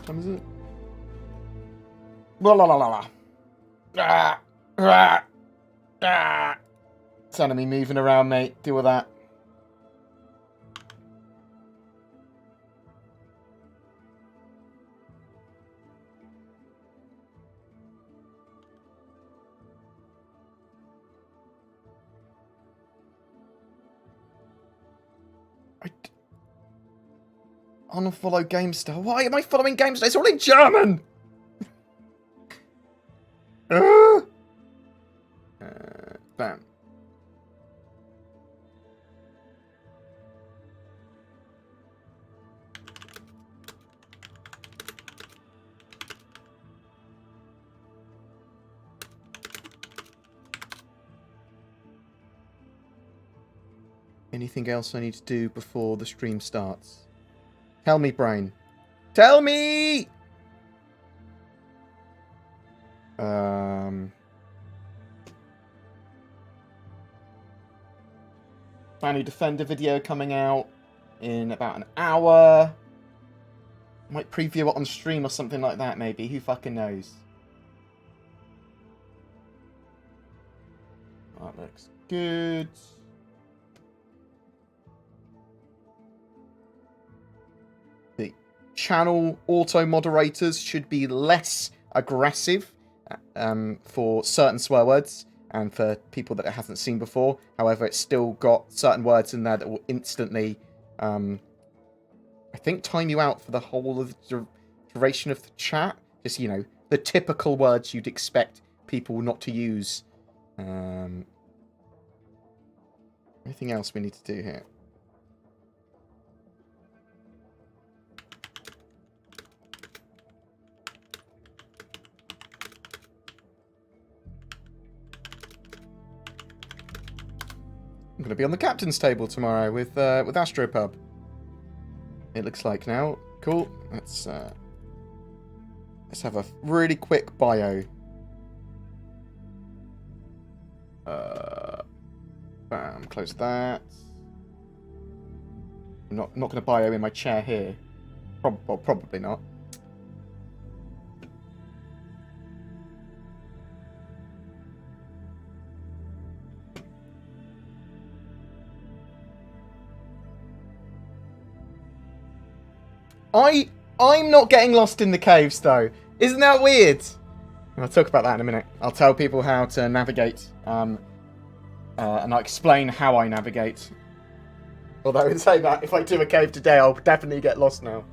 time is it? La la la la la. Ah, ah, ah. It's enemy moving around, mate. Deal with that. Unfollow GameStar. Why am I following GameStar? It's all in German! Bam. Anything else I need to do before the stream starts? Tell me, brain. Tell me! Fanny Defender video coming out in about an hour. Might preview it on stream or something like that, maybe. Who fucking knows? That looks good. The channel auto moderators should be less aggressive for certain swear words and for people that it hasn't seen before. However, it's still got certain words in there that will instantly, I think, time you out for the whole of the duration of the chat. Just, you know, the typical words you'd expect people not to use. Anything else we need to do here? I'm going to be on the captain's table tomorrow with Astropub. It looks like now. Cool. Let's have a really quick bio. Bam. Close that. I'm not going to bio in my chair here. Well, probably not. I'm not getting lost in the caves, though. Isn't that weird? I'll talk about that in a minute. I'll tell people how to navigate, and I'll explain how I navigate. Although, in saying that, if I do a cave today, I'll definitely get lost now.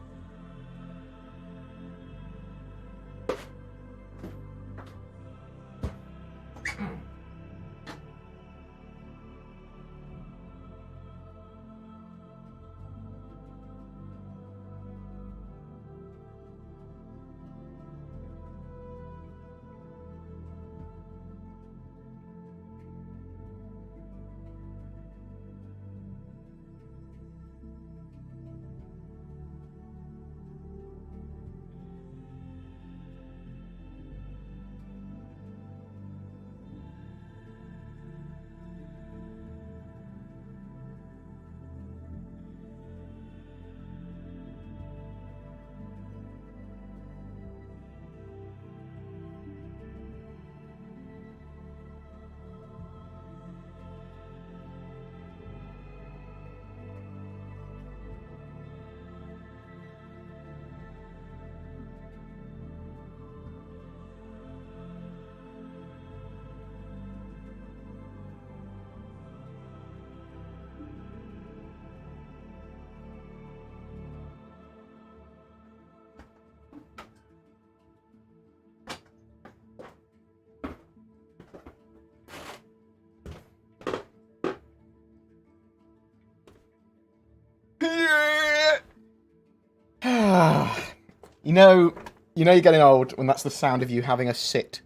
You know you're getting old when that's the sound of you having a sit.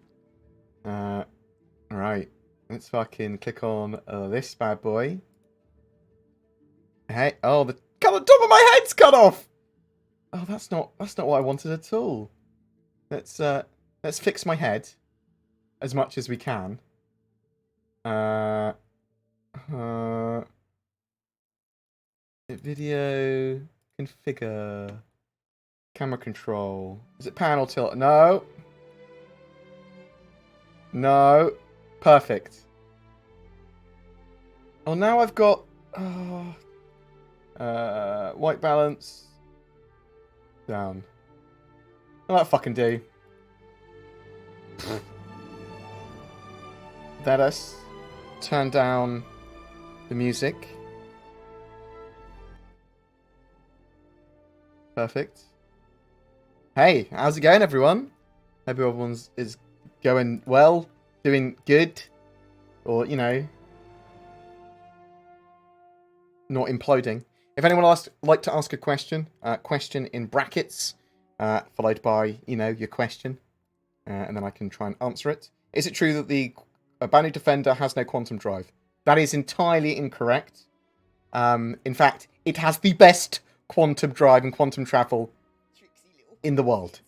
Alright. Let's fucking click on this bad boy. Hey, oh, the top of my head's cut off! Oh, that's not what I wanted at all. Let's fix my head as much as we can. Video configure. Camera control. Is it pan or tilt? No. No. Perfect. Oh, now I've got... white balance. Down. Well, that fucking do. Let us turn down the music. Perfect. Hey, how's it going, everyone? Hope everyone's is going well, doing good, or, you know, not imploding. If anyone would like to ask a question, question in brackets, followed by, you know, your question, and then I can try and answer it. Is it true that the Banu Defender has no quantum drive? That is entirely incorrect. In fact, it has the best quantum drive and quantum travel in the world.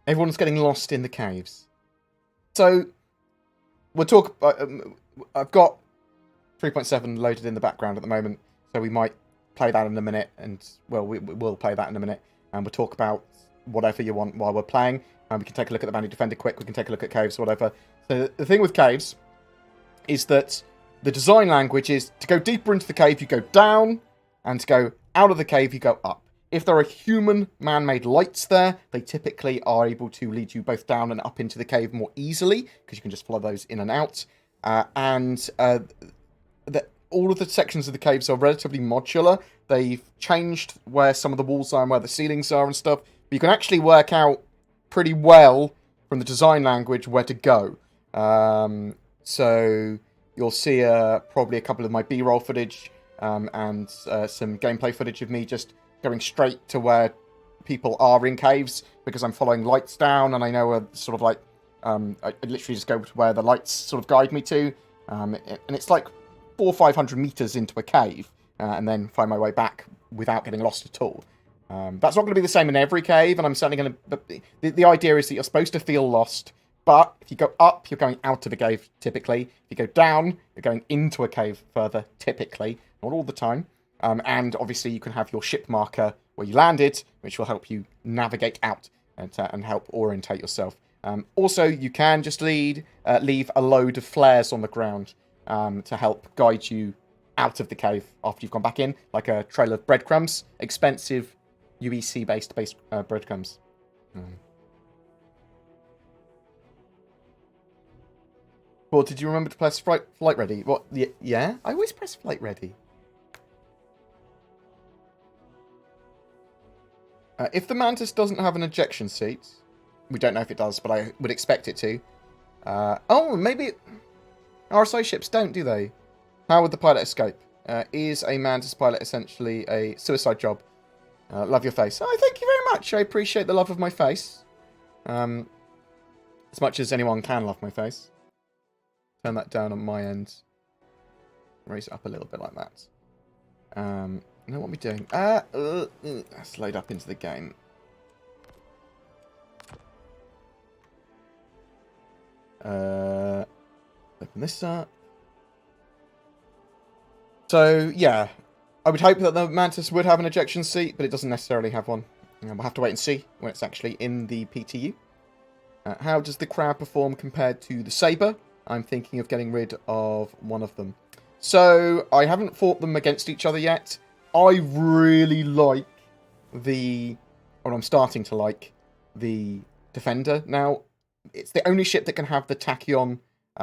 Everyone's getting lost in the caves. So, we'll talk... I've got 3.7 loaded in the background at the moment, so we might play that in a minute, and, well, we'll play that in a minute, and we'll talk about whatever you want while we're playing, and we can take a look at the Banu Defender quick, we can take a look at caves, whatever. So, the thing with caves is that the design language is to go deeper into the cave, you go down, and to go out of the cave, you go up. If there are human man-made lights there, they typically are able to lead you both down and up into the cave more easily, because you can just follow those in and out. All of the sections of the caves are relatively modular. They've changed where some of the walls are and where the ceilings are and stuff. But you can actually work out pretty well from the design language where to go. So you'll see probably a couple of my B-roll footage and some gameplay footage of me just going straight to where people are in caves, because I'm following lights down, and I know sort of like, I literally just go to where the lights sort of guide me to, and it's like 400 or 500 meters into a cave, and then find my way back without getting lost at all. That's not going to be the same in every cave, and I'm certainly going to... The idea is that you're supposed to feel lost, but if you go up, you're going out of a cave, typically. If you go down, you're going into a cave further, typically. Not all the time. And obviously you can have your ship marker where you landed, which will help you navigate out and help orientate yourself. Also, you can just leave a load of flares on the ground to help guide you out of the cave after you've gone back in, like a trail of breadcrumbs, expensive UEC-based breadcrumbs. Well, did you remember to press flight ready? What? Yeah? I always press flight ready. If the Mantis doesn't have an ejection seat, we don't know if it does, but I would expect it to. Oh, maybe... RSI ships don't, do they? How would the pilot escape? Is a Mantis pilot essentially a suicide job? Love your face. Oh, thank you very much. I appreciate the love of my face. As much as anyone can love my face. Turn that down on my end. Raise it up a little bit like that. Now what are we doing? Let's load up into the game. Open this up. So, yeah. I would hope that the Mantis would have an ejection seat, but it doesn't necessarily have one. We'll have to wait and see when it's actually in the PTU. How does the crab perform compared to the Sabre? I'm thinking of getting rid of one of them. So, I haven't fought them against each other yet. I really like I'm starting to like the Defender. Now, it's the only ship that can have the Tachyon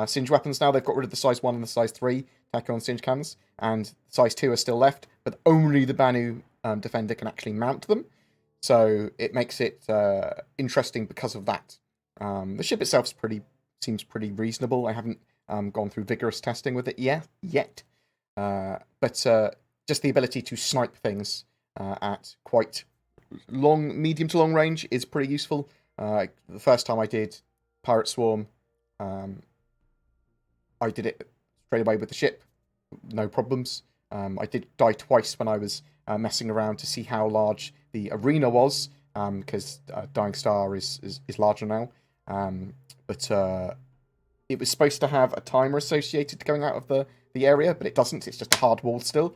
Singe weapons now. They've got rid of the size 1 and the size 3 Tachyon Singe cannons, and size 2 are still left, but only the Banu Defender can actually mount them. So, it makes it interesting because of that. The ship itself seems pretty reasonable. I haven't gone through vigorous testing with it yet. But just the ability to snipe things at quite medium to long range is pretty useful. The first time I did Pirate Swarm, I did it straight away with the ship, no problems. I did die twice when I was messing around to see how large the arena was, because Dying Star is larger now. But it was supposed to have a timer associated to going out of the area, but it doesn't. It's just a hard wall still.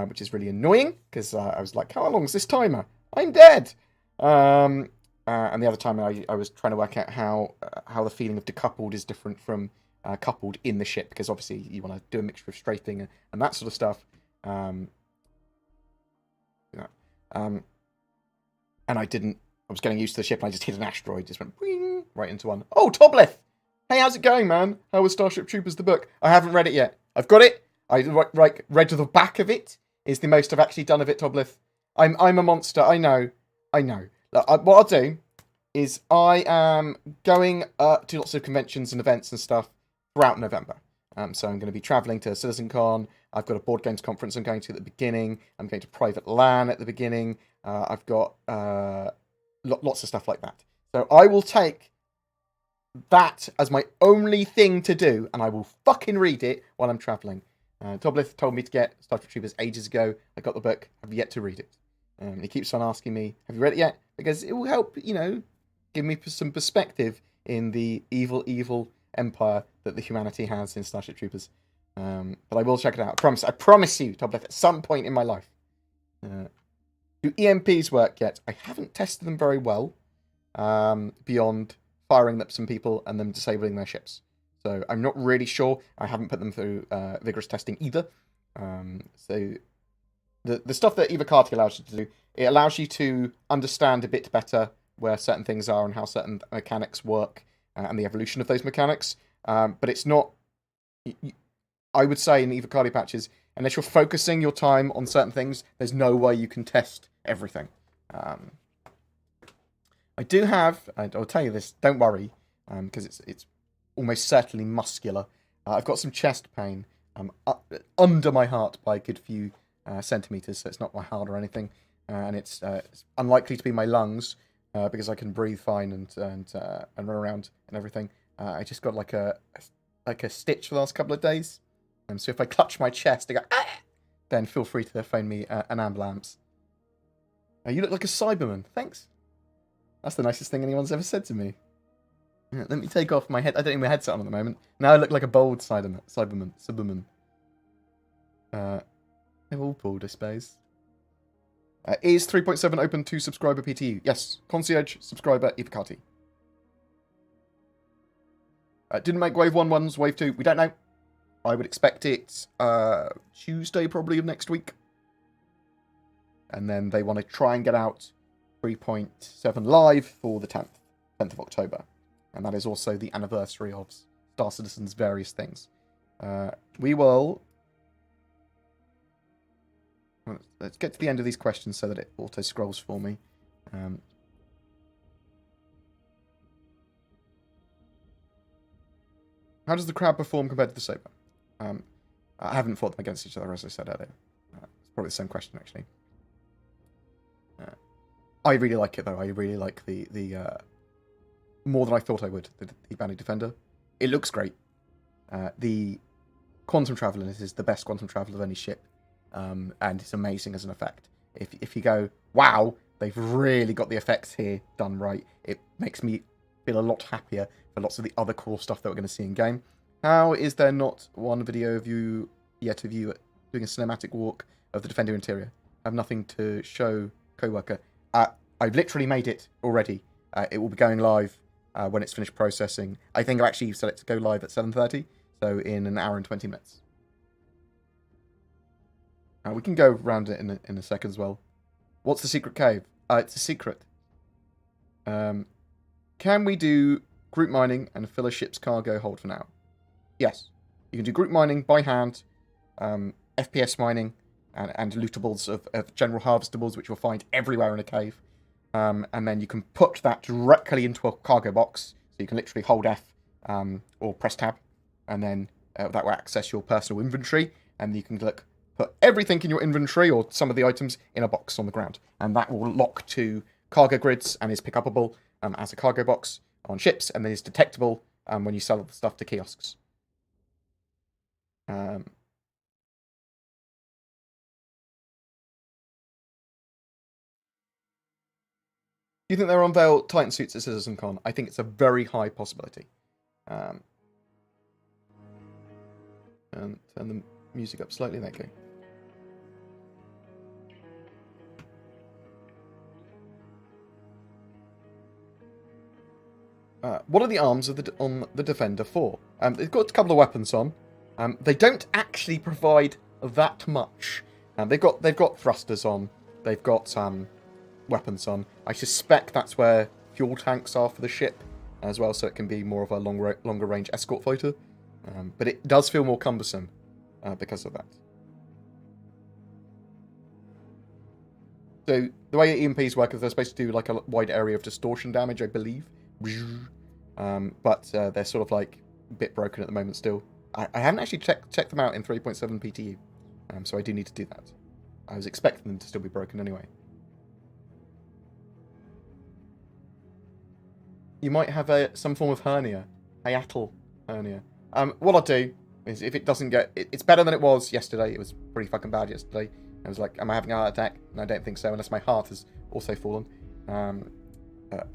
which is really annoying because I was like, how long is this timer? I'm dead. And the other time I was trying to work out how the feeling of decoupled is different from coupled in the ship, because obviously you want to do a mixture of strafing and that sort of stuff. And I didn't. I was getting used to the ship, and I just hit an asteroid. Just went wing, right into one. Oh, Tobleth! Hey, how's it going, man? How was Starship Troopers the book? I haven't read it yet. I've got it. I read to the back of it. Is the most I've actually done of it, Tobleth. I'm a monster. I know. Look, what I'll do is I am going to lots of conventions and events and stuff throughout November. So I'm going to be travelling to CitizenCon. I've got a board games conference I'm going to at the beginning. I'm going to Private LAN at the beginning. I've got lots of stuff like that. So I will take that as my only thing to do, and I will fucking read it while I'm travelling. Tobleth told me to get Star Trek Troopers ages ago. I got the book. I've yet to read it. He keeps on asking me, have you read it yet? Because it will help, give me some perspective in the evil empire that the humanity has in Starship Troopers. But I will check it out. I promise you, Tobleth, at some point in my life. Do EMPs work yet? I haven't tested them very well, beyond firing up some people and them disabling their ships. So I'm not really sure. I haven't put them through vigorous testing either. So the stuff that Evocati allows you to do, it allows you to understand a bit better where certain things are and how certain mechanics work and the evolution of those mechanics. But it's not... I would say in Evocati patches, unless you're focusing your time on certain things, there's no way you can test everything. I do have... I'll tell you this, don't worry, because it's almost certainly muscular. I've got some chest pain under my heart by a good few centimeters, so it's not my heart or anything, and it's unlikely to be my lungs because I can breathe fine and run around and everything. I just got like a stitch for the last couple of days, so if I clutch my chest, I go, ah! Then feel free to phone me an ambulance. You look like a Cyberman. Thanks. That's the nicest thing anyone's ever said to me. Let me take off my head. I don't have my headset on at the moment. Now I look like a bold Cyberman. They're all bald, I suppose. Is 3.7 open to subscriber PTU? Yes. Concierge, subscriber, Evocati. Didn't make Wave 1 ones, Wave 2. We don't know. I would expect it Tuesday probably of next week. And then they want to try and get out 3.7 live for the 10th of October. And that is also the anniversary of Star Citizen's various things. We will... Let's get to the end of these questions so that it auto-scrolls for me. How does the crab perform compared to the saber? I haven't fought them against each other, as I said earlier. It's probably the same question, actually. I really like it, though. I really like the more than I thought I would, the Bounty Defender. It looks great. The quantum travel in it is the best quantum travel of any ship. And it's amazing as an effect. If you go, wow, they've really got the effects here done right, it makes me feel a lot happier for lots of the other cool stuff that we're going to see in game. How is there not one video of you yet of you doing a cinematic walk of the Defender interior? I have nothing to show co-worker. I've literally made it already. It will be going live when it's finished processing. I think I've actually set it to go live at 7:30, so in an hour and 20 minutes. We can go around it in a second as well. What's the secret cave? It's a secret. Can we do group mining and fill a ship's cargo hold for now? Yes. You can do group mining by hand, FPS mining, and lootables of general harvestables, which you'll find everywhere in a cave. And then you can put that directly into a cargo box. So you can literally hold F or press tab. And then that will access your personal inventory. And you can put everything in your inventory or some of the items in a box on the ground. And that will lock to cargo grids and is pick-upable as a cargo box on ships. And then is detectable when you sell the stuff to kiosks. Do you think they'll unveil Titan suits at CitizenCon? I think it's a very high possibility. And turn the music up slightly. There you go. what are the arms of on the Defender for? They've got a couple of weapons on. They don't actually provide that much. They've got thrusters on. They've got weapons on. I suspect that's where fuel tanks are for the ship as well, so it can be more of a longer range escort fighter. But it does feel more cumbersome because of that. So the way EMPs work is they're supposed to do like a wide area of distortion damage, I believe. But they're sort of like a bit broken at the moment still. I haven't actually checked them out in 3.7 PTU, so I do need to do that. I was expecting them to still be broken anyway. You might have some form of hernia, hiatal hernia. What I'll do is if it doesn't get... It's better than it was yesterday. It was pretty fucking bad yesterday. I was like, am I having a heart attack? And I don't think so, unless my heart has also fallen. And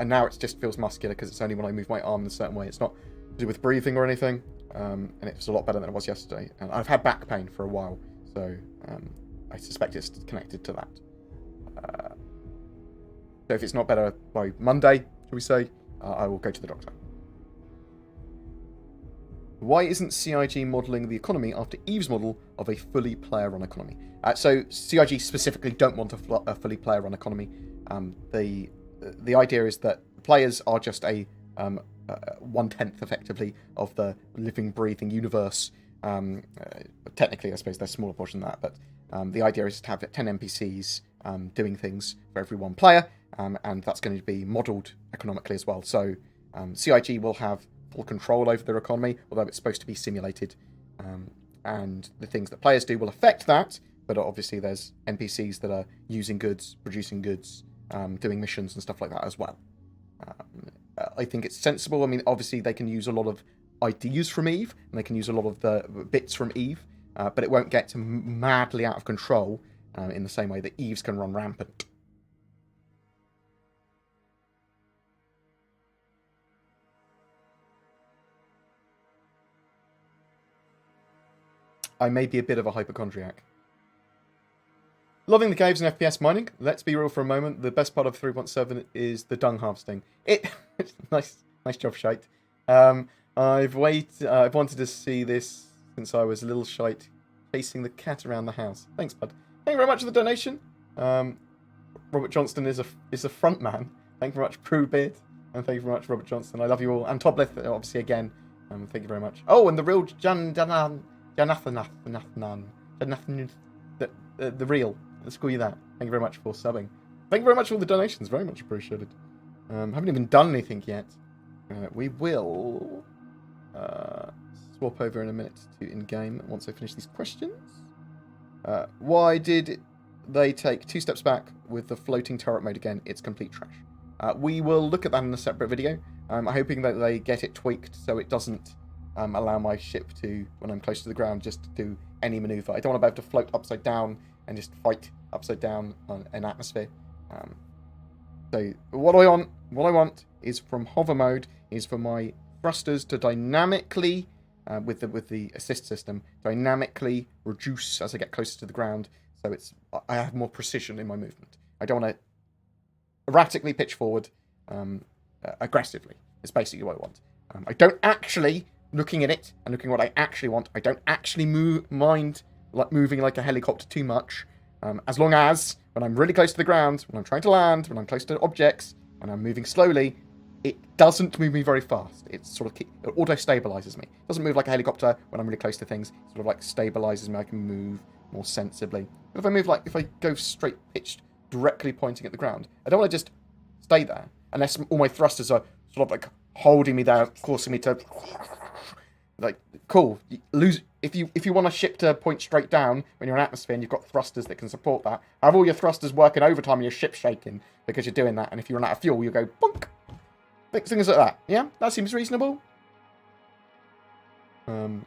now it just feels muscular because it's only when I move my arm in a certain way. It's not to do with breathing or anything. And it's a lot better than it was yesterday. And I've had back pain for a while, so I suspect it's connected to that. So if it's not better by Monday, shall we say, I will go to the doctor. Why isn't CIG modelling the economy after Eve's model of a fully player-run economy? So CIG specifically don't want a fully player-run economy. The idea is that players are just a 1/10 effectively of the living, breathing universe. Technically, I suppose there's a smaller portion than that, but the idea is to have 10 NPCs doing things for every one player, and that's going to be modelled economically as well. So CIG will have full control over their economy, although it's supposed to be simulated, and the things that players do will affect that, but obviously there's NPCs that are using goods, producing goods, doing missions and stuff like that as well. I think it's sensible. I mean, obviously they can use a lot of ideas from Eve, and they can use a lot of the bits from Eve, but it won't get madly out of control in the same way that Eve's can run rampant. I may be a bit of a hypochondriac. Loving the caves and FPS mining. Let's be real for a moment. The best part of 3.7 is the dung harvesting. It's nice job, shite. I've wanted to see this since I was a little shite, chasing the cat around the house. Thanks, bud. Thank you very much for the donation. Robert Johnston is a front man. Thank you very much, Prubeard, and thank you very much, Robert Johnston. I love you all. And Toblith, obviously, again. Thank you very much. Oh, and the real Jonathan, the real. Let's call you that. Thank you very much for subbing. Thank you very much for all the donations. Very much appreciated. Haven't even done anything yet. We will swap over in a minute to in-game once I finish these questions. Why did they take 2 steps back with the floating turret mode again? It's complete trash. We will look at that in a separate video. I'm hoping that they get it tweaked so it doesn't allow my ship to, when I'm close to the ground, just do any maneuver. I don't want to be able to float upside down and just fight upside down on an atmosphere. So what I want is from hover mode is for my thrusters to dynamically, with the assist system, dynamically reduce as I get closer to the ground. So I have more precision in my movement. I don't want to erratically pitch forward aggressively. It's basically what I want. I don't actually, looking at it and looking at what I actually want, I don't actually mind like moving like a helicopter too much, as long as when I'm really close to the ground, when I'm trying to land, when I'm close to objects, when I'm moving slowly, it doesn't move me very fast. It auto stabilizes me. It doesn't move like a helicopter when I'm really close to things. It sort of like stabilizes me. I can move more sensibly. But if I go straight pitched, directly pointing at the ground, I don't want to just stay there unless all my thrusters are sort of like holding me there, forcing me to like, cool. If you want a ship to point straight down when you're in atmosphere and you've got thrusters that can support that, have all your thrusters working overtime and your ship's shaking because you're doing that. And if you run out of fuel, you go bonk. Things like that. Yeah, that seems reasonable. Thank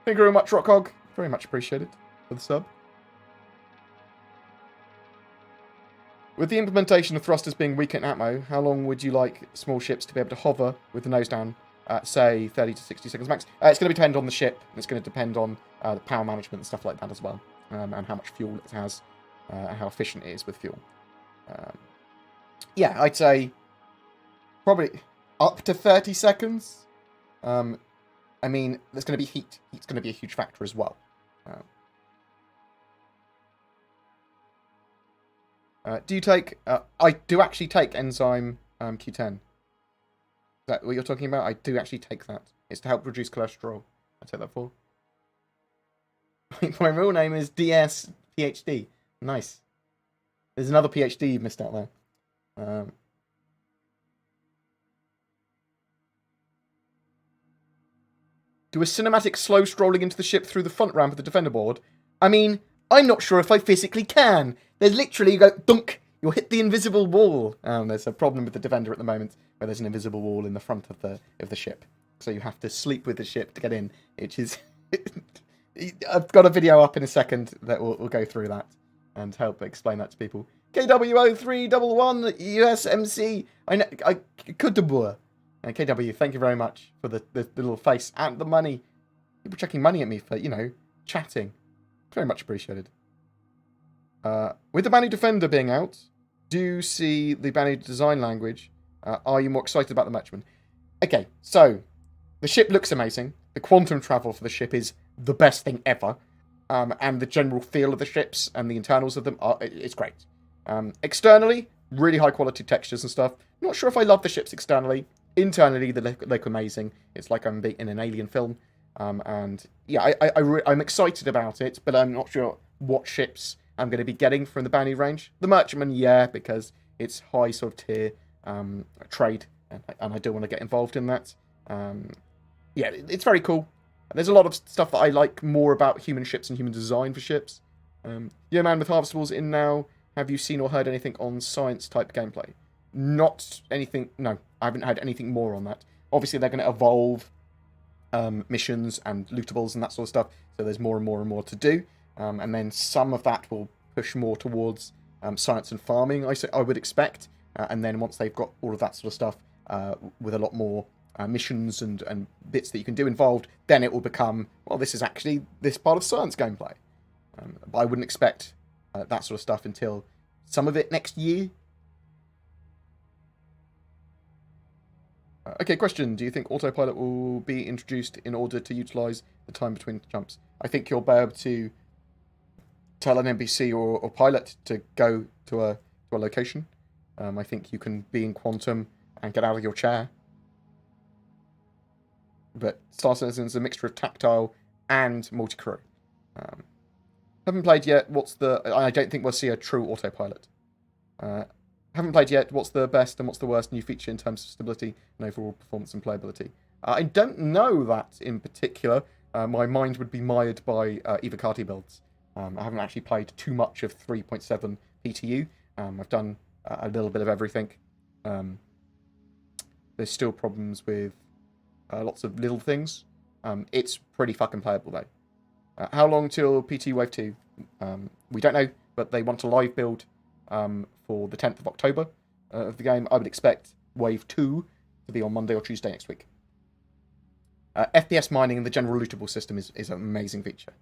you very much, Rockhog. Very much appreciated for the sub. With the implementation of thrusters being weak at atmo, how long would you like small ships to be able to hover with the nose down at, say, 30 to 60 seconds max? It's going to depend on the ship. It's going to depend on the power management and stuff like that as well, and how much fuel it has, and how efficient it is with fuel. Yeah, I'd say Probably up to 30 seconds. I mean, there's going to be heat. Heat's going to be a huge factor as well. Do you take... I do actually take enzyme Q10. Is that what you're talking about? I do actually take that. It's to help reduce cholesterol. I take that for. My real name is DS PhD. Nice. There's another PhD you missed out there. Do a cinematic slow strolling into the ship through the front ramp of the defender board? I mean, I'm not sure if I physically can. There's literally, you go, dunk, you'll hit the invisible wall. There's a problem with the defender at the moment, where there's an invisible wall in the front of the ship. So you have to sleep with the ship to get in, which is... I've got a video up in a second that will go through that and help explain that to people. KW0311 USMC. I could do. KW, thank you very much for the little face and the money. People chucking money at me for, you know, chatting. Very much appreciated. With the Banu Defender being out, do you see the Banu design language? Are you more excited about the Merchantman? Okay, so the ship looks amazing. The quantum travel for the ship is the best thing ever. And the general feel of the ships and the internals of them, it's great. Externally, really high quality textures and stuff. Not sure if I love the ships externally. Internally, they look amazing. It's like I'm in an alien film. And yeah, I'm excited about it, but I'm not sure what ships I'm going to be getting from the Banu range. The Merchantman, yeah, because it's high sort of tier trade, and I do want to get involved in that. Yeah, it's very cool. There's a lot of stuff that I like more about human ships and human design for ships. Yeah, man, with Harvestables in now, have you seen or heard anything on science-type gameplay? Not anything, no, I haven't had anything more on that. Obviously, they're going to evolve missions and lootables and that sort of stuff, so there's more and more and more to do. And then some of that will push more towards science and farming, I would expect. And then once they've got all of that sort of stuff with a lot more missions and bits that you can do involved, then it will become, well, this is actually this part of science gameplay. But I wouldn't expect that sort of stuff until some of it next year. Okay, question. Do you think autopilot will be introduced in order to utilize the time between jumps? I think you'll be able to tell an NPC or pilot to go to a location. I think you can be in quantum and get out of your chair. But Star Citizen is a mixture of tactile and multi-crew. Haven't played yet. I don't think we'll see a true autopilot. Haven't played yet. What's the best and what's the worst new feature in terms of stability and overall performance and playability? I don't know that in particular. My mind would be mired by Evocati builds. I haven't actually played too much of 3.7 PTU. I've done a little bit of everything. There's still problems with lots of little things. It's pretty fucking playable though. How long till PT Wave 2? We don't know, but they want a live build for the 10th of October of the game. I would expect Wave 2 to be on Monday or Tuesday next week. FPS mining and the general lootable system is an amazing feature.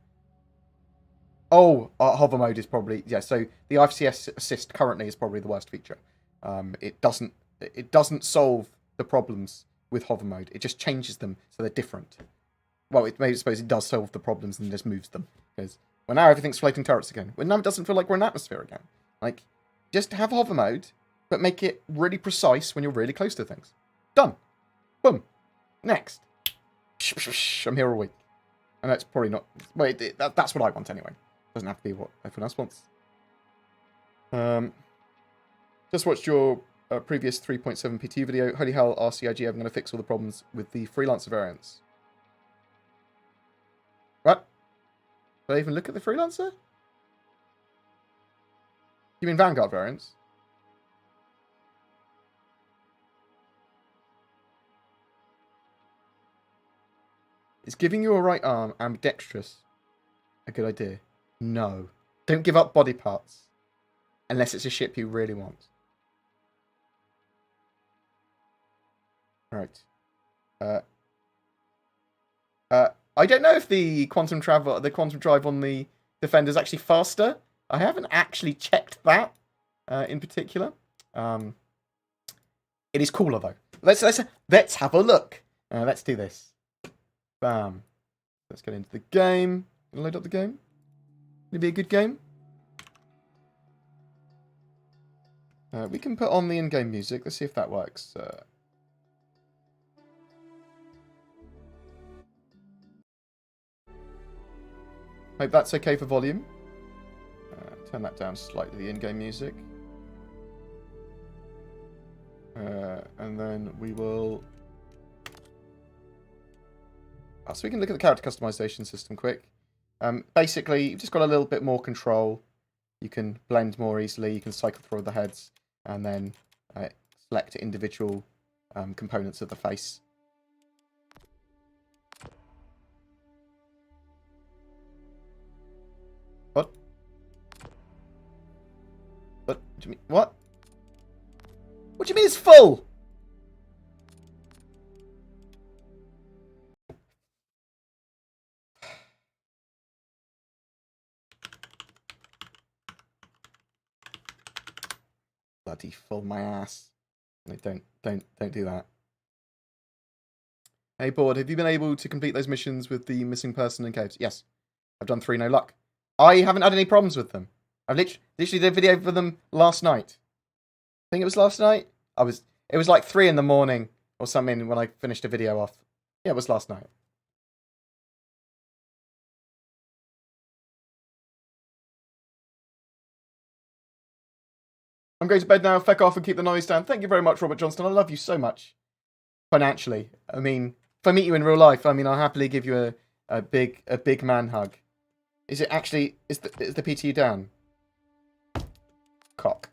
Oh, hover mode is probably... Yeah, so the IFCS assist currently is probably the worst feature. It doesn't solve the problems with hover mode. It just changes them so they're different. Well, I suppose it does solve the problems and just moves them. Because well, now everything's floating turrets again. Well, now it doesn't feel like we're in atmosphere again. Like, just have hover mode, but make it really precise when you're really close to things. Done. Boom. Next. I'm here all week. And that's probably not... Wait, that's what I want anyway. Doesn't have to be what everyone else wants. Just watched your previous 3.7 PTU video. Holy hell, RCIG, I'm going to fix all the problems with the freelancer variants. What? Did I even look at the freelancer? You mean Vanguard variants? Is giving you a right arm ambidextrous a good idea? No. Don't give up body parts. Unless it's a ship you really want. Right. I don't know if the quantum drive on the Defender is actually faster. I haven't actually checked that in particular. It is cooler though. Let's have a look. Let's do this. Bam. Let's get into the game. Load up the game. It'll be a good game. We can put on the in-game music. Let's see if that works. Hope that's okay for volume. Turn that down slightly, the in-game music. And then we will... Oh, so we can look at the character customization system quick. Basically, you've just got a little bit more control. You can blend more easily. You can cycle through the heads. And then select individual components of the face. What? What do you mean? What? What do you mean it's full? Bloody full my ass. No, don't do that. Hey, Bored, have you been able to complete those missions with the missing person in caves? Yes. I've done 3, no luck. I haven't had any problems with them. I've literally did a video for them last night. I think it was last night. It was like 3 in the morning or something when I finished a video off. Yeah, it was last night. I'm going to bed now. Feck off and keep the noise down. Thank you very much, Robert Johnston. I love you so much. Financially. I mean, if I meet you in real life, I mean, I'll happily give you a big man hug. Is it actually... Is the PTU down? Cock.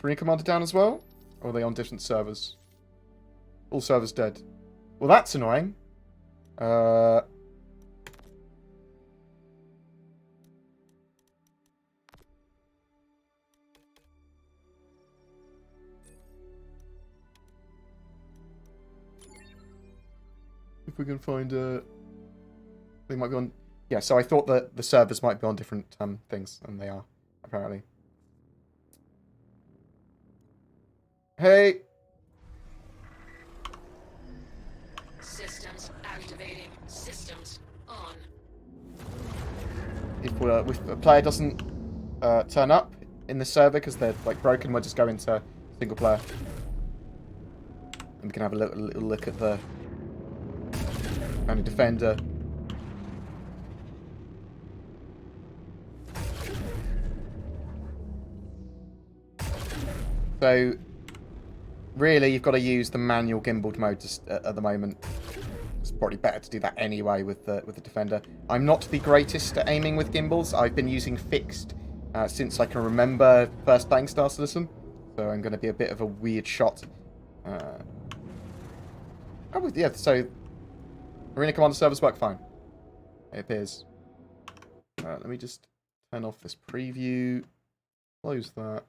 Marine Commander down as well? Or are they on different servers? All servers dead. Well, that's annoying. If we can find they might be on... Yeah, so I thought that the servers might be on different things, and they are, apparently. Hey! Systems activating. Systems on. If a player doesn't turn up in the server because they're like broken, we'll just go into single player. And we can have a little look at the defender. So, really, you've got to use the manual gimbaled mode at the moment. It's probably better to do that anyway with the defender. I'm not the greatest at aiming with gimbals. I've been using fixed since I can remember first playing Star Citizen. So I'm going to be a bit of a weird shot. Oh, yeah, so Marine Commander servers work fine. It appears. Let me just turn off this preview. Close that.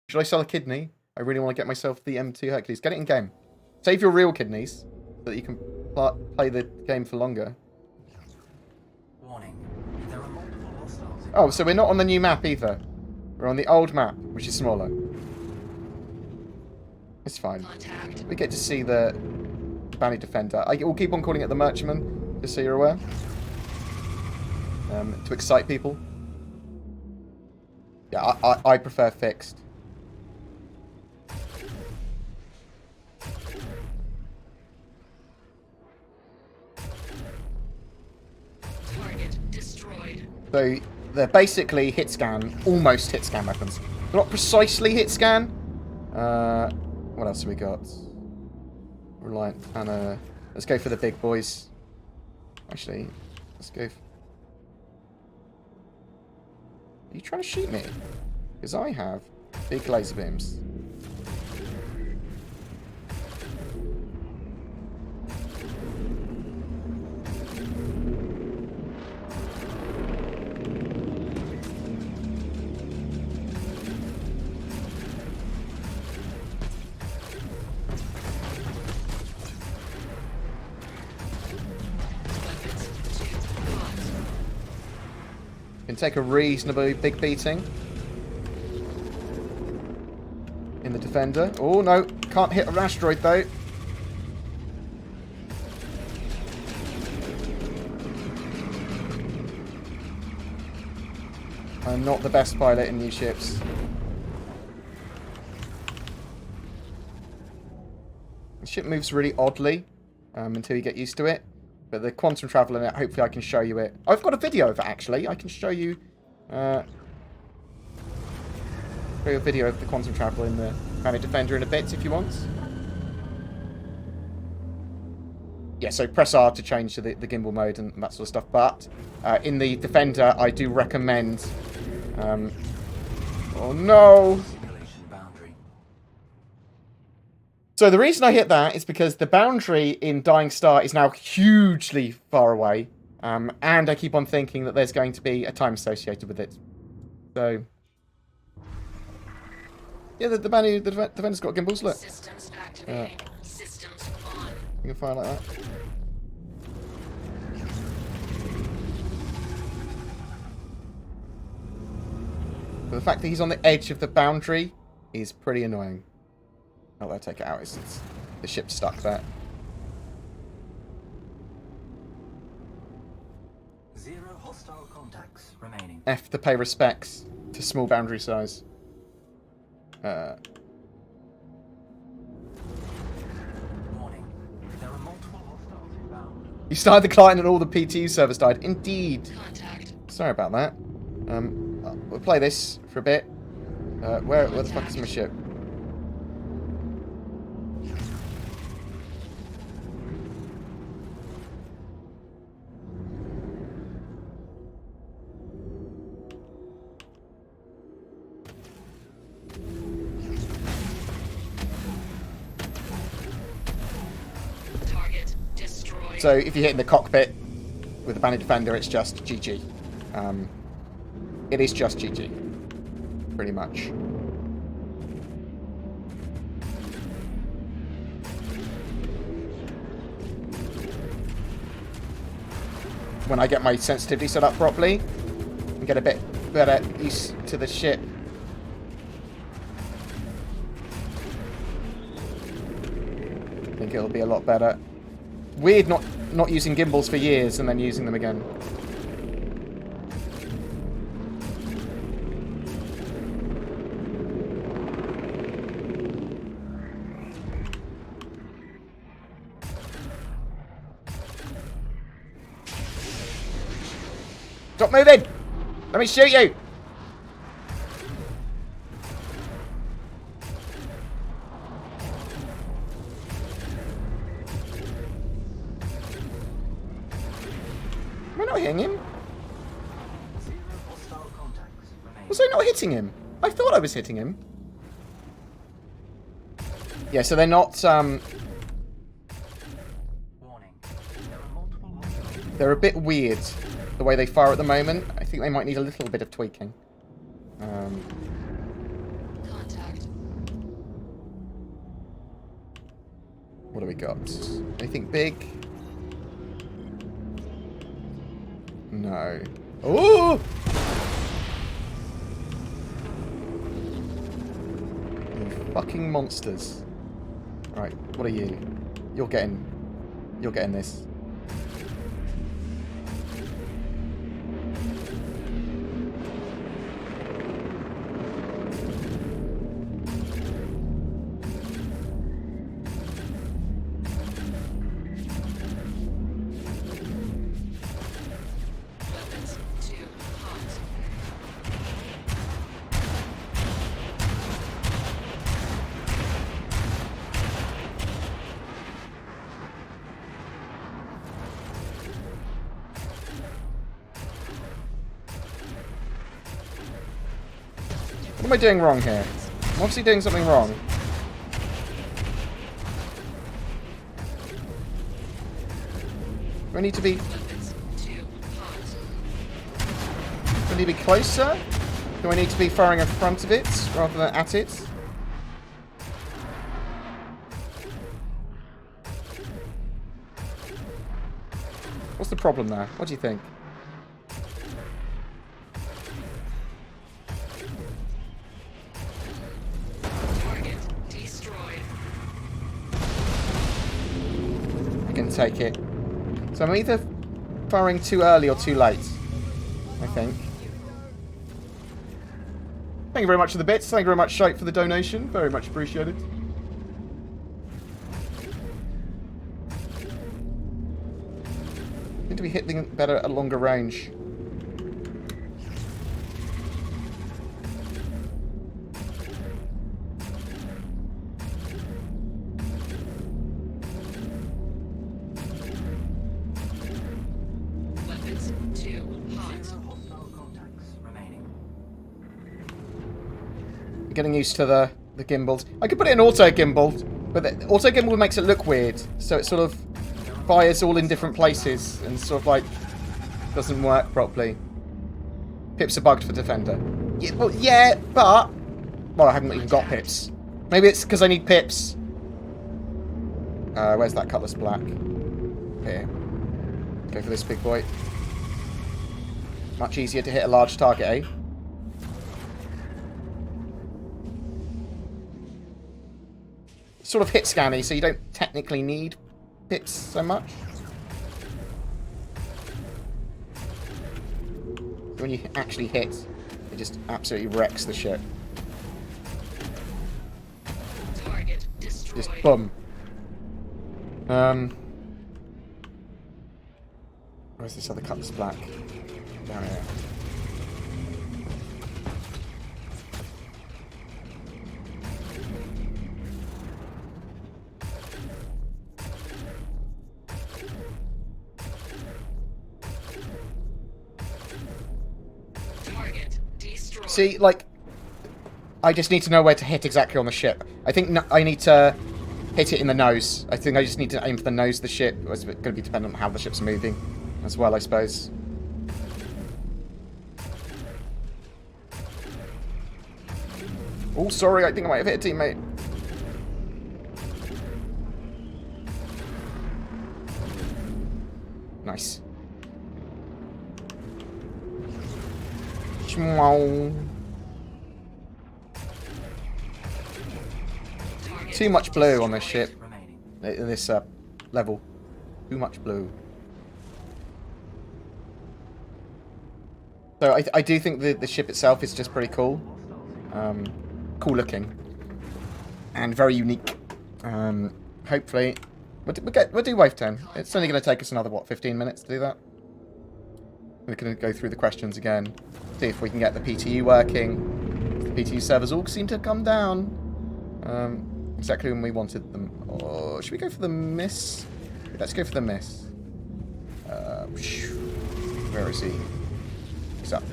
Should I sell a kidney? I really want to get myself the M2 Hercules. Get it in game. Save your real kidneys so that you can play the game for longer. Warning. There are multiple hostiles. Oh, so we're not on the new map either. We're on the old map, which is smaller. It's fine. Contact. We get to see the bounty defender. I will keep on calling it the Merchantman, just so you're aware. To excite people. Yeah, I prefer fixed. Target destroyed. So they're basically hit scan, almost hit scan weapons. They're not precisely hit scan. What else have we got? Reliant Anna. Let's go for the big boys. Actually, let's go. Are you trying to shoot me? Because I have big laser beams. Can take a reasonably big beating. in the Defender. Oh, no. Can't hit an asteroid, though. I'm not the best pilot in new ships. The ship moves really oddly until you get used to it. But the quantum travel in it, hopefully I can show you it. I've got a video of it, actually. I can show you... show you a video of the quantum travel in the Planet Defender in a bit, if you want. Yeah, so press R to change to the gimbal mode and that sort of stuff. But in the Defender, I do recommend... oh, no! So the reason I hit that is because the boundary in Dying Star is now hugely far away. And I keep on thinking that there's going to be a time associated with it. So... yeah, the Defender's got gimbals, look. Systems activating. Systems on. You can fire like that. But the fact that he's on the edge of the boundary is pretty annoying. Oh, I'll take it out. It's the ship's stuck there. 0 hostile contacts remaining. F to pay respects to small boundary size. Warning. There are multiple hostiles inbound. You started the client and all the PTU servers died. Indeed. Contact. Sorry about that. We'll play this for a bit. Where the fuck is my ship? Target destroyed. So if you hit in the cockpit with the Bandit Defender, it's just GG. It is just GG. Pretty much. When I get my sensitivity set up properly and get a bit better used to the ship. I think it'll be a lot better. Weird not using gimbals for years and then using them again. Stop moving! Let me shoot you! Am I not hitting him? 0 hostile contacts remaining. Was I not hitting him? I thought I was hitting him. Yeah, so they're not, Warning. There are multiple hostiles. they're a bit weird, the way they fire at the moment. I think they might need a little bit of tweaking. Contact. What do we got? Anything big? No. Oh! You fucking monsters. Right, what are you? You're getting this. Weapons too hot. What am I doing wrong here? I'm obviously doing something wrong. Do I need to be... Weapons too hot. Do I need to be closer? Do I need to be firing in front of it rather than at it? What's the problem there? What do you think? Target take it. So I'm either firing too early or too late, I think. Thank you very much for the bits. Thank you very much, Shite, for the donation. Very much appreciated. Need to be hitting better at a longer range. Weapons too hot. Zero hostile contacts remaining. Getting used to the gimbals. I could put it in auto gimbal, but the auto gimbal makes it look weird. So it sort of fires all in different places and sort of like doesn't work properly. Pips are bugged for Defender. Yeah, well, yeah, but I haven't even got pips. Maybe it's because I need pips. Where's that Cutlass Black? Here. Go for this big boy. Much easier to hit a large target, eh? Sort of hit scanny, so you don't technically need pips so much. When you actually hit, it just absolutely wrecks the ship. Target destroyed. Just boom. Where's this other Cutlass Black? Down here. Target destroyed. See, like, I just need to know where to hit exactly on the ship. I think I need to hit it in the nose. I think I just need to aim for the nose of the ship. It's going to be dependent on how the ship's moving as well, I suppose. Oh, sorry, I think I might have hit a teammate. Nice. Too much blue on this ship. In this level. Too much blue. So I do think the ship itself is just pretty cool. Cool looking. And very unique. Hopefully... We'll do wave 10. It's only going to take us another, what, 15 minutes to do that? We're going to go through the questions again. See if we can get the PTU working. The PTU servers all seem to have come down. Exactly when we wanted them. Or should we go for the miss? Let's go for the miss. Where is he? He's up.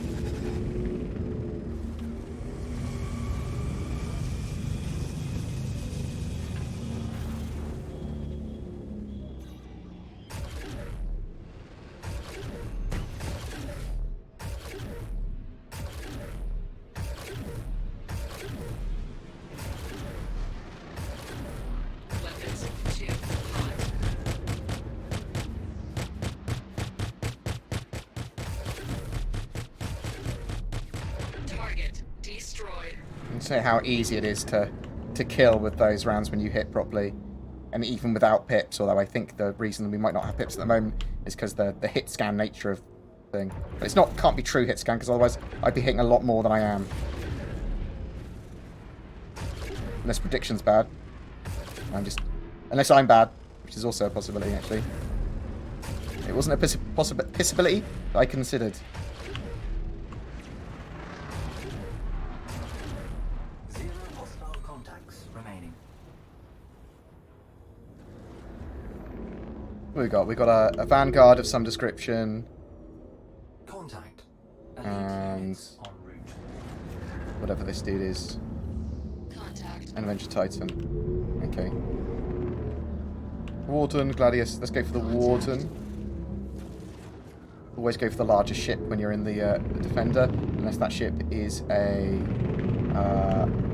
Weapons too hot. Target destroyed. And say how easy it is to kill with those rounds when you hit properly. And even without pips, although I think the reason we might not have pips at the moment is because the hit scan nature of the thing. But it's not, can't be true hit scan, because otherwise I'd be hitting a lot more than I am. Unless prediction's bad. Unless I'm bad, which is also a possibility, actually. It wasn't a possibility that I considered. Zero hostile contacts remaining. What we got? We got a Vanguard of some description. Contact. And Units en route. whatever this dude is. Contact. An Adventure Titan. Okay. Warden, Gladius. Let's go for the Warden. Always go for the larger ship when you're in the Defender, unless that ship is a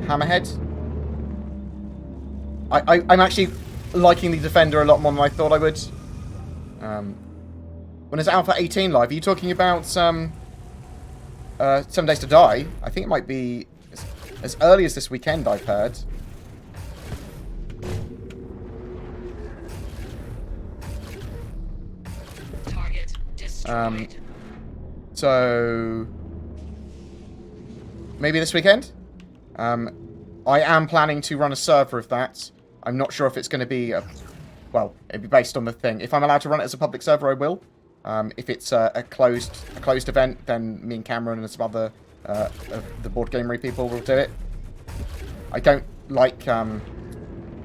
Hammerhead. I'm actually liking the Defender a lot more than I thought I would. When is Alpha 18 live? Are you talking about 7 Days to Die? I think it might be as early as this weekend, I've heard. Destroyed. So maybe this weekend. I am planning to run a server of that. I'm not sure if it's going to be well, it'd be based on the thing. If I'm allowed to run it as a public server, I will. If it's a closed event, then me and Cameron and some other of the BoredGamer people will do it. I don't like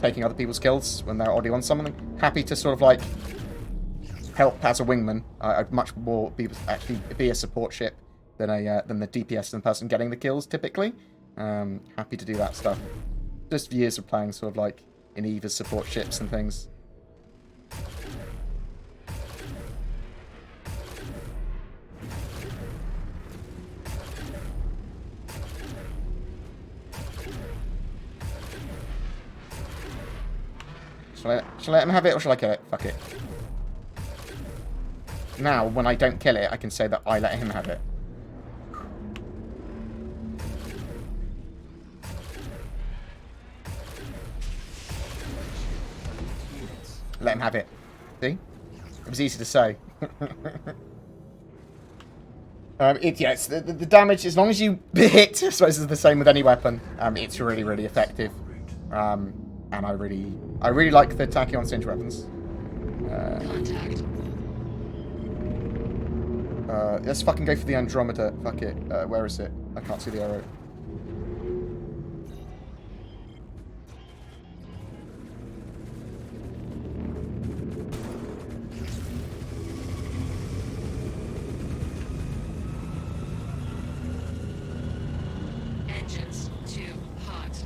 taking other people's kills when they're already on something. Happy to sort of like help as a wingman. I'd much more actually be a support ship than the DPS and the person getting the kills typically. Happy to do that stuff. Just years of playing sort of like in Eva's support ships and things. Shall I let him have it or shall I kill it? Fuck it. Now, when I don't kill it, I can say that I let him have it. Let him have it. See? It was easy to say. Yes, the damage, as long as you hit, I suppose is the same with any weapon. It's really, really effective. And I really like the tachyon cinch weapons. Contact. Let's fucking go for the Andromeda. Fuck it. Where is it? I can't see the arrow. Engines too hot.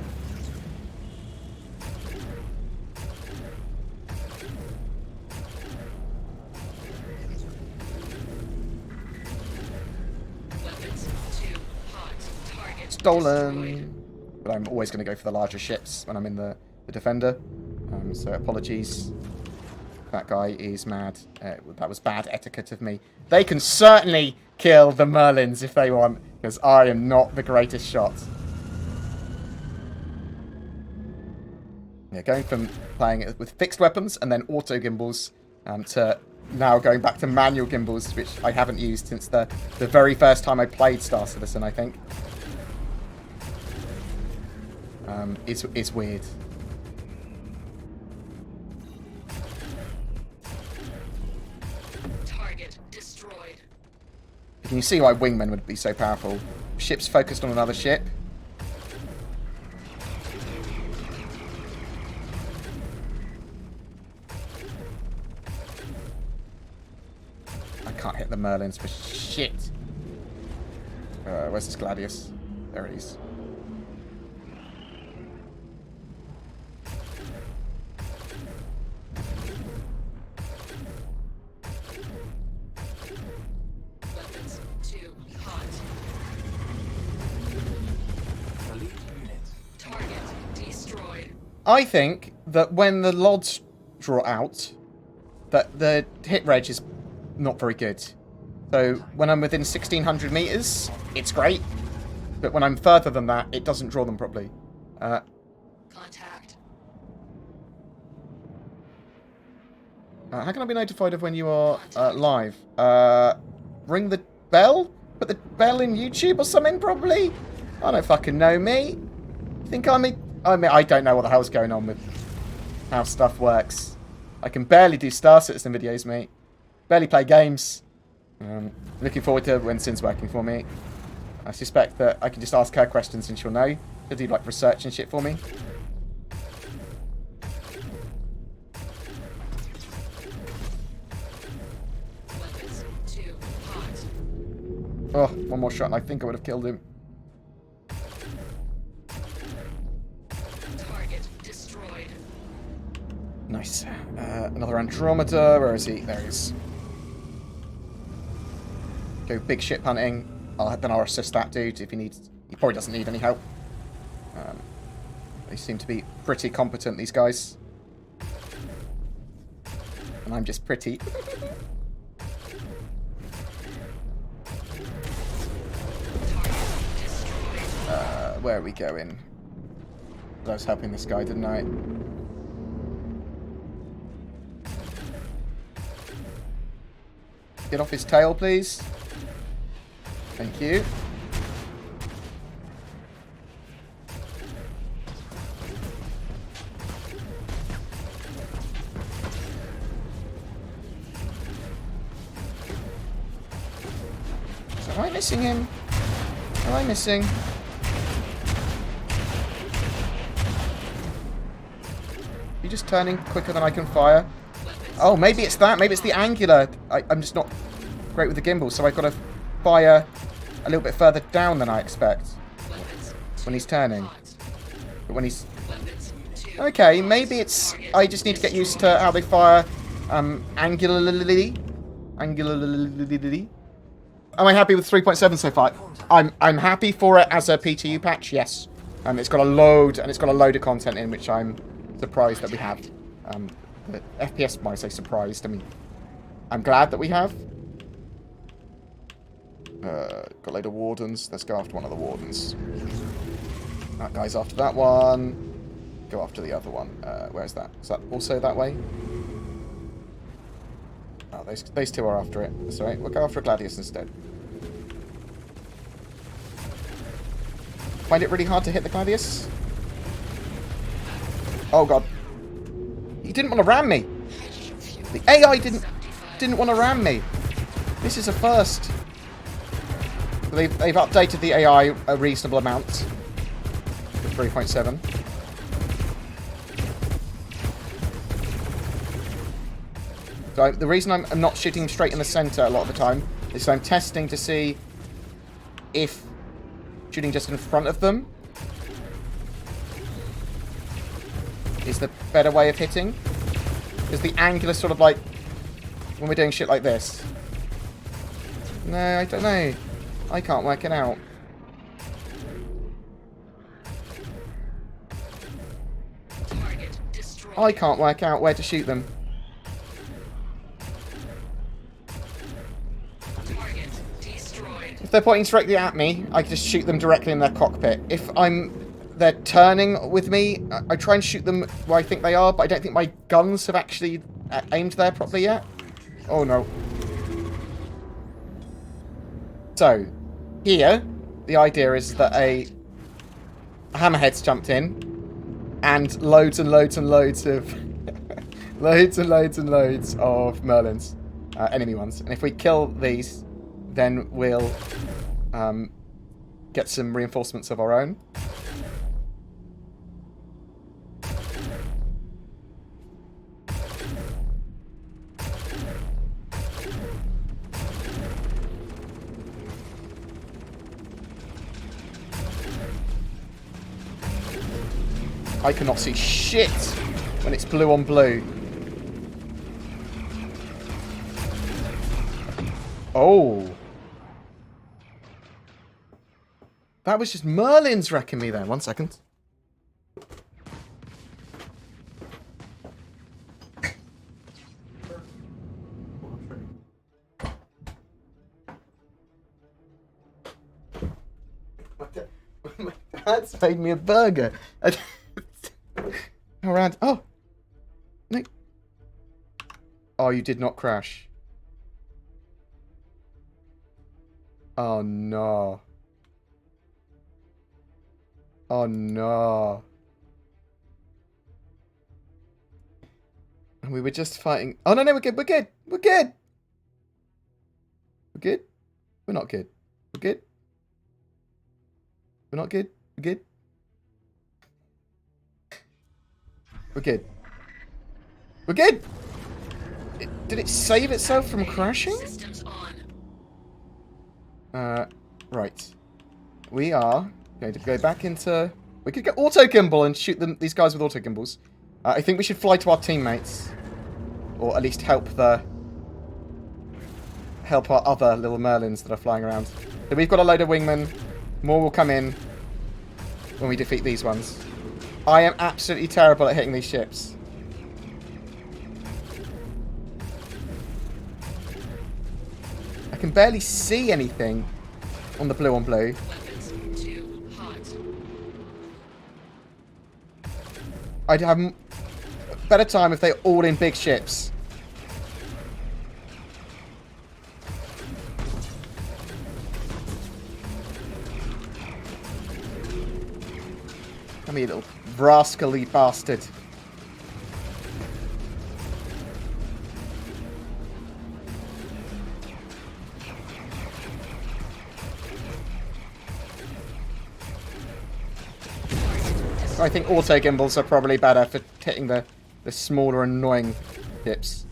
Weapons too hot. Target destroyed. Stolen! But I'm always going to go for the larger ships when I'm in the Defender. So apologies. That guy is mad. That was bad etiquette of me. They can certainly kill the Merlins if they want, because I am not the greatest shot. Yeah, going from playing it with fixed weapons and then auto gimbals to now going back to manual gimbals, which I haven't used since the very first time I played Star Citizen, I think. It's weird. Target destroyed. Can you see why Wingman would be so powerful? Ship's focused on another ship. I can't hit the Merlins for shit. Where's this Gladius? There it is. Weapons too hot. Elite unit. Target destroyed. I think that when the LODs draw out, that the hit reg is not very good. So when I'm within 1600 meters, it's great. But when I'm further than that, it doesn't draw them properly. Contact. How can I be notified of when you are live? Ring the bell? Put the bell in YouTube or something, probably? I don't fucking know, me. Think I mean, I don't know what the hell's going on with how stuff works. I can barely do Star Citizen videos, mate. Barely play games. Looking forward to when Sin's working for me. I suspect that I can just ask her questions and she'll know. She'll do like research and shit for me. Weapons too hot. Oh, one more shot and I think I would have killed him. Target destroyed. Nice. Another Andromeda. Where is he? There he is. Go big ship hunting. Then I'll assist that dude if he needs. He probably doesn't need any help. They seem to be pretty competent, these guys. And I'm just pretty. Where are we going? I was helping this guy, didn't I? Get off his tail, please. Thank you. So am I missing him? Am I missing? You just turning quicker than I can fire? Oh, maybe it's that. Maybe it's the angular. I'm just not great with the gimbal, so I've got to fire a little bit further down than I expect when he's turning. But when he's... Okay, maybe it's... I just need to get used to how they fire angularly. Angularly. Am I happy with 3.7 so far? I'm happy for it as a PTU patch, yes. It's got a load, and it's got a load of content in, which I'm surprised that we have. The FPS might say surprised. I mean, I'm glad that we have. Got a load of wardens. Let's go after one of the wardens. That guy's after that one. Go after the other one. Where's that? Is that also that way? Oh, those two are after it. That's alright. We'll go after a Gladius instead. Find it really hard to hit the Gladius? Oh god. He didn't want to ram me. The AI didn't want to ram me. This is a first. They've updated the AI a reasonable amount. To 3.7. So the reason I'm not shooting straight in the center a lot of the time is I'm testing to see if shooting just in front of them is the better way of hitting. Because the angular sort of like when we're doing shit like this. No, I don't know. I can't work it out. I can't work out where to shoot them. If they're pointing directly at me, I can just shoot them directly in their cockpit. If they're turning with me, I try and shoot them where I think they are, but I don't think my guns have actually aimed there properly yet. Oh no. So, here, the idea is that a hammerhead's jumped in, and loads and loads and loads of loads and loads and loads of Merlins, enemy ones. And if we kill these, then we'll get some reinforcements of our own. I cannot see shit when it's blue on blue. Oh. That was just Merlins wrecking me there. 1 second. My dad's made me a burger. Around. Oh. No. Oh, you did not crash. Oh no. Oh no. And we were just fighting. Oh no, no, we're good, we're good, we're good. We're good? We're not good. We're good? We're not good? We're good? We're good. We're good! Did it save itself from crashing? Right. We are going to go back into... We could get auto gimbal and shoot them, these guys with auto gimbals. I think we should fly to our teammates. Or at least help our other little Merlins that are flying around. So we've got a load of wingmen. More will come in when we defeat these ones. I am absolutely terrible at hitting these ships. I can barely see anything on the blue on blue. I'd have a better time if they're all in big ships. Come here, little rascally bastard. I think auto gimbals are probably better for hitting the smaller annoying dips.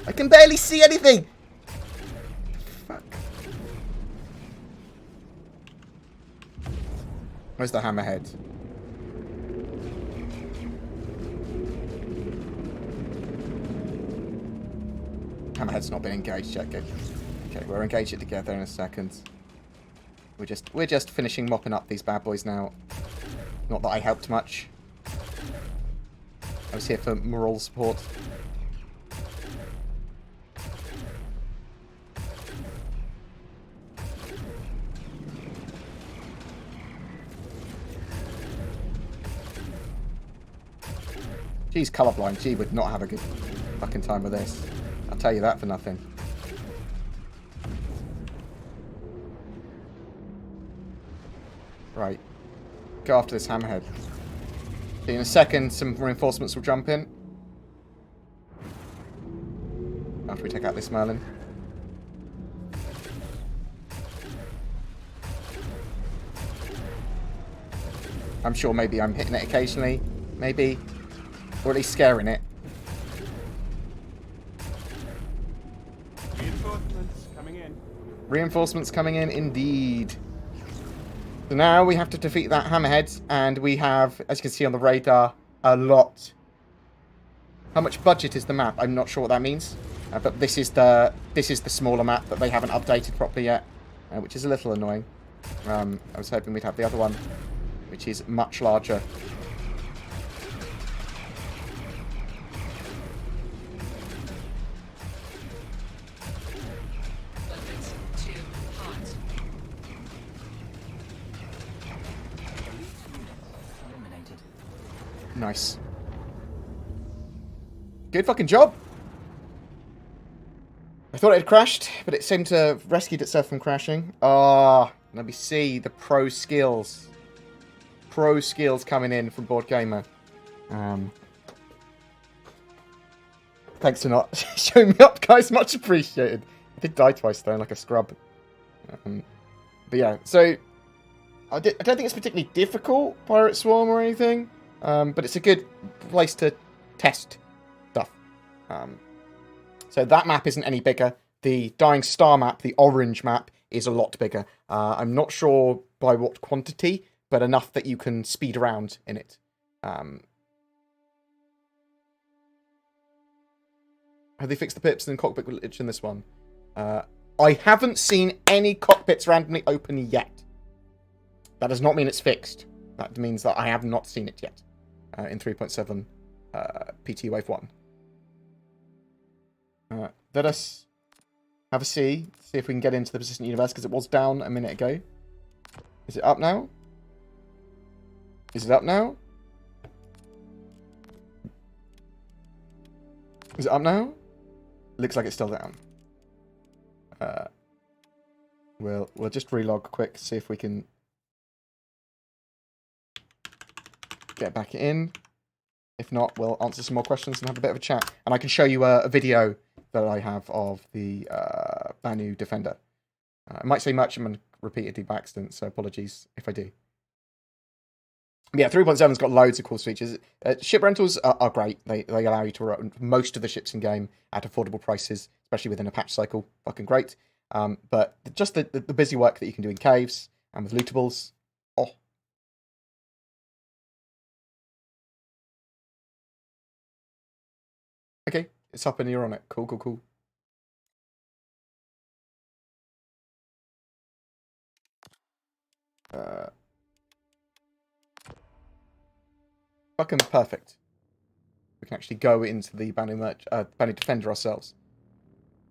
I can barely see anything! Fuck. Where's the hammerhead? Hammerhead's not been engaged yet. Good. Okay, we'll engage it together in a second. We're just finishing mopping up these bad boys now. Not that I helped much. I was here for moral support. She's colourblind. She would not have a good fucking time with this. I'll tell you that for nothing. Right. Go after this hammerhead. See, in a second, some reinforcements will jump in. After we take out this Merlin. I'm sure maybe I'm hitting it occasionally. Maybe. Or at least scaring it. Reinforcements coming in. Reinforcements coming in, indeed. So now we have to defeat that hammerhead, and we have, as you can see on the radar, a lot. How much budget is the map? I'm not sure what that means, but this is the smaller map that they haven't updated properly yet, which is a little annoying. I was hoping we'd have the other one, which is much larger. Nice. Good fucking job. I thought it had crashed, but it seemed to have rescued itself from crashing. Ah, let me see the pro skills. Pro skills coming in from BoredGamer. Thanks for not showing me up, guys. Much appreciated. I did die twice though, like a scrub. But yeah, so I don't think it's particularly difficult, Pirate Swarm or anything. But it's a good place to test stuff. So that map isn't any bigger. The Dying Star map, the orange map, is a lot bigger. I'm not sure by what quantity, but enough that you can speed around in it. Have they fixed the pips and cockpit glitch in this one? I haven't seen any cockpits randomly open yet. That does not mean it's fixed. That means that I have not seen it yet. In 3.7 PTU Wave 1. Let us have a see if we can get into the persistent universe, because it was down a minute ago. Is it up now? Is it up now? Is it up now? Looks like it's still down. We'll just relog quick, see if we can get back in. If not, we'll answer some more questions and have a bit of a chat. And I can show you a video that I have of the Banu Defender. I might say merchantman repeatedly by accident, so apologies if I do. But yeah, 3.7's got loads of cool features. Ship rentals are great. They allow you to run most of the ships in game at affordable prices, especially within a patch cycle. Fucking great. But just the busy work that you can do in caves and with lootables. Oh. Okay, it's up and you're on it. Cool, cool, cool. Fucking perfect. We can actually go into the Banu Defender ourselves.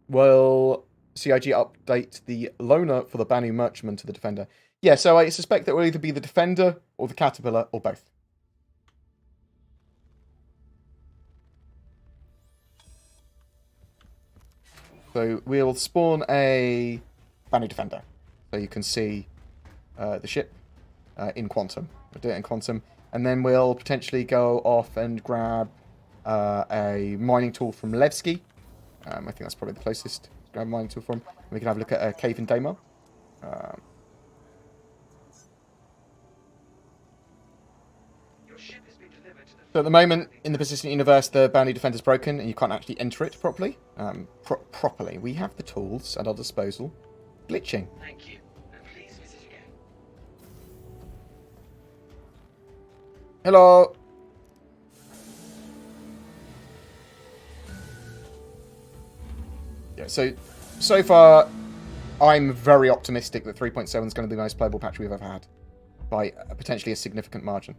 We'll CIG update the loner for the Banu Merchantman to the Defender? Yeah, so I suspect that it will either be the Defender or the Caterpillar or both. So we'll spawn a Banu Defender. So you can see the ship in Quantum. We'll do it in Quantum. And then we'll potentially go off and grab a mining tool from Levski. I think that's probably the closest to grab a mining tool from. And we can have a look at a cave in Daymar. So at the moment, in the persistent universe, the Bounty Defender's broken, and you can't actually enter it properly. Properly. We have the tools at our disposal. Glitching. Thank you. And please visit again. Hello. Yeah, so far, I'm very optimistic that 3.7 is going to be the most playable patch we've ever had. By potentially a significant margin.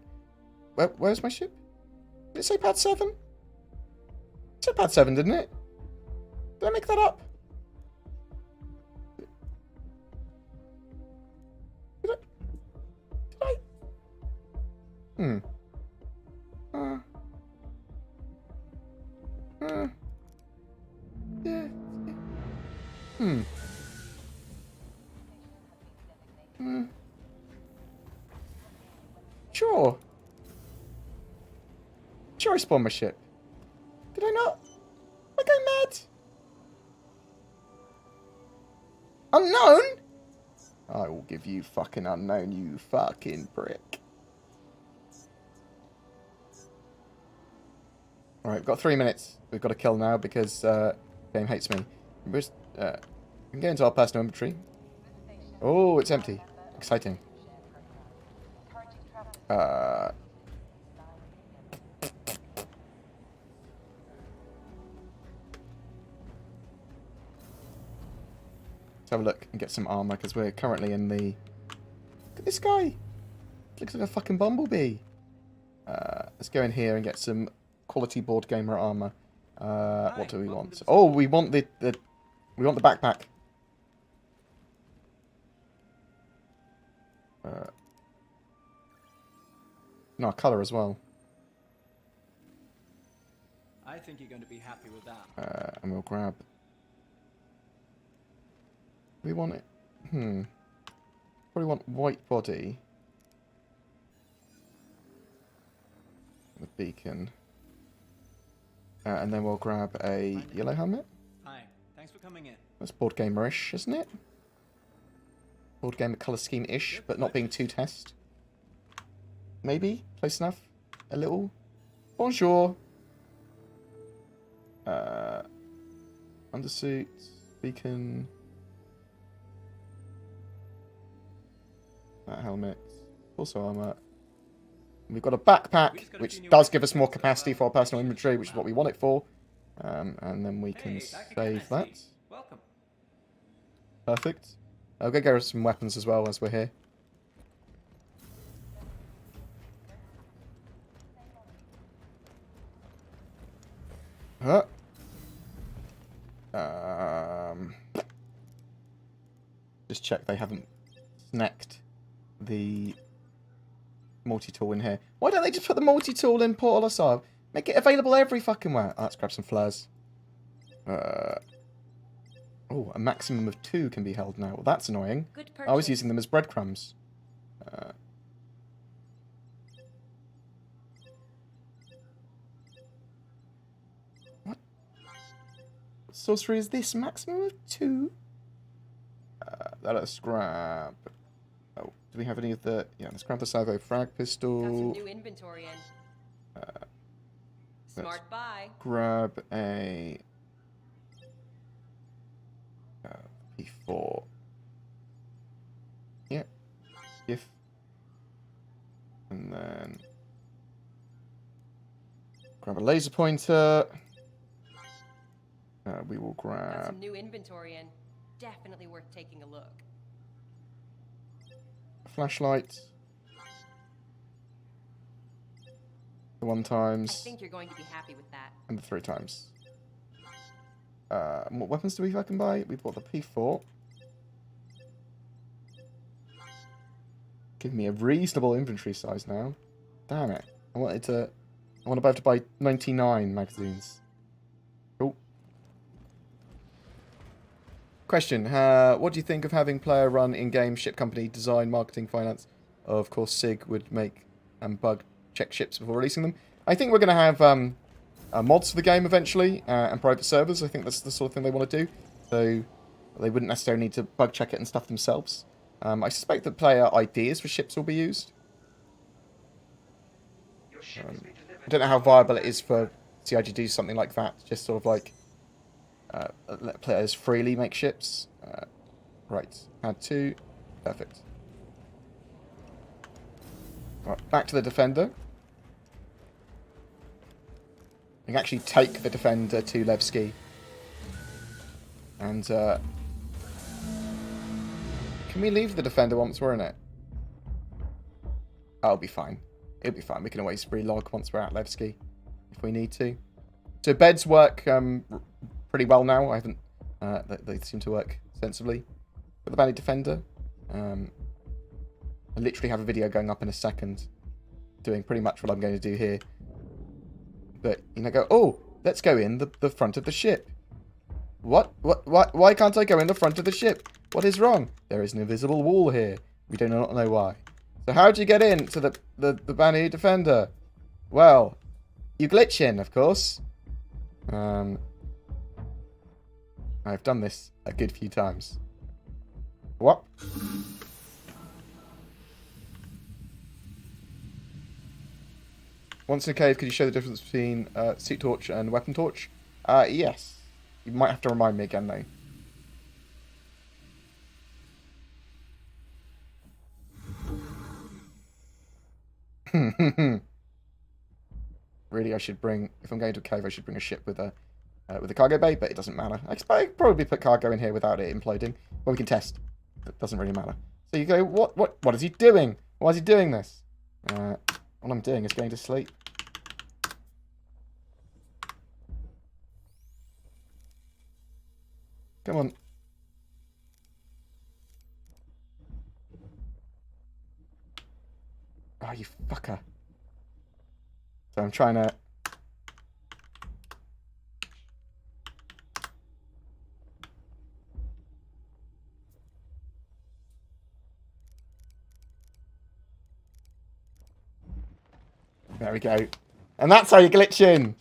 Where's my ship? Did it say pad 7? It said pad 7, didn't it? Did I make that up? Did I? Yeah. Sure. Sure I spawned my ship. Did I not? Am I going mad? Unknown? I will give you fucking unknown, you fucking prick. Alright, we've got 3 minutes. We've got to kill now because game hates me. We can get into our personal inventory. Oh, it's empty. Exciting. Let's have a look and get some armor because we're currently in the... Look at this guy. Looks like a fucking bumblebee. Let's go in here and get some quality BoredGamer armor. What do we want? Oh, we want the backpack. No, color as well. I think you're going to be happy with that. And we'll grab... We want it... Probably want white body. The beacon. And then we'll grab a yellow helmet. Hi, thanks for coming in. That's BoredGamer-ish, isn't it? BoredGamer colour scheme-ish, but not being too test. Maybe? Close enough? A little? Bonjour! Undersuit, beacon... That helmet. Also armor. We've got a backpack, which does give us more capacity for our personal inventory, which is what we want it for. And then we can save that. Welcome. Perfect. I'll go get some weapons as well as we're here. Huh? Just check they haven't snacked the multi-tool in here. Why don't they just put the multi-tool in Portal Asylum? Make it available every fucking where. Oh, let's grab some flares. Oh, a maximum of 2 can be held now. Well, that's annoying. I was using them as breadcrumbs. What sorcery is this? Maximum of 2? Let us grab... Oh, do we have any of the... Yeah, let's grab the Salvo frag pistol. Got some new inventory in. Smart buy. Grab a... P4. Yep. If. And then... Grab a laser pointer. We will Got grab... some new inventory in. Definitely worth taking a look. a flashlight. The 1 I times. think you're going to be happy with that. And the 3 times. What weapons do we fucking buy? We bought the P4. Give me a reasonable inventory size now. Damn it. I want to be able to buy 99 magazines. Cool. Question. What do you think of having player run in-game ship company, design, marketing, finance? Of course, SIG would make and bug check ships before releasing them. I think we're going to have mods for the game eventually, and private servers. I think that's the sort of thing they want to do. So they wouldn't necessarily need to bug check it and stuff themselves. I suspect that player ideas for ships will be used. I don't know how viable it is for CIG to do something like that. Just sort of like let players freely make ships. Right, add 2. Perfect. Right, back to the Defender. You can actually take the Defender to Levski. And, can we leave the Defender once we're in it? That'll be fine. It'll be fine. We can always relog once we're at Levski, if we need to. So beds work pretty well now. I haven't... they seem to work sensibly. Got the Bandit Defender. I literally have a video going up in a second doing pretty much what I'm going to do here. But, you know, go, oh, let's go in the front of the ship. What? Why can't I go in the front of the ship? What is wrong? There is an invisible wall here. We do not know why. So how'd you get in to the Bani Defender? Well, you glitch in, of course. I've done this a good few times. What? Once in a cave, could you show the difference between suit torch and weapon torch? Yes. You might have to remind me again, though. Really, I should bring... If I'm going to a cave, I should bring a ship with a cargo bay, but it doesn't matter. I could probably put cargo in here without it imploding. Well, we can test. It doesn't really matter. So you go, what is he doing? Why is he doing this? All I'm doing is going to sleep. Come on. Oh, you fucker. So I'm trying to... There we go. And that's how you glitch in.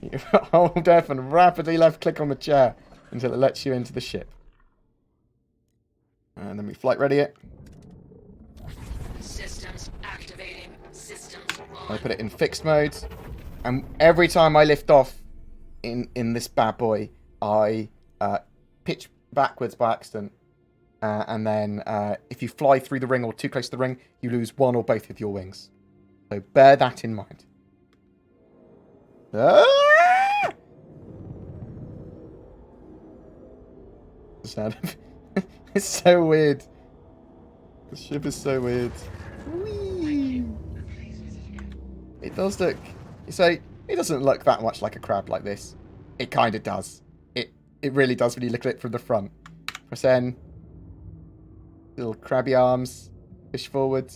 You hold F and rapidly left click on the chair until it lets you into the ship. And then we flight ready it. Systems activating. Systems on. I put it in fixed mode. And every time I lift off in this bad boy, I pitch backwards by accident. And then if you fly through the ring or too close to the ring, you lose one or both of your wings. So bear that in mind. Ah! It's so weird. The ship is so weird. Whee! It does look... You say, it doesn't look that much like a crab like this. It kind of does. It really does when you look at it from the front. Press N. Little crabby arms. Push forward.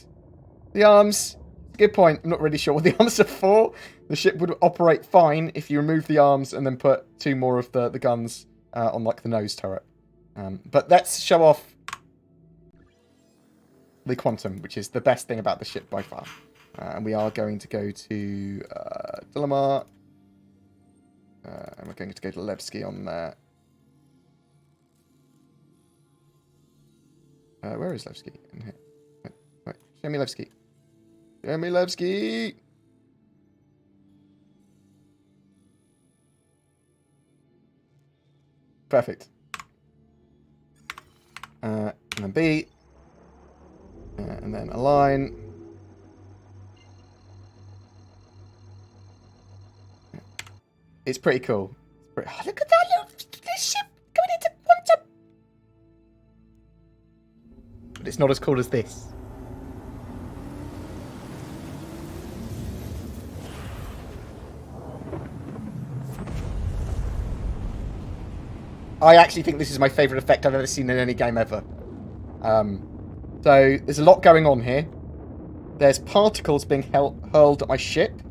The arms... Good point. I'm not really sure what the arms are for. The ship would operate fine if you remove the arms and then put 2 more of the guns on like the nose turret. But let's show off the Quantum, which is the best thing about the ship by far. And we are going to go to Delamar. And we're going to go to Levski on there. Where is Levski? In here. Wait, show me Levski. Show me Levski! Perfect. And then B. And then align. It's pretty cool. It's pretty... Oh, look at that! Look! This ship going into Quantum! But it's not as cool as this. I actually think this is my favourite effect I've ever seen in any game ever. So there's a lot going on here. There's particles being hurled at my ship.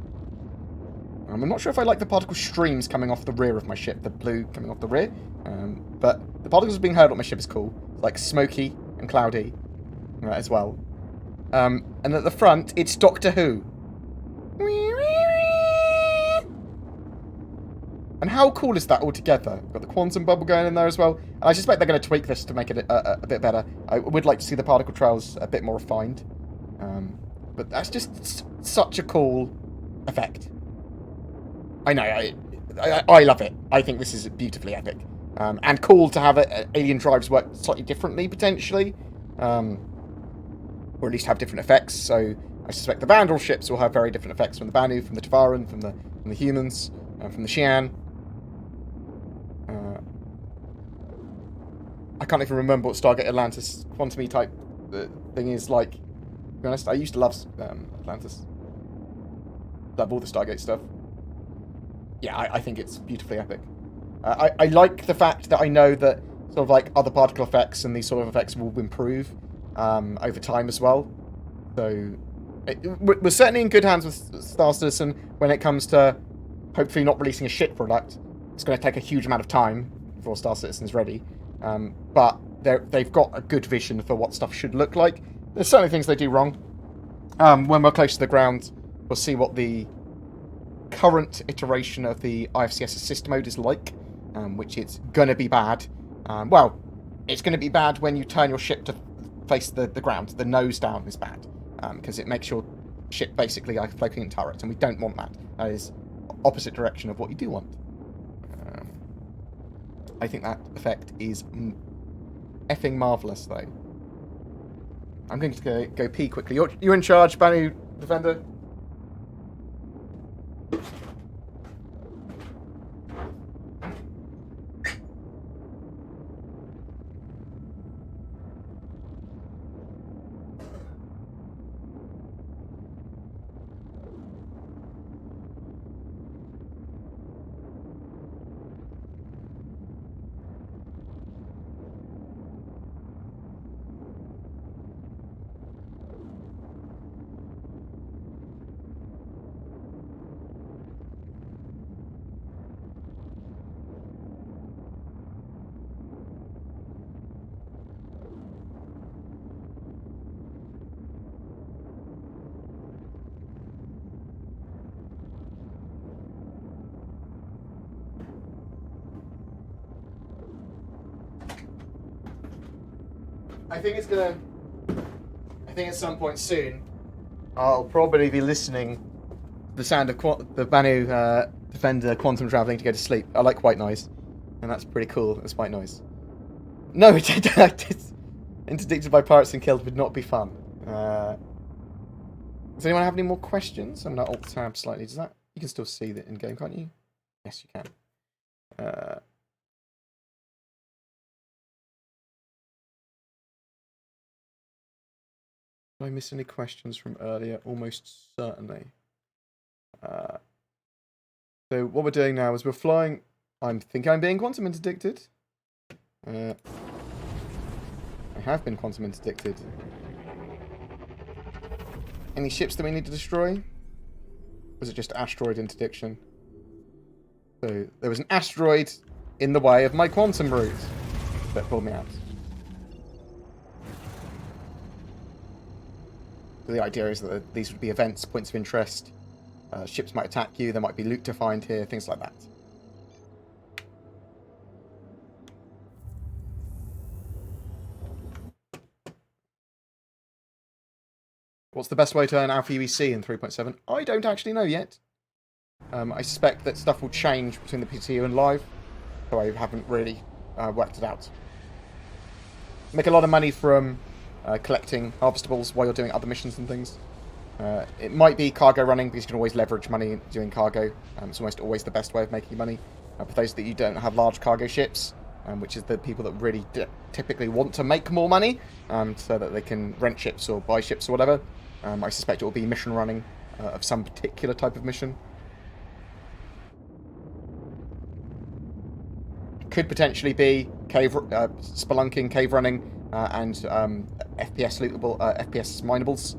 I'm not sure if I like the particle streams coming off the rear of my ship, the blue coming off the rear. But the particles being hurled at my ship is cool. It's like smoky and cloudy as well. And at the front, it's Doctor Who. And how cool is that altogether? Got the quantum bubble going in there as well. And I suspect they're going to tweak this to make it a bit better. I would like to see the particle trails a bit more refined. But that's just such a cool effect. I know, I love it. I think this is beautifully epic. And cool to have alien drives work slightly differently, potentially. Or at least have different effects. So I suspect the Vandal ships will have very different effects from the Banu, from the Tavaran, from the humans, from the Xi'an. I can't even remember what Stargate Atlantis quantum type thing is like. To be honest, I used to love Atlantis. Love all the Stargate stuff. Yeah, I think it's beautifully epic. I like the fact that I know that sort of like other particle effects and these sort of effects will improve over time as well. So we're certainly in good hands with Star Citizen when it comes to hopefully not releasing a shit product. It's going to take a huge amount of time before Star Citizen is ready. But they've got a good vision for what stuff should look like. There's certainly things they do wrong. When we're close to the ground, we'll see what the current iteration of the IFCS assist mode is like, which it's going to be bad. Well, it's going to be bad when you turn your ship to face the ground. The nose down is bad, because it makes your ship basically like a floating turret, and we don't want that. That is opposite direction of what you do want. I think that effect is effing marvellous, though. I'm going to go pee quickly. You're in charge, Banu Defender. I think at some point soon, I'll probably be listening to the sound of the Banu Defender quantum traveling to go to sleep. I like white noise, and that's pretty cool. That's white noise. No, interdicted by pirates and killed would not be fun. Does anyone have any more questions? I'm going to alt-tab slightly. Does that... You can still see that in-game, can't you? Yes, you can. Did I miss any questions from earlier? Almost certainly. So what we're doing now is we're flying... I think I'm being quantum interdicted. I have been quantum interdicted. Any ships that we need to destroy? Or is it just asteroid interdiction? So there was an asteroid in the way of my quantum route that pulled me out. So the idea is that these would be events, points of interest. Ships might attack you, there might be loot to find here, things like that. What's the best way to earn Alpha UEC in 3.7? I don't actually know yet. I suspect that stuff will change between the PTU and live, so I haven't really worked it out. Make a lot of money from collecting harvestables while you're doing other missions and things. It might be cargo running, because you can always leverage money doing cargo. It's almost always the best way of making money. For those that you don't have large cargo ships, which is the people that really typically want to make more money, so that they can rent ships or buy ships or whatever. I suspect it will be mission running of some particular type of mission. could potentially be spelunking, cave running, and FPS lootable, FPS minables.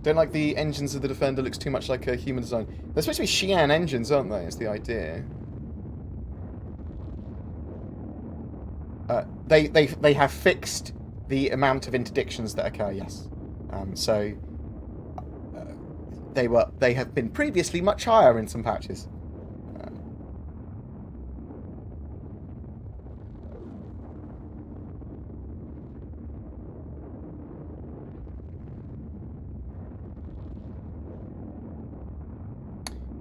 Don't like the engines of the Defender. Looks too much like a human design. They're supposed to be Xi'an engines, aren't they? Is the idea. They have fixed the amount of interdictions that occur. Yes. So they have been previously much higher in some patches.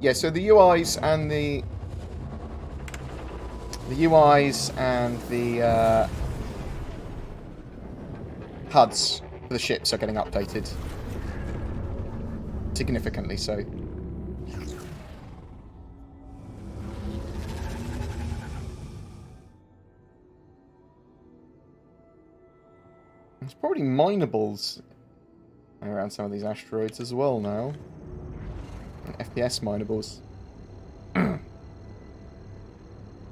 Yeah, so the UIs and the HUDs for the ships are getting updated significantly. So there's probably minables around some of these asteroids as well now. FPS minables.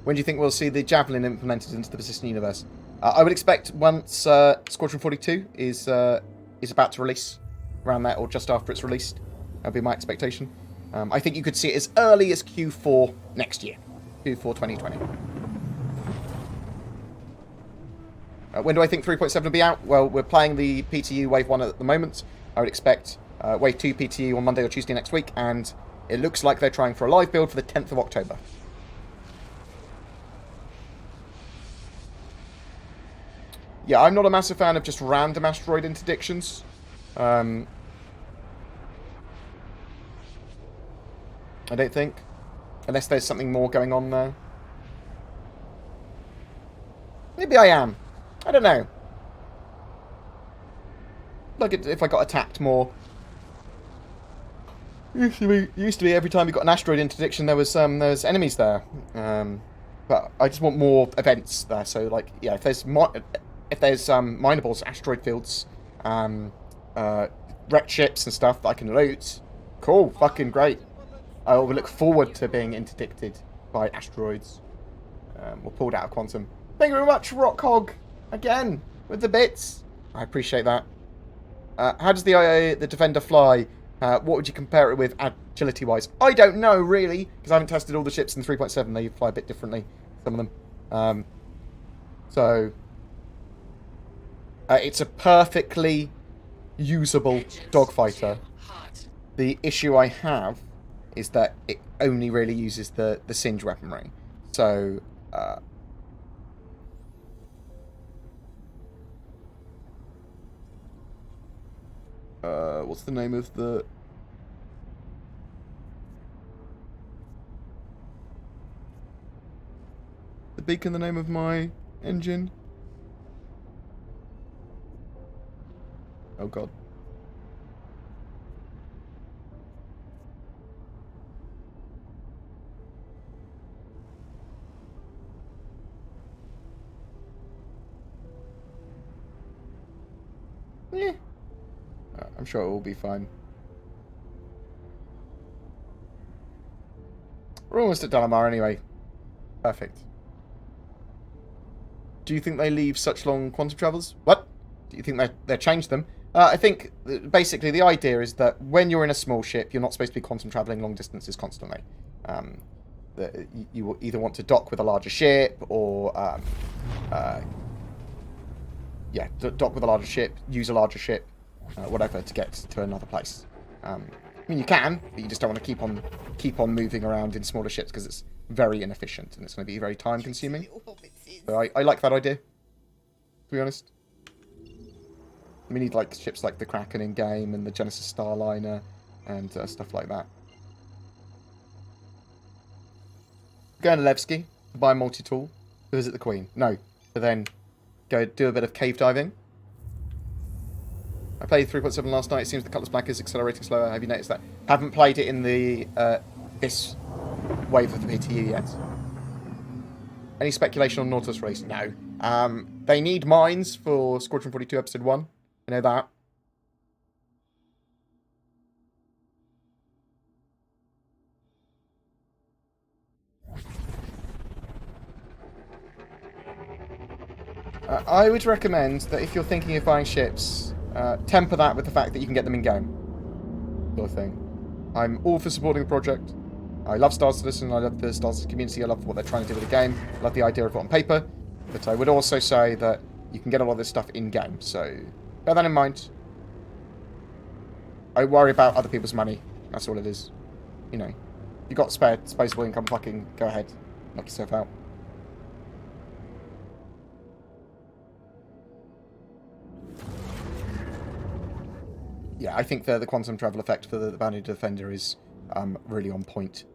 When do you think we'll see the Javelin implemented into the persistent universe? I would expect once Squadron 42 is about to release, around that or just after it's released. That'll be my expectation. I think you could see it as early as Q4 next year, Q4 2020. When do I think 3.7 will be out? Well, we're playing the PTU Wave 1 at the moment. I would expect Wave 2 PTU on Monday or Tuesday next week, and it looks like they're trying for a live build for the 10th of October. Yeah, I'm not a massive fan of just random asteroid interdictions. I don't think. Unless there's something more going on there. Maybe I am. I don't know. Like if I got attacked more. Used to be every time you got an asteroid interdiction there was enemies there. But I just want more events there. So like yeah, if there's minables, asteroid fields, wrecked ships and stuff that I can loot, cool, fucking great. I will look forward to being interdicted by asteroids. Or pulled out of quantum. Thank you very much, Rockhog, again with the bits. I appreciate that. How does the Defender fly? What would you compare it with agility-wise? I don't know, really, because I haven't tested all the ships in 3.7. They fly a bit differently, some of them. It's a perfectly usable dogfighter. The issue I have is that it only really uses the Singe weaponry. So, what's the name of the... The beacon, the name of my engine? Oh god. Yeah. I'm sure it will be fine. We're almost at Dalamar anyway. Perfect. Do you think they leave such long quantum travels? What? Do you think they changed them? I think, basically, the idea is that when you're in a small ship, you're not supposed to be quantum traveling long distances constantly. You will either want to dock with a larger ship, or... dock with a larger ship, use a larger ship, whatever, to get to another place. I mean, you can, but you just don't want to keep on moving around in smaller ships, because it's very inefficient, and it's going to be very time-consuming. So I like that idea, to be honest. We need like ships like the Kraken in game and the Genesis Starliner and stuff like that. Going to Levski to buy a multi-tool to visit the Queen. No, but then go do a bit of cave diving. I played 3.7 last night. It seems the Cutlass Black is accelerating slower. Have you noticed that? Haven't played it in the this wave of the PTU yet. Any speculation on Nautilus race? No. They need mines for Squadron 42 Episode 1. I know that. I would recommend that if you're thinking of buying ships, temper that with the fact that you can get them in-game. Sort of thing. I'm all for supporting the project. I love Star Citizen, I love the Star Citizen community, I love what they're trying to do with the game, I love the idea of it on paper, but I would also say that you can get a lot of this stuff in-game, so bear that in mind. I worry about other people's money, that's all it is. You know, you got spare disposable income, fucking go ahead, knock yourself out. Yeah, I think the quantum travel effect for the Bounty Defender is really on point.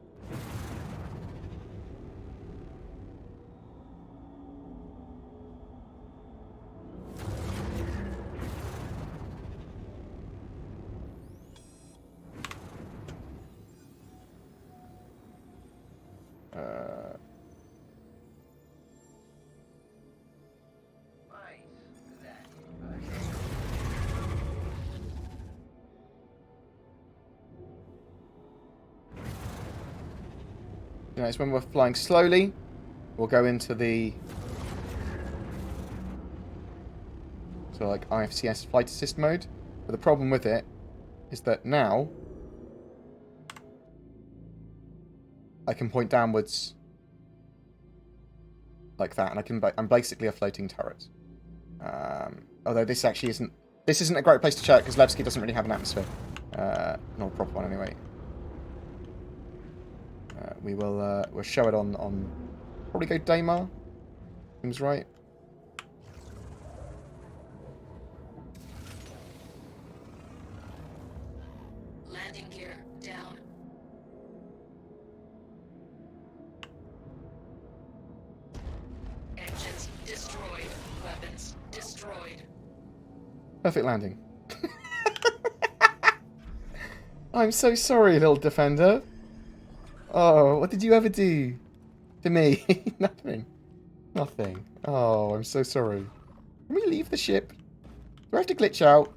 You know, it's when we're flying slowly, we'll go into the like IFCS flight assist mode. But the problem with it is that now I can point downwards like that, and I'm basically a floating turret. Although this actually isn't a great place to check because Levski doesn't really have an atmosphere, not a proper one anyway. We'll show it on probably go Daymar. Seems right. Landing gear down. Engines destroyed. Weapons destroyed. Perfect landing. I'm so sorry, little defender. Oh, what did you ever do to me? Nothing. Nothing. Oh, I'm so sorry. Can we leave the ship? Do I have to glitch out?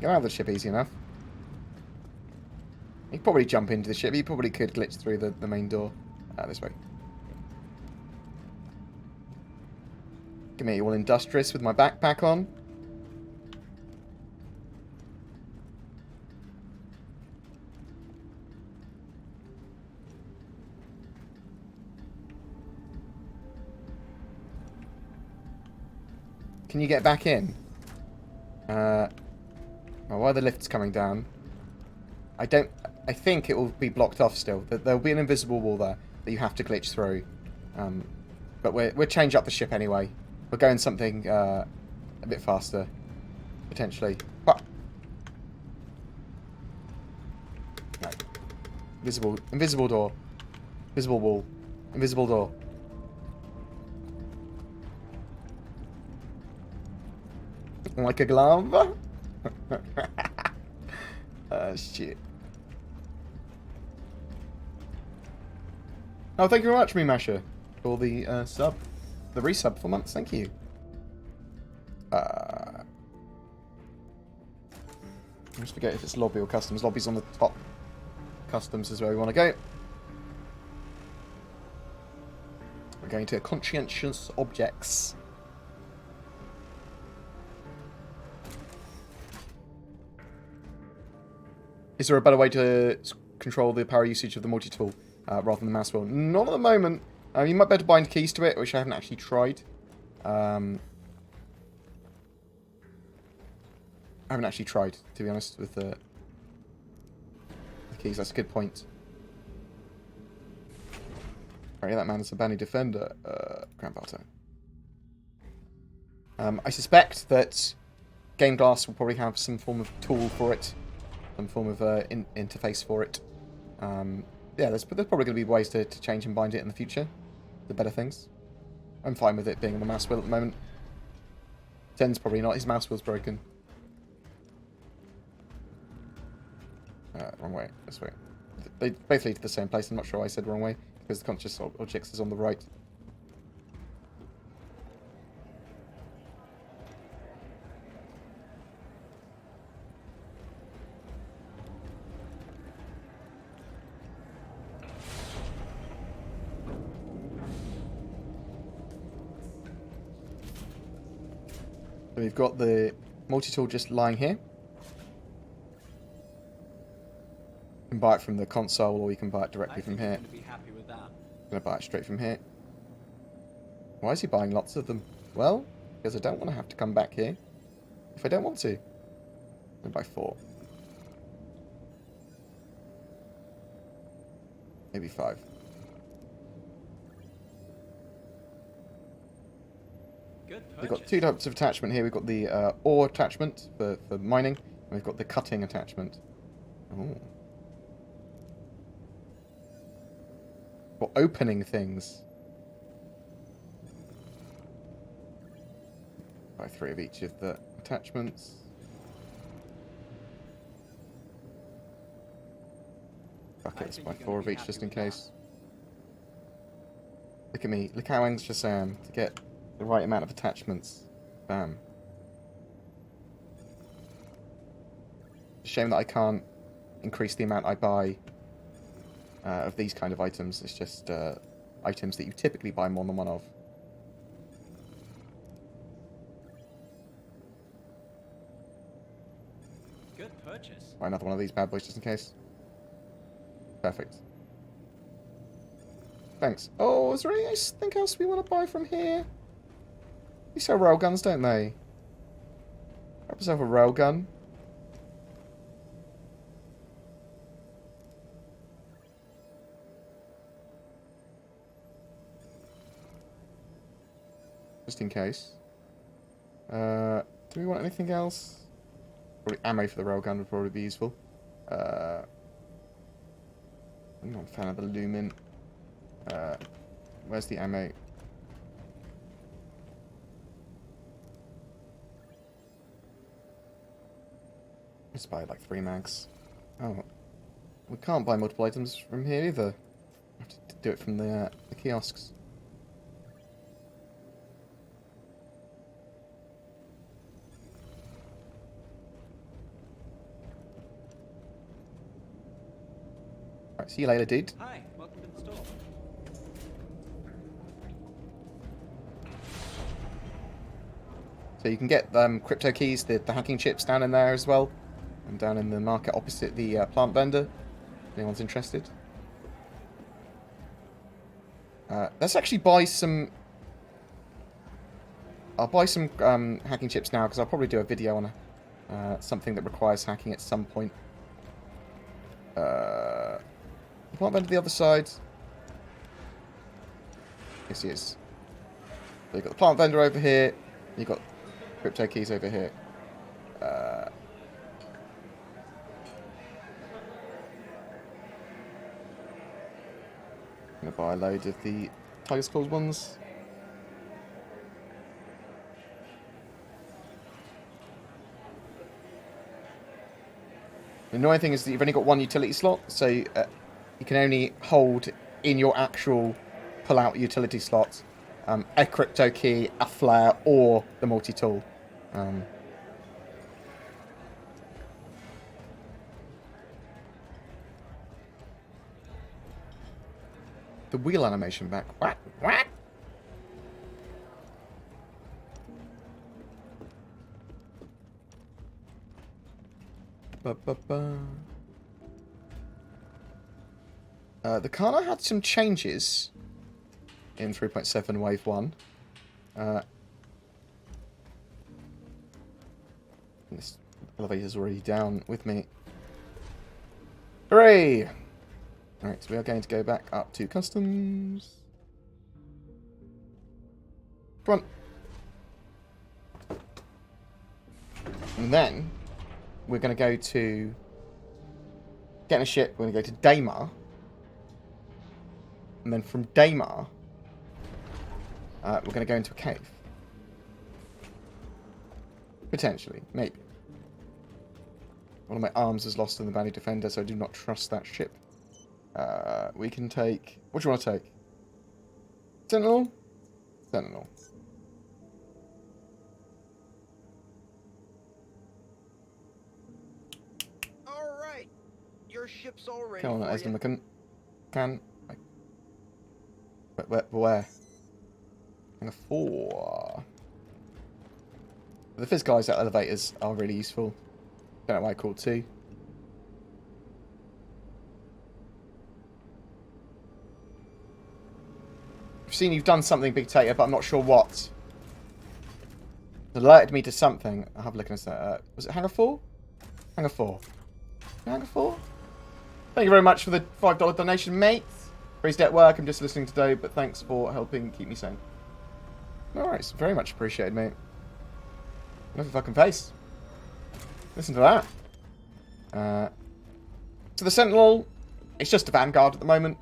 Get out of the ship easy enough. You could probably jump into the ship. You probably could glitch through the main door. This way. Get me all industrious with my backpack on. Can you get back in? Well, while the lift's coming down, I think it will be blocked off still. There'll be an invisible wall there that you have to glitch through. But we'll change up the ship anyway. We're going something a bit faster, potentially. But no. Invisible door, invisible wall, invisible door. Like a glove? Shit. Oh, thank you very much, Masha, for the sub. The resub for months, thank you. I just forget if it's lobby or customs. Lobby's on the top. Customs is where we want to go. We're going to conscientious objects. Is there a better way to control the power usage of the multi-tool rather than the mouse wheel? Not at the moment. You might be able to bind keys to it, which I haven't actually tried. I haven't actually tried, to be honest, with the keys. That's a good point. Right, that man is a Bounty Defender. Grand Barter. I suspect that Game Glass will probably have some form of tool for it. Some form of interface for it. Yeah, there's probably going to be ways to change and bind it in the future. The better things. I'm fine with it being on the mouse wheel at the moment. Zen's probably not. His mouse wheel's broken. Wrong way. This way. They both lead to the same place. I'm not sure why I said wrong way. Because the conscious objects is on the right. we've got the multi-tool just lying here. You can buy it from the console, or you can buy it directly from here. Going to be happy with that. I'm going to buy it straight from here. Why is he buying lots of them? Well, because I don't want to have to come back here if I don't want to. I'm going to buy 4. Maybe 5. Good We've got purchase. 2 types of attachment here. We've got the ore attachment for mining, and we've got the cutting attachment. Oh. For opening things. Buy 3 of each of the attachments. Buckets, buy 4 of each just in case. Look at me. Look how anxious I am to get the right amount of attachments. Bam. Shame that I can't increase the amount I buy of these kind of items. It's just items that you typically buy more than one of. Good purchase. Buy another one of these bad boys just in case. Perfect. Thanks. Oh, is there anything else we want to buy from here? They sell railguns, don't they? Grab yourself a railgun. Just in case. Do we want anything else? Probably ammo for the railgun would probably be useful. I'm not a fan of the lumen. Where's the ammo? Let's buy like 3 mags. Oh, we can't buy multiple items from here either. We have to do it from the kiosks. Right, see you later, dude. Hi, welcome to the store. So you can get crypto keys, the hacking chips down in there as well. And down in the market opposite the plant vendor. If anyone's interested. Let's actually buy some... I'll buy some hacking chips now, because I'll probably do a video on something that requires hacking at some point. The plant vendor to the other side. Yes, he is. So you've got the plant vendor over here. You've got crypto keys over here. I'm going to buy a load of the Tiger's Claws ones. The annoying thing is that you've only got 1 utility slot, so you can only hold in your actual pull-out utility slot a crypto key, a flare, or the multi-tool. The wheel animation back. What? What? The Kana had some changes in 3.7 Wave 1. This elevator's already down with me. Hooray! Alright, so we are going to go back up to customs. Come on. And then we're going to go to getting a ship. We're going to go to Daymar. And then from Daymar, we're going to go into a cave. Potentially. Maybe. One of my arms is lost in the Bounty Defender, so I do not trust that ship. We can take... What do you want to take? Sentinel? Sentinel. Alright. Your ship's all ready Come on, for Esmond, you. can... Where? Hang on, 4. The physicalized elevators are really useful. Don't know why I called 2. I've seen you've done something, Big Tater, but I'm not sure what. It alerted me to something. I'll have a look at that. Was it Hangar 4? Hangar 4. Hangar 4? Thank you very much for the $5 donation, mate. Raised at work. I'm just listening today, but thanks for helping keep me sane. No worries. Very much appreciated, mate. Look at fucking face. Listen to that. So the Sentinel, it's just a Vanguard at the moment.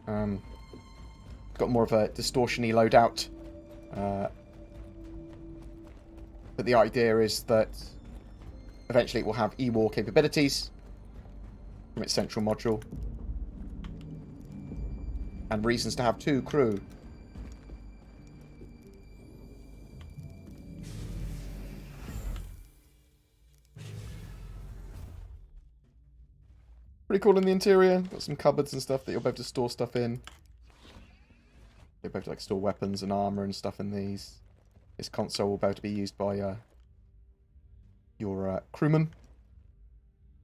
Got more of a distortion-y loadout. But the idea is that eventually it will have E-War capabilities from its central module. And reasons to have 2 crew. Pretty cool in the interior. Got some cupboards and stuff that you'll be able to store stuff in. You'll be able to like store weapons and armor and stuff in these. This console will be able to be used by your crewmen.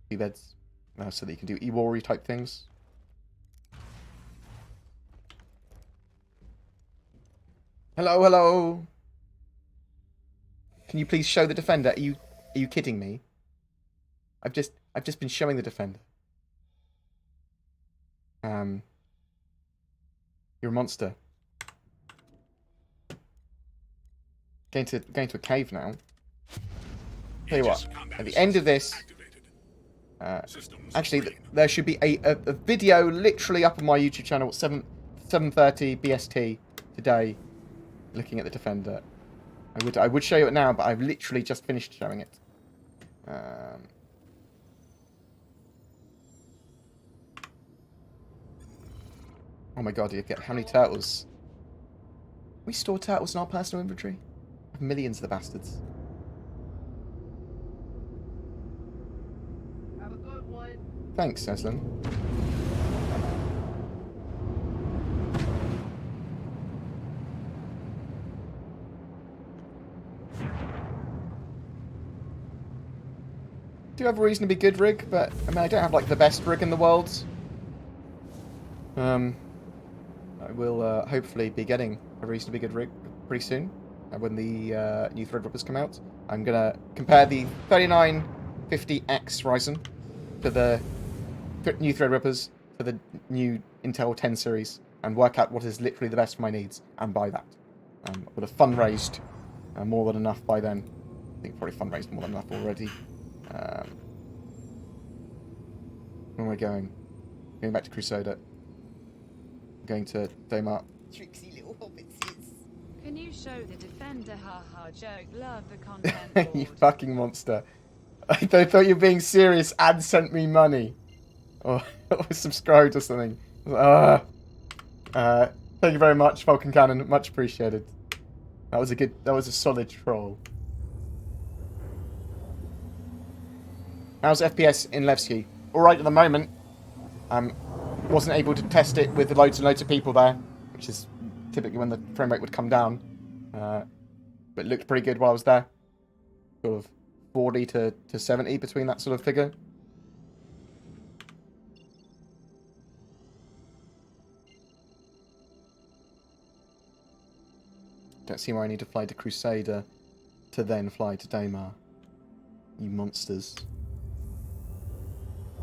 Beds. So that you can do E-War-y type things. Hello, hello. Can you please show the Defender? Are you kidding me? I've just been showing the Defender. You're a monster. Going to a cave now. Tell you what, at the end of this, actually, there should be a video literally up on my YouTube channel at 7:30 BST today, looking at the Defender. I would show you it now, but I've literally just finished showing it. Oh my god, you get how many turtles? We store turtles in our personal inventory. I have millions of the bastards. Have a good one. Thanks, Eslin. Do have a reasonably good rig, but I mean I don't have like the best rig in the world. I will hopefully be getting a reasonably good rig pretty soon when the new Threadrippers come out. I'm gonna compare the 3950X Ryzen to the new Threadrippers to the new Intel 10 series and work out what is literally the best for my needs and buy that. I would have fundraised more than enough by then. I think probably fundraised more than enough already. Where am I going? Going back to Crusader. Going to Daymar. Tricksy little hobbitses. Can you show the Defender haha joke? Love the content. You fucking monster. I thought you were being serious and sent me money. Or subscribed or something. Thank you very much, Falcon Cannon. Much appreciated. That was a solid troll. How's FPS in Levski? Alright at the moment. Wasn't able to test it with loads and loads of people there, which is typically when the frame rate would come down. But it looked pretty good while I was there. Sort of 40 to 70 between that sort of figure. Don't see why I need to fly to Crusader to then fly to Daymar. You monsters.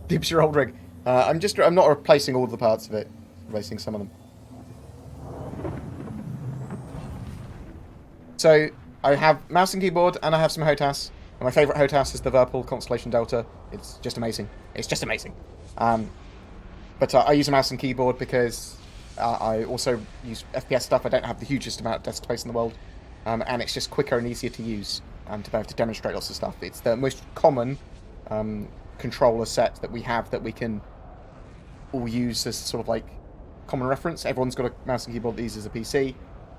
Dibs your old rig. I'm not replacing all the parts of it. Replacing some of them. So I have mouse and keyboard, and I have some HOTAS. And my favourite HOTAS is the Virpil Constellation Delta. It's just amazing. It's just amazing. But I use a mouse and keyboard because I also use FPS stuff. I don't have the hugest amount of desk space in the world, and it's just quicker and easier to use to be able to demonstrate lots of stuff. It's the most common controller set that we have that we can all use as sort of like common reference. Everyone's got a mouse and keyboard that uses a PC,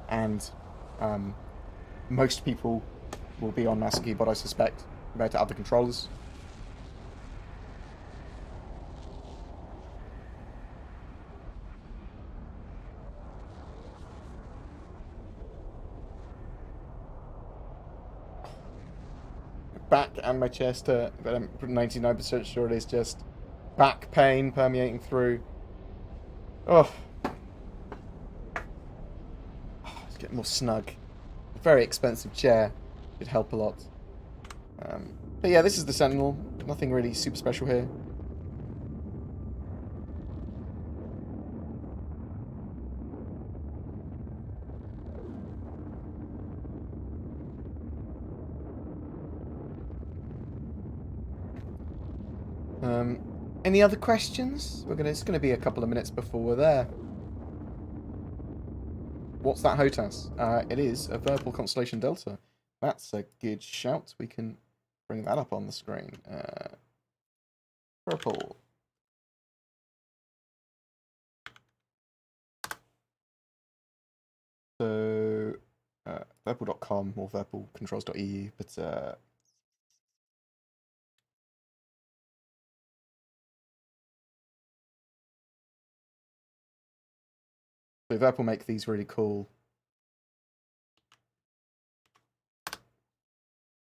and most people will be on mouse and keyboard, I suspect, compared to other controllers. back and my chest hurt, but I'm 99% sure it is just back pain permeating through. Oh. Let's get more snug. A very expensive chair could help a lot. But yeah, this is the Sentinel. Nothing really super special here. Any other questions? It's gonna be a couple of minutes before we're there. What's that HOTAS? It is a Verbal Constellation Delta. That's a good shout. We can bring that up on the screen. Purple. So, verbal.com or verbalcontrols.eu, but so Verbal make these really cool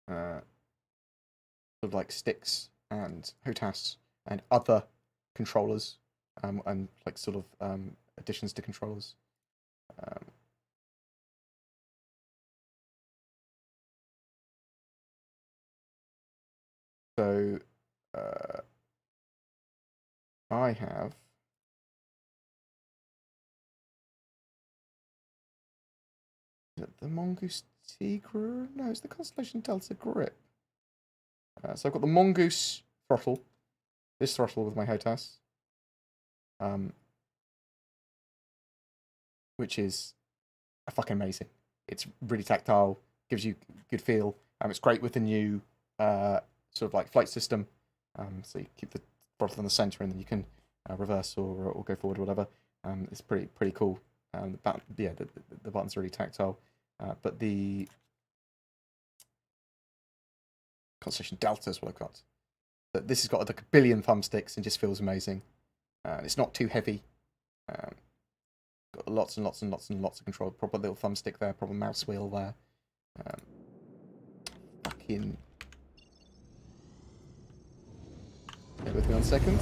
sort of like sticks and HOTAS and other controllers and like sort of additions to controllers. So I have the Mongoose Tigre? No, it's the Constellation Delta Grip. So I've got the Mongoose throttle. This throttle with my HOTAS. Which is fucking amazing. It's really tactile, gives you a good feel. It's great with the new sort of like flight system. So you keep the throttle in the center and then you can reverse or go forward or whatever. It's pretty cool. The buttons are really tactile. But the Constellation Delta is what I've got. But this has got like a billion thumbsticks and just feels amazing. It's not too heavy. Got lots and lots and lots and lots of control. Proper little thumbstick there, proper mouse wheel there. Fucking. Bear with me 1 second.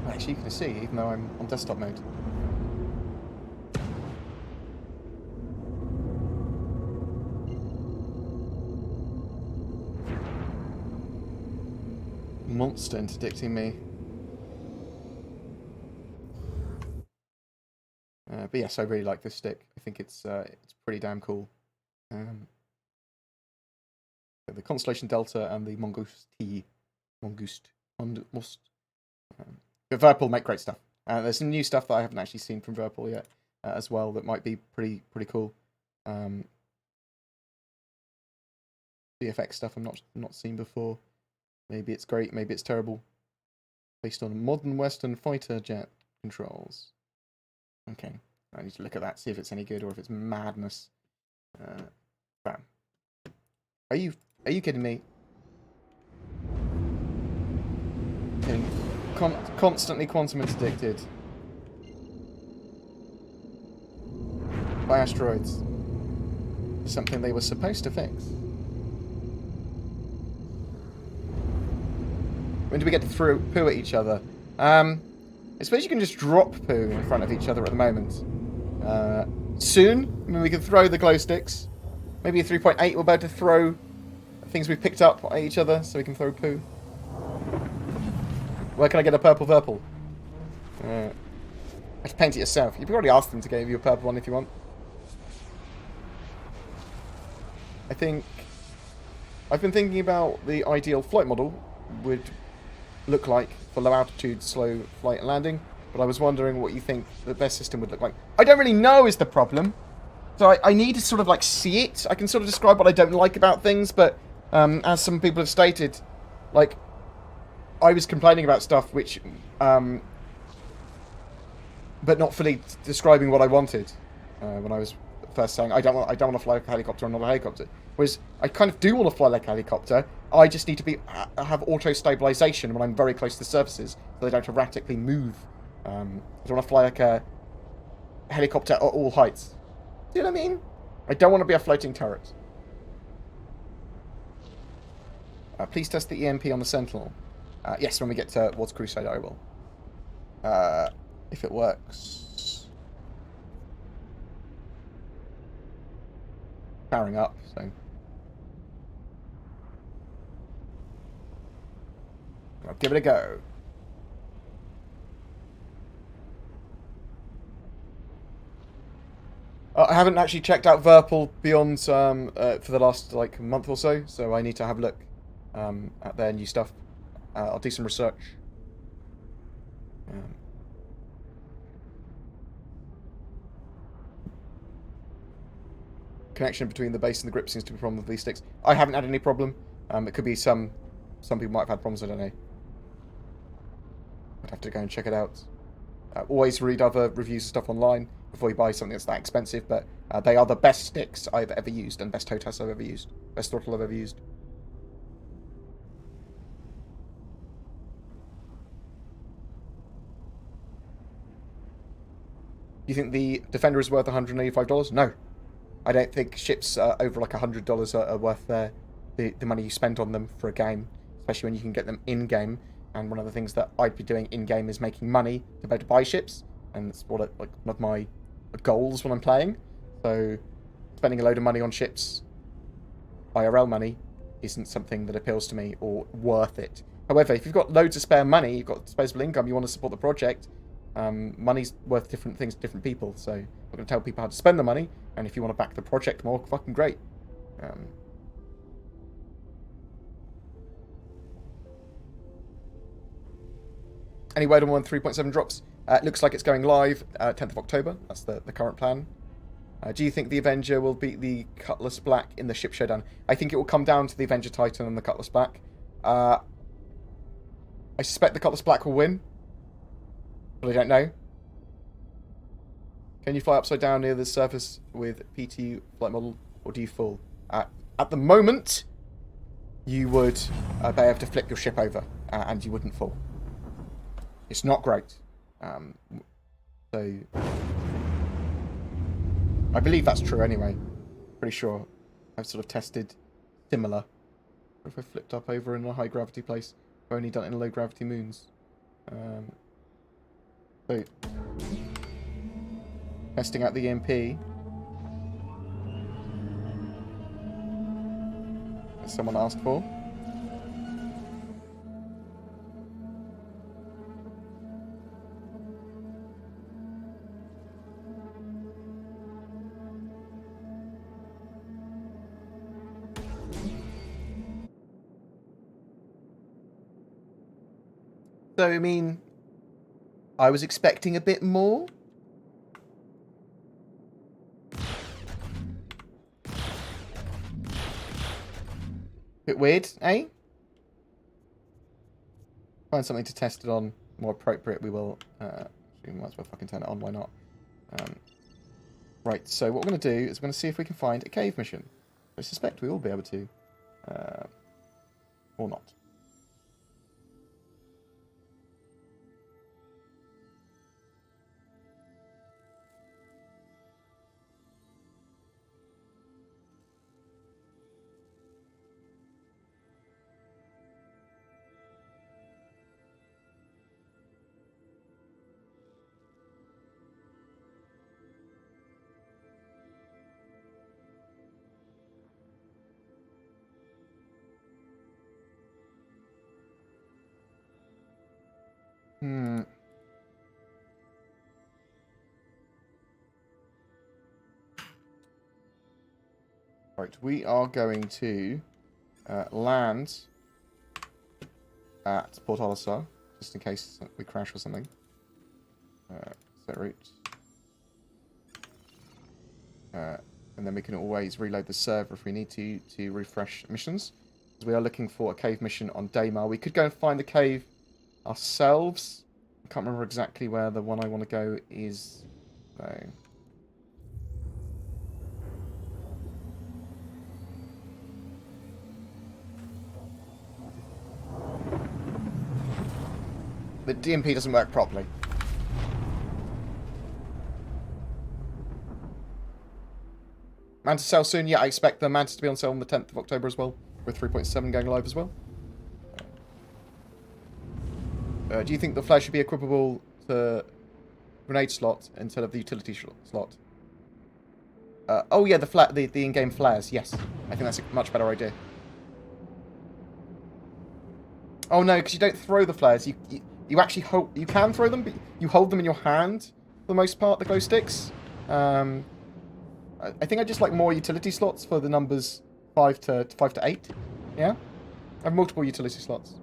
Actually, you can see, even though I'm on desktop mode. Monster interdicting me. But yes, I really like this stick. I think it's pretty damn cool. The Constellation Delta and the Mongoose T. But Verpal make great stuff. There's some new stuff that I haven't actually seen from Verpal yet as well that might be pretty cool. VFX stuff I'm not seen before. Maybe it's great, maybe it's terrible. Based on modern Western fighter jet controls. Okay, I need to look at that, see if it's any good or if it's madness. Bam. Are you kidding me? Getting constantly quantum interdicted by asteroids. Something they were supposed to fix. When do we get to throw poo at each other? I suppose you can just drop poo in front of each other at the moment. Soon, when we can throw the glow sticks. Maybe a 3.8 we're about to throw things we've picked up at each other so we can throw poo. Where can I get a purple Verpal? I have to paint it yourself. You've already asked them to give you a purple one if you want. I think I've been thinking about the ideal flight model would look like for low altitude, slow flight and landing, but I was wondering what you think the best system would look like. I don't really know is the problem. So I need to sort of like see it. I can sort of describe what I don't like about things, but as some people have stated, like I was complaining about stuff which but not fully describing what I wanted when I was first saying I don't want to fly like a helicopter or not a helicopter. Whereas I kind of do want to fly like a helicopter. I just need to have auto stabilization when I'm very close to surfaces, so they don't erratically move. I don't want to fly like a helicopter at all heights. Do you know what I mean? I don't want to be a floating turret. Please test the EMP on the Sentinel. Yes, when we get towards Crusade, I will. If it works. Powering up, so. I'll give it a go. I haven't actually checked out Verpal beyond for the last like month or so I need to have a look at their new stuff. I'll do some research. Connection between the base and the grip seems to be a problem with these sticks. I haven't had any problem. It could be some people might have had problems. I don't know. I'd have to go and check it out. Always read other reviews and stuff online before you buy something that's that expensive, but they are the best sticks I've ever used and best TOTAS I've ever used. Best throttle I've ever used. Do you think the Defender is worth $185? No. I don't think ships over like $100 are worth the money you spend on them for a game, especially when you can get them in-game. And one of the things that I'd be doing in-game is making money to be able to buy ships, and that's what like one of my goals when I'm playing. So spending a load of money on ships, IRL money, isn't something that appeals to me or worth it. However, if you've got loads of spare money, you've got disposable income, you want to support the project, money's worth different things to different people. So I'm going to tell people how to spend the money, and if you want to back the project more, fucking great. Any word on 3.7 drops? It looks like it's going live 10th of October. That's the current plan. Do you think the Avenger will beat the Cutlass Black in the ship showdown? I think it will come down to the Avenger Titan and the Cutlass Black. I suspect the Cutlass Black will win, but I don't know. Can you fly upside down near the surface with PTU flight model, or do you fall? At the moment, you would be able to flip your ship over, and you wouldn't fall. It's not great. So I believe that's true anyway. Pretty sure I've sort of tested similar. What if I flipped up over in a high gravity place? I've only done it in low gravity moons. So testing out the EMP. As someone asked for. So, I mean, I was expecting a bit more. Bit weird, eh? Find something to test it on more appropriate, we will. We might as well fucking turn it on, why not? Right, so what we're going to do is we're going to see if we can find a cave mission. I suspect we will be able to. Or not. Right, we are going to land at Port Olisar, just in case we crash or something. Set route. And then we can always reload the server if we need to refresh missions. Because we are looking for a cave mission on Daymar. We could go and find the cave ourselves. I can't remember exactly where the one I want to go is, though. The DMP doesn't work properly. Mantis sale soon? Yeah, I expect the Mantis to be on sale on the 10th of October as well. with 3.7 going live as well. Do you think the flare should be equipable to grenade slot instead of the utility slot? Oh yeah, the in-game flares. Yes, I think that's a much better idea. Oh no, because you don't throw the flares. You actually hold. You can throw them, but you hold them in your hand for the most part. The glow sticks. I think I just like more utility slots for the numbers 5 to 8. Yeah, I have multiple utility slots.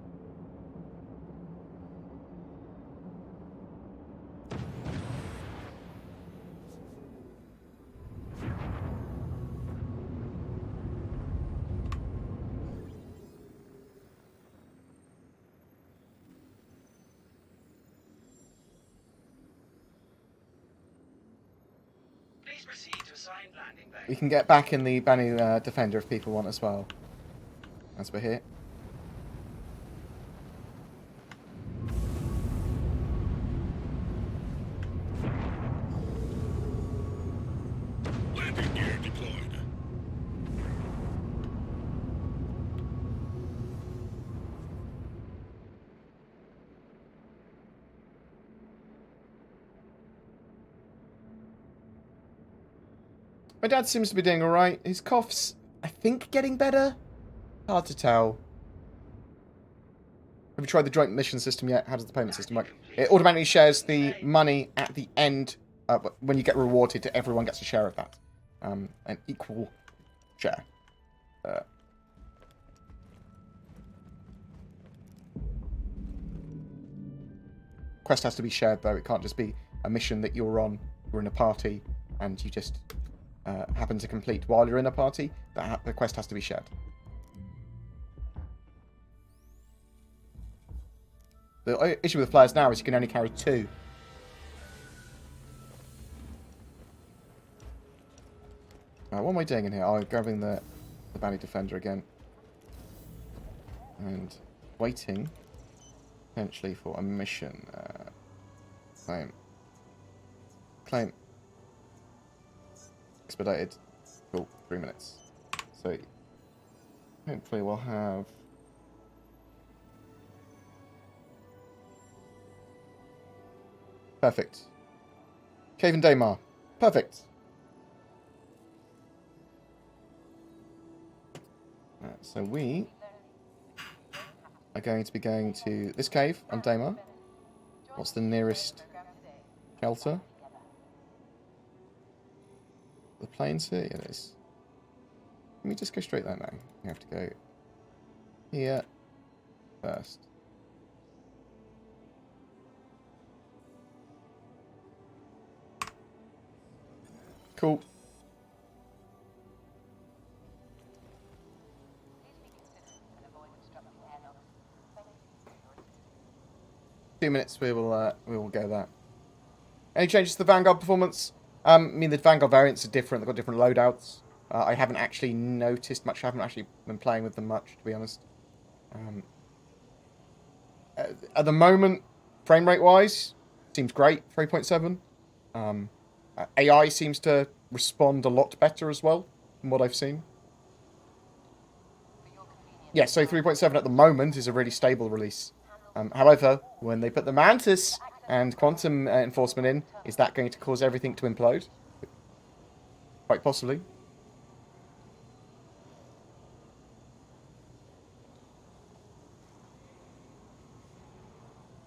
We can get back in the Banu Defender if people want as well. As we're here. Landing gear deployed. My dad seems to be doing alright. His cough's, I think, getting better? Hard to tell. Have you tried the joint mission system yet? How does the payment system work? It automatically shares the money at the end. When you get rewarded, everyone gets a share of that. An equal share. Quest has to be shared, though. It can't just be a mission that you're on. You're in a party, and you just... happen to complete while you're in a party, the quest has to be shared. The issue with flares now is you can only carry 2. What am I doing in here? I'm grabbing the Banu Defender again. And waiting, potentially, for a mission. Claim. Expedited. Cool. 3 minutes. So, hopefully we'll have... Perfect. Cave and Daymar. Perfect. So we are going to be going to this cave on Daymar. What's the nearest shelter? The plains here? Yeah, it is. Let me just go straight there now. You have to go here first. Cool. Few minutes, we will go there. Any changes to the Vanguard performance? I mean, the Vanguard variants are different. They've got different loadouts. I haven't actually noticed much. I haven't actually been playing with them much, to be honest. At the moment, frame rate wise, seems great. 3.7. AI seems to respond a lot better as well, from what I've seen. Yeah, so 3.7 at the moment is a really stable release. However, when they put the Mantis and quantum enforcement in, is that going to cause everything to implode? Quite possibly.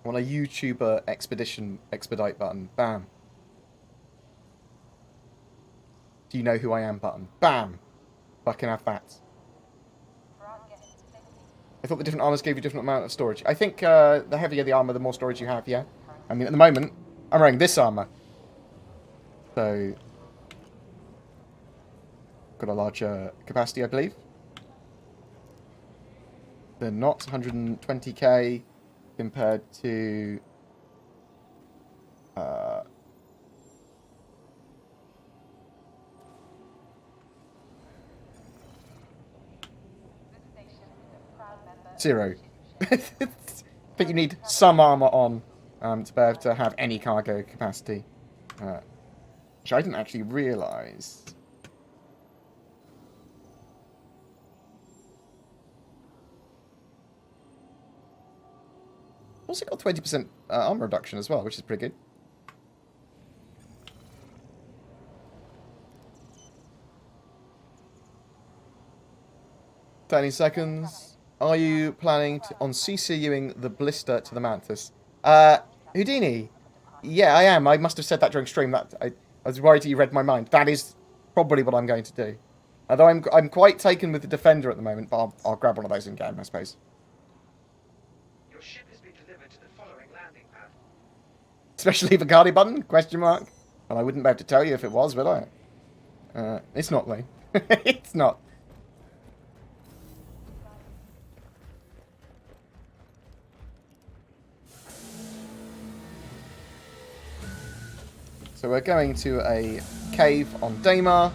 I want a YouTuber expedite button. Bam. Do you know who I am button? Bam. Fucking have that. I thought the different armors gave you a different amount of storage. I think the heavier the armor, the more storage you have, yeah? I mean, at the moment, I'm wearing this armor. So, got a larger capacity, I believe. They're not 120k compared to... Zero. I think you need some armor on to be able to have any cargo capacity. Which I didn't actually realise. also got 20% armor reduction as well, which is pretty good. $30 seconds. Are you planning on CCUing the blister to the Mantis? Houdini. Yeah, I am. I must have said that during stream. That I was worried that you read my mind. That is probably what I'm going to do. Although I'm quite taken with the Defender at the moment, but I'll grab one of those in game, I suppose. Your ship has been delivered to the following landing pad. Especially the Guardi button? Question mark. Well, I wouldn't be able to tell you if it was, would I? It's not, though. It's not. So we're going to a cave on Daymar.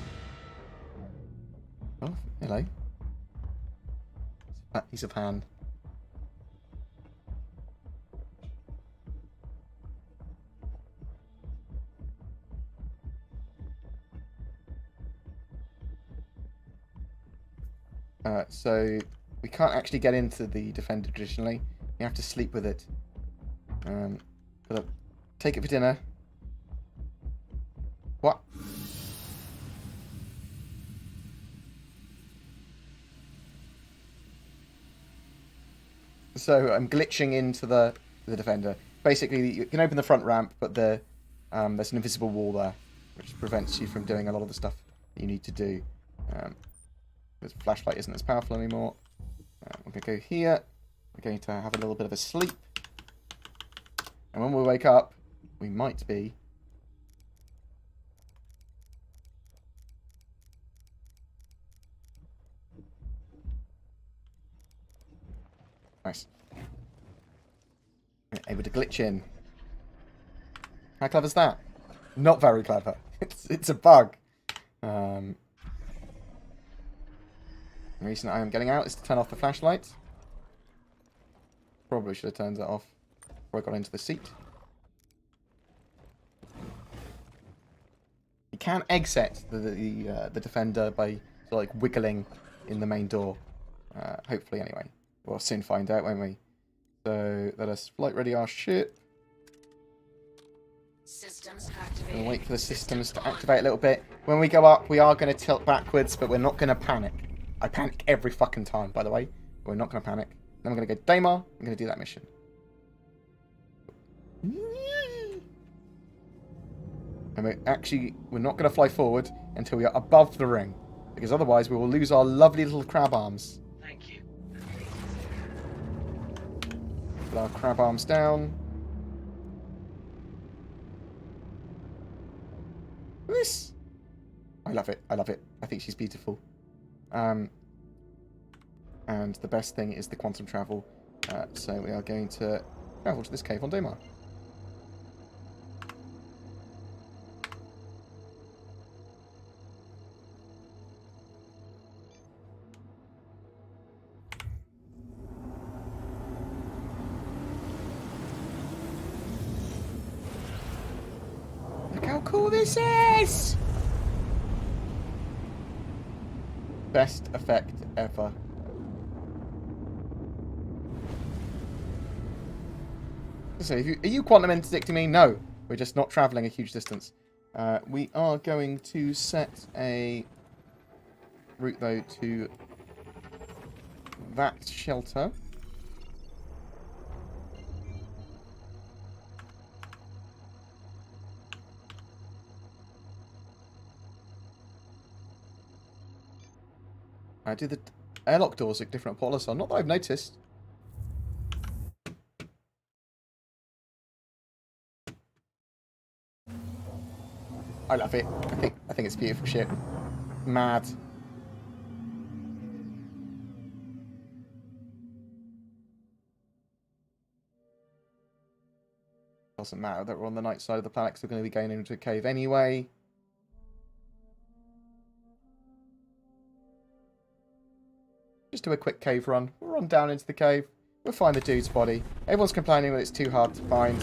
Oh, hello. He's a pan. So we can't actually get into the Defender traditionally. You have to sleep with it. But take it for dinner. What? So I'm glitching into the Defender. Basically, you can open the front ramp, but there's an invisible wall there, which prevents you from doing a lot of the stuff that you need to do. This flashlight isn't as powerful anymore. We're going to go here. We're going to have a little bit of a sleep. And when we wake up, we might be... Nice. Able to glitch in. How clever is that? Not very clever. It's a bug. The reason I am getting out is to turn off the flashlight. Probably should have turned it off before I got into the seat. You can exit the Defender by sort of like wiggling in the main door. Hopefully, anyway. We'll soon find out, won't we? So let us flight ready our ship. Systems activated. And wait for the systems to activate a little bit. When we go up, we are going to tilt backwards, but we're not going to panic. I panic every fucking time, by the way. We're not going to panic. Then we're going to go Daymar. I'm going to do that mission. And we're not going to fly forward until we are above the ring. Because otherwise we will lose our lovely little crab arms. Thank you. Put our crab arms down. This. I love it. I love it. I think she's beautiful. And the best thing is the quantum travel. So we are going to travel to this cave on Daymar. Look how cool this is! Best effect ever. So, are you quantum interdicting me? No. We're just not travelling a huge distance. We are going to set a route, though, to that shelter. Do the airlock doors look different at Port Olisar? Not that I've noticed. I love it. I think it's a beautiful ship. Mad. Doesn't matter that we're on the night side of the planet because we're going to be going into a cave anyway. Just do a quick cave run. We'll run down into the cave. We'll find the dude's body. Everyone's complaining that it's too hard to find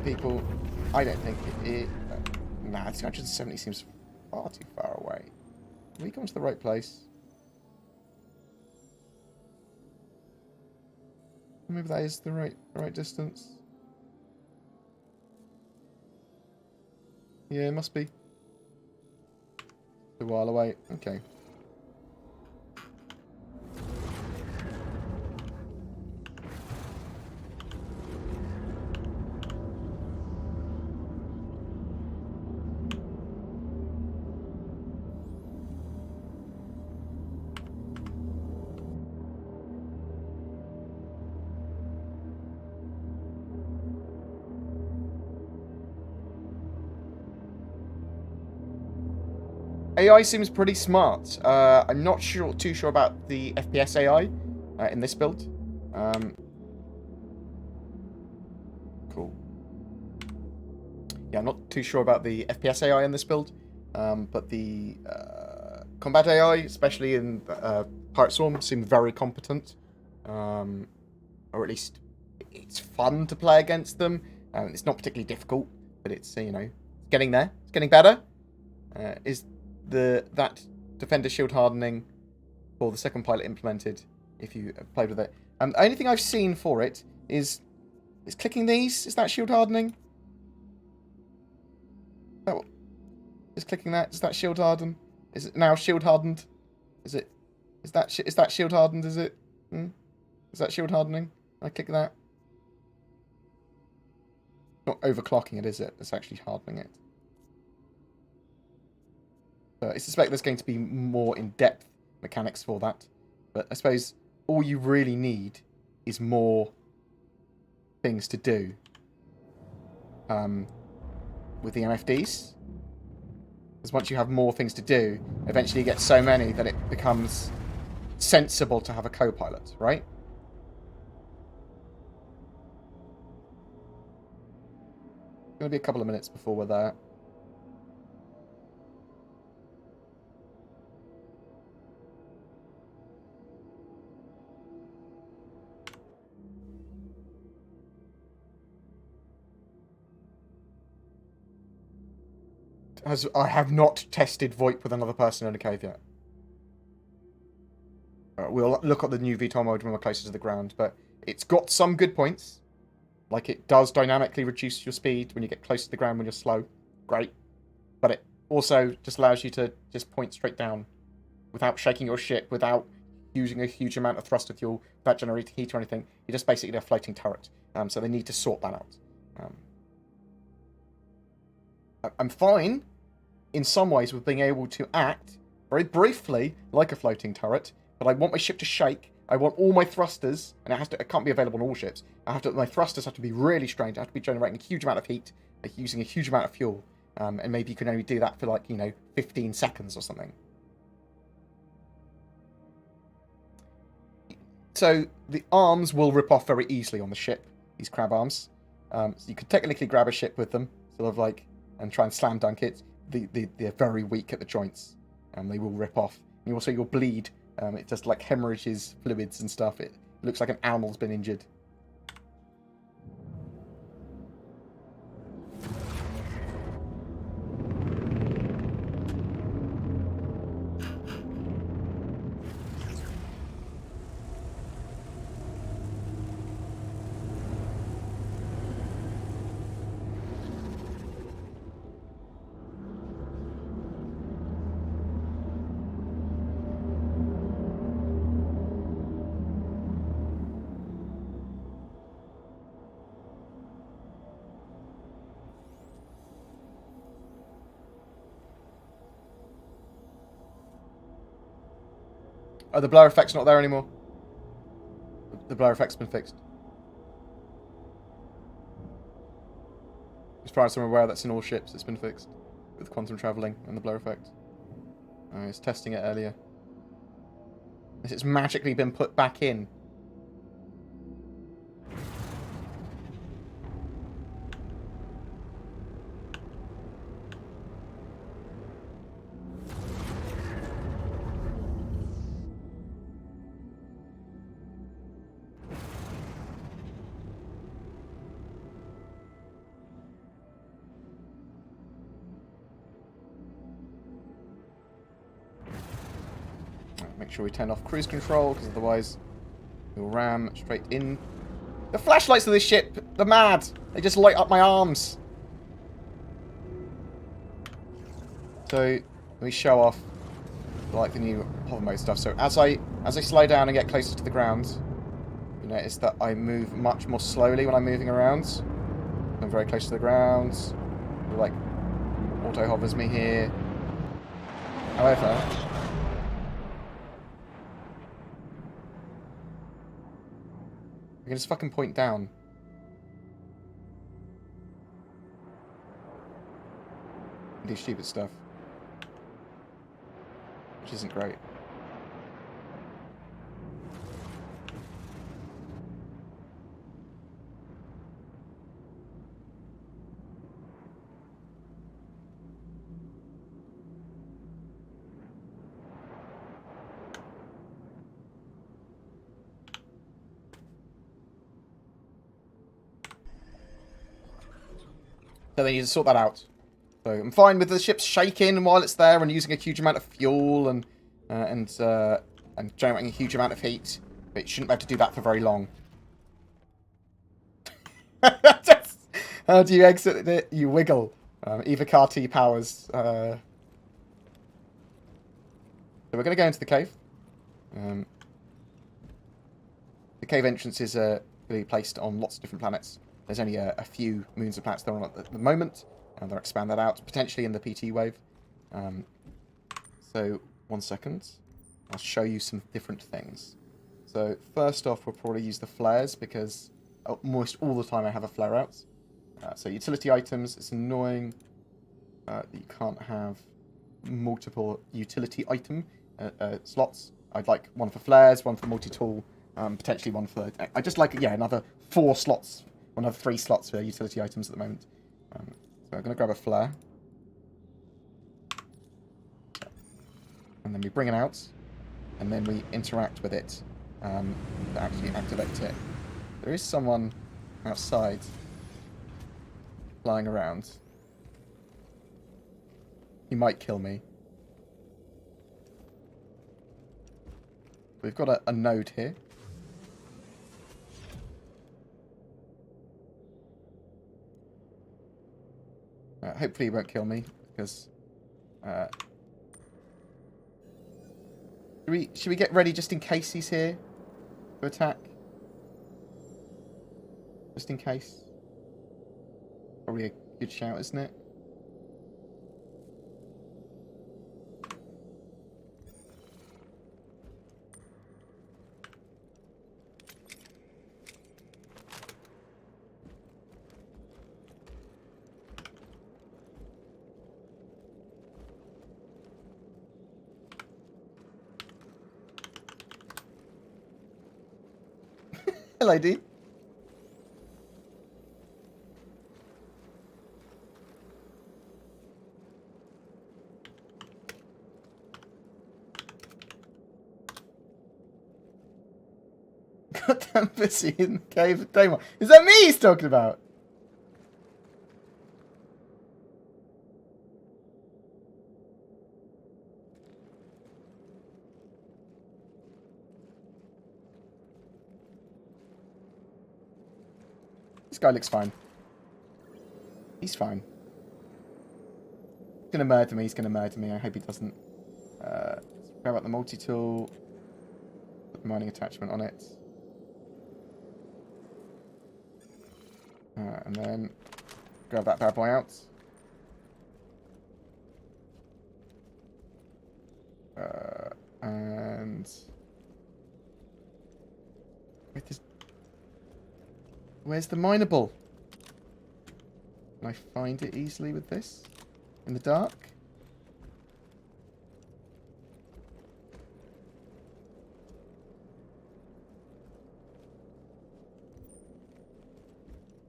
people. I don't think it is. Nah, 270 seems far too far away. Have we come to the right place? Maybe that is the right distance. Yeah, it must be. A while away. Okay. AI seems pretty smart. I'm not too sure about the FPS AI in this build. Cool. Yeah, I'm not too sure about the FPS AI in this build, but the combat AI, especially in Pirate Swarm, seem very competent. Or at least it's fun to play against them. It's not particularly difficult, but it's, you know, getting there. It's getting better. Is that defender shield hardening for the second pilot implemented, if you have played with it. The only thing I've seen for it is clicking these. Is that shield hardening? Is clicking that? Does that shield harden? Is it now shield hardened? Is that shield hardened? Is it? Is that shield hardening? I click that. Not overclocking it, is it? It's actually hardening it. I suspect there's going to be more in-depth mechanics for that. But I suppose all you really need is more things to do with the MFDs. Because once you have more things to do, eventually you get so many that it becomes sensible to have a co-pilot, right? It's going to be a couple of minutes before we're there. I have not tested VoIP with another person in a cave yet. We'll look at the new VTOL mode when we're closer to the ground, but it's got some good points. Like, it does dynamically reduce your speed when you get close to the ground when you're slow. Great. But it also just allows you to just point straight down without shaking your ship, without using a huge amount of thruster fuel, without generating heat or anything. You're just basically a floating turret. So they need to sort that out. I'm fine in some ways with being able to act very briefly like a floating turret, but I want my ship to shake. I want all my thrusters, and it can't be available on all ships. My thrusters have to be really strange. I have to be generating a huge amount of heat, using a huge amount of fuel, and maybe you can only do that for 15 seconds or something. So the arms will rip off very easily on the ship, these crab arms. So you could technically grab a ship with them, and try and slam dunk it. They're very weak at the joints, and they will rip off. And you'll bleed. It just hemorrhages fluids and stuff. It looks like an animal's been injured. Oh, the blur effect's not there anymore. The blur effect's been fixed. As far as I'm aware, that's in all ships. It's been fixed with quantum traveling and the blur effect. I was testing it earlier. It's magically been put back in. Make sure we turn off cruise control, because otherwise we'll ram straight in The flashlights of this ship, they're mad. They just light up my arms. So, let me show off like the new hover mode stuff. So as I slow down and get closer to the ground, you notice that I move much more slowly when I'm moving around. I'm very close to the ground. It, like, auto hovers me here. However, I can just fucking point down. And do stupid stuff. Which isn't great. So they need to sort that out. So I'm fine with the ship shaking while it's there and using a huge amount of fuel and generating a huge amount of heat. But it shouldn't be able to do that for very long. How do you exit it? You wiggle. Eva Carty powers. So we're going to go into the cave. The cave entrances are really placed on lots of different planets. There's only a few moons and planets they're on at the moment. And they'll expand that out, potentially in the PTU wave. So, 1 second. I'll show you some different things. So, first off, we'll probably use the flares, because almost all the time I have a flare out. So, utility items, it's annoying that you can't have multiple utility item slots. I'd like one for flares, one for multi-tool, potentially one for... I just like, yeah, another 4 slots, another 3 slots for utility items at the moment. So I'm going to grab a flare. And then we bring it out. And then we interact with it to actually activate it. There is someone outside flying around. He might kill me. We've got a node here. Hopefully he won't kill me, because... Should we get ready just in case he's here to attack? Just in case. Probably a good shout, isn't it? Hello, D. Goddamn pussy in the cave of Daemon. Is that me he's talking about? This guy looks fine. He's fine. He's gonna murder me, he's gonna murder me. I hope he doesn't. Let's grab out the multi-tool. Put the mining attachment on it. And then grab that bad boy out. And... Where's the mineable? Can I find it easily with this? In the dark?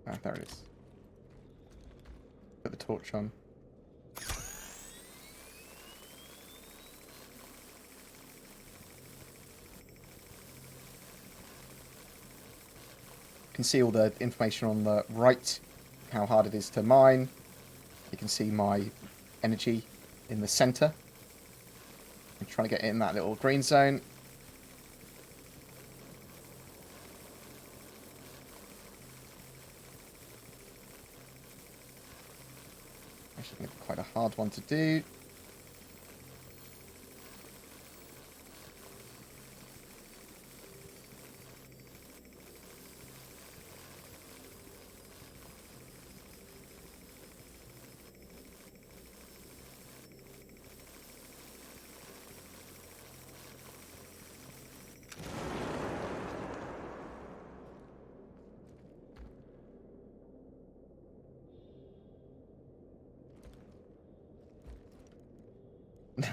Ah, there it is. Put the torch on. You can see all the information on the right, how hard it is to mine. You can see my energy in the center. I'm trying to get in that little green zone. Actually, going to be quite a hard one to do.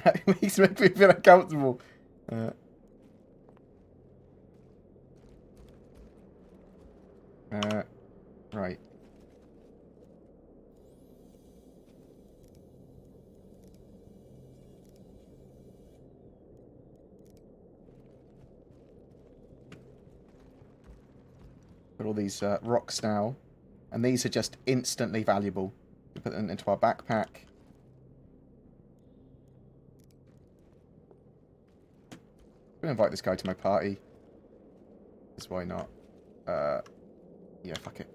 That makes me feel uncomfortable. Right. Put all these rocks now, and these are just instantly valuable. We put them into our backpack. I'm gonna invite this guy to my party. Because why not? Yeah, fuck it.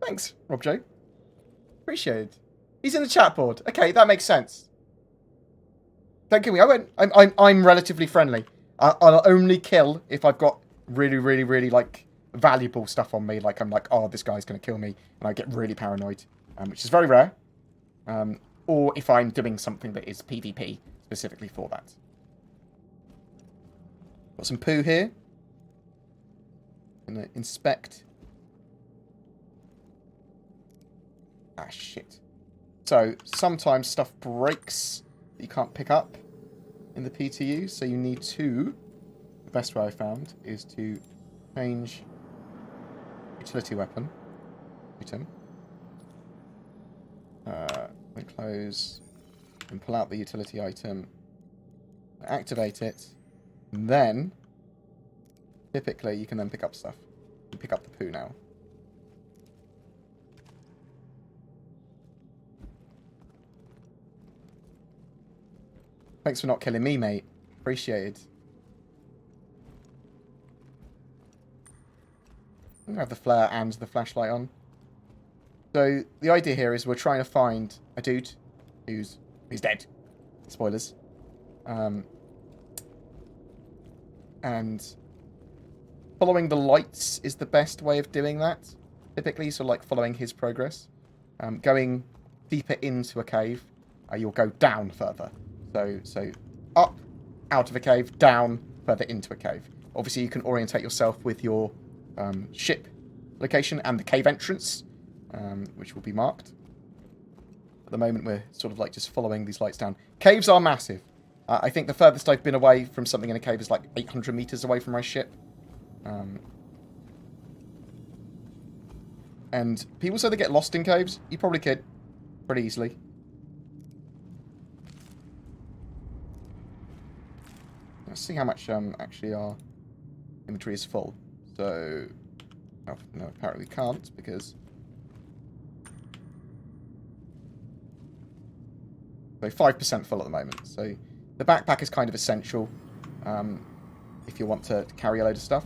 Thanks, Rob J. Appreciated. He's in the chat board. Okay, that makes sense. Don't kill me. I'm relatively friendly. I'll only kill if I've got really like valuable stuff on me. Like I'm like, oh, this guy's gonna kill me, and I get really paranoid, which is very rare. Or if I'm doing something that is PvP specifically for that. Got some poo here. Gonna inspect. Ah, shit. So, sometimes stuff breaks that you can't pick up in the PTU, so you need to... The best way I found is to change utility weapon. Item. Then close. And pull out the utility item. Activate it. And then, typically, you can then pick up stuff. You pick up the poo now. Thanks for not killing me, mate. Appreciated. I'm going to have the flare and the flashlight on. So, the idea here is we're trying to find a dude who's dead. Spoilers. And following the lights is the best way of doing that. Typically, so like following his progress. Going deeper into a cave, you'll go down further. So up, out of a cave, down, further into a cave. Obviously, you can orientate yourself with your ship location and the cave entrance, which will be marked. At the moment, we're sort of like just following these lights down. Caves are massive. I think the furthest I've been away from something in a cave is like 800 meters away from my ship. And people say they get lost in caves. You probably could pretty easily. Let's see how much actually our inventory is full. So, oh, no, apparently can't because. So 5% full at the moment. So the backpack is kind of essential if you want to carry a load of stuff.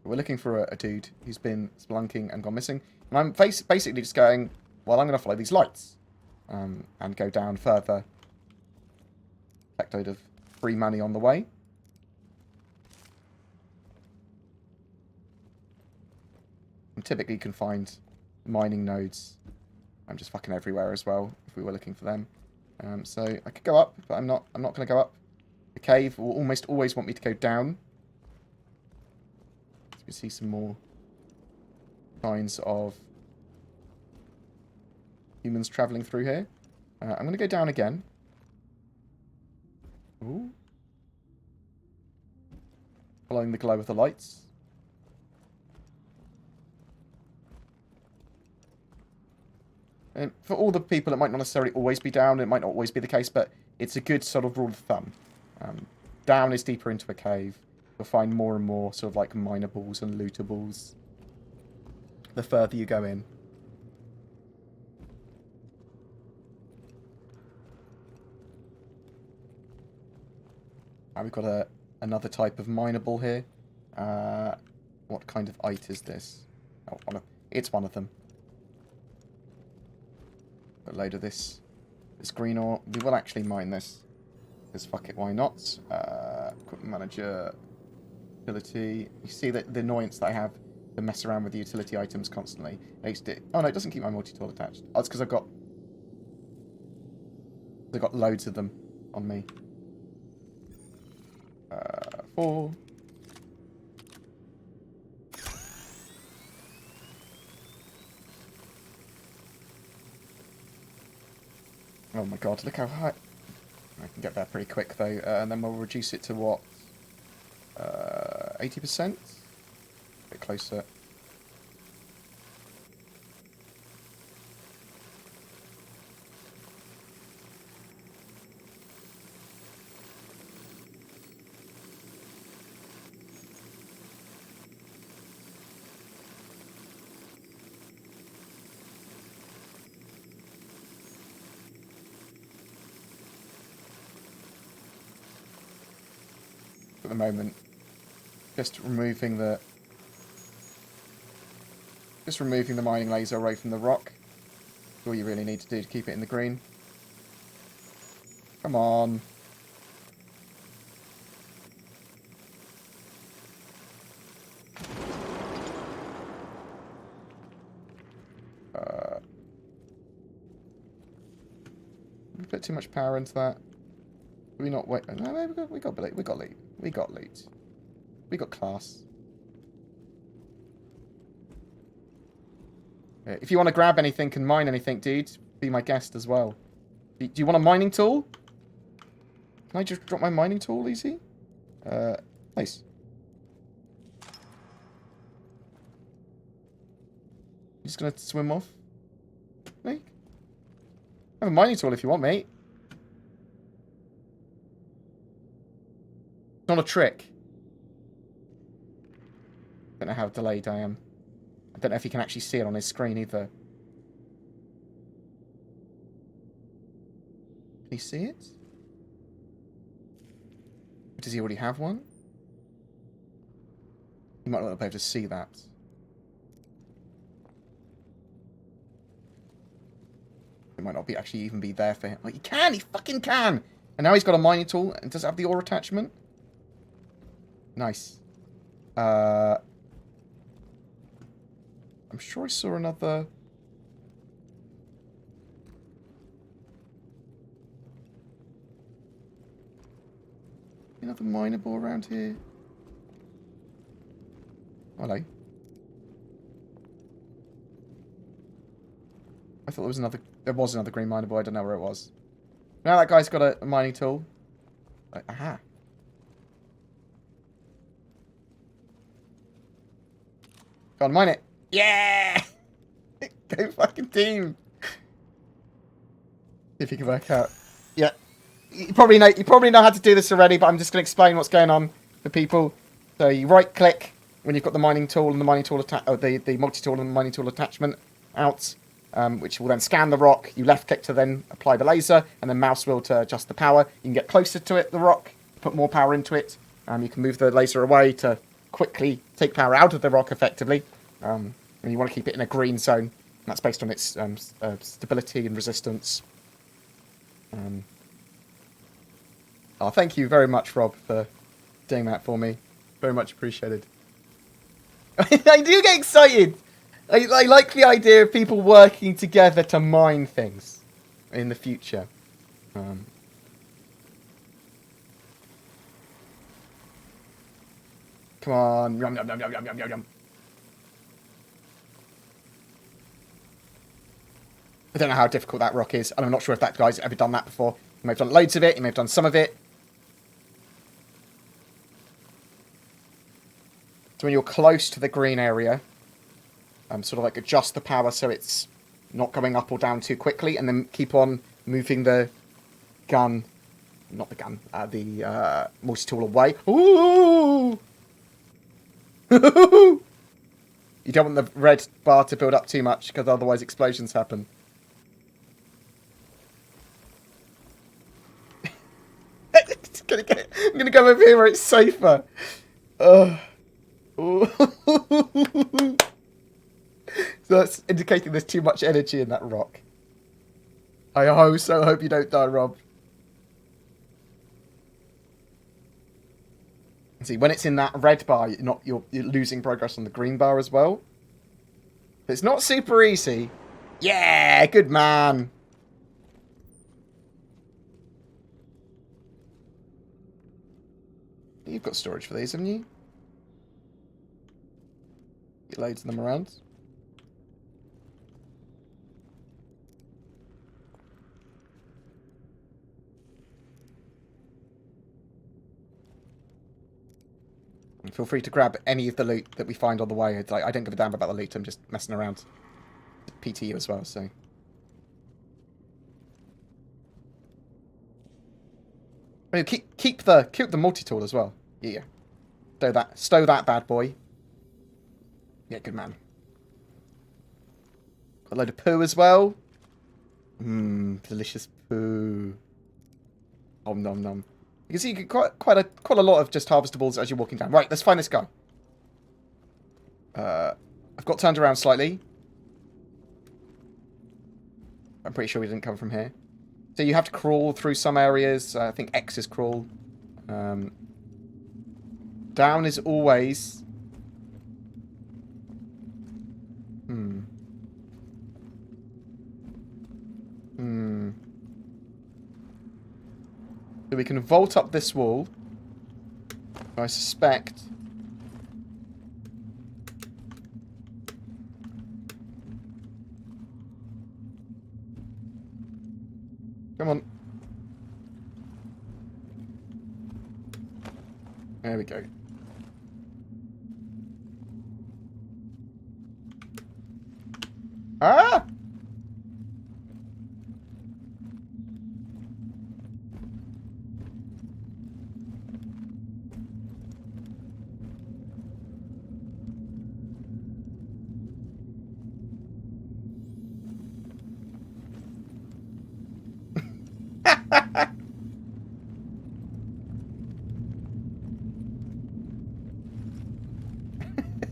We're looking for a dude who's been spelunking and gone missing. And I'm basically just going, well, I'm going to follow these lights. And go down further. Collect a load of free money on the way. And typically you can find mining nodes. I'm just fucking everywhere as well, if we were looking for them. So I could go up, but I'm not going to go up. The cave will almost always want me to go down. So we see some more signs of humans travelling through here. I'm going to go down again. Ooh. Following the glow of the lights. And for all the people, it might not necessarily always be down. It might not always be the case, but it's a good sort of rule of thumb. Down is deeper into a cave. You'll find more and more sort of like minables and lootables the further you go in. We've got another type of mineable here. What kind of ite is this? Oh, it's one of them. A load of this green ore. We will actually mine this. Because fuck it, why not? Equipment manager, utility. You see the annoyance that I have to mess around with the utility items constantly. Oh no, it doesn't keep my multi-tool attached. Oh, it's because I've got loads of them on me. 4. Oh my god, look how high. I can get there pretty quick though, and then we'll reduce it to what? 80%? A bit closer. At the moment, just removing the mining laser away from the rock. That's all you really need to do to keep it in the green. Come on. We put too much power into that. Do we not wait? No, we got loot. We got loot. We got loot. We got class. If you want to grab anything and mine anything, dude, be my guest as well. Do you want a mining tool? Can I just drop my mining tool easy? Nice. You just gonna swim off? Mate? I have a mining tool if you want, mate. It's not a trick. I don't know how delayed I am. I don't know if he can actually see it on his screen either. Can he see it? Does he already have one? He might not be able to see that. It might not be actually even be there for him. Like, he can! He fucking can! And now he's got a mining tool and does it have the ore attachment? Nice. I'm sure I saw another... Another mineable around here. Hello. I thought there was another... There was another green mineable. I don't know where it was. Now that guy's got a mining tool. Aha. Go on, mine it. Yeah! Go fucking team. See if you can work out. Yeah. You probably know how to do this already, but I'm just going to explain what's going on for people. So you right click when you've got the mining tool and the mining tool the multi-tool and the mining tool attachment out, which will then scan the rock. You left click to then apply the laser, and then mouse wheel to adjust the power. You can get closer to it, the rock, put more power into it. You can move the laser away to quickly take power out of the rock effectively. And you want to keep it in a green zone. And that's based on its stability and resistance. Oh, thank you very much, Rob, for doing that for me. Very much appreciated. I do get excited. I like the idea of people working together to mine things in the future. Come on. Yum, yum, yum, yum, yum, yum, yum. I don't know how difficult that rock is, and I'm not sure if that guy's ever done that before. He may have done loads of it, he may have done some of it. So when you're close to the green area, sort of like adjust the power so it's not going up or down too quickly, and then keep on moving the gun not the gun, the multi-tool away. Ooh! You don't want the red bar to build up too much, because otherwise explosions happen. I'm gonna go over here where it's safer. So that's indicating there's too much energy in that rock. I hope you don't die, Rob. See, when it's in that red bar, you're losing progress on the green bar as well. But it's not super easy. Yeah, good man. You've got storage for these, haven't you? Get loads of them around. And feel free to grab any of the loot that we find on the way. It's like, I don't give a damn about the loot. I'm just messing around. PTU as well, so. Oh, keep the multi-tool as well. Yeah. Stow that bad boy. Yeah, good man. Got a load of poo as well. Delicious poo. Om nom nom. You can see you get quite a lot of just harvestables as you're walking down. Right, let's find this guy. I've got turned around slightly. I'm pretty sure we didn't come from here. So you have to crawl through some areas. I think X is crawl. Down is always... So we can vault up this wall. I suspect... Come on. There we go. Ah!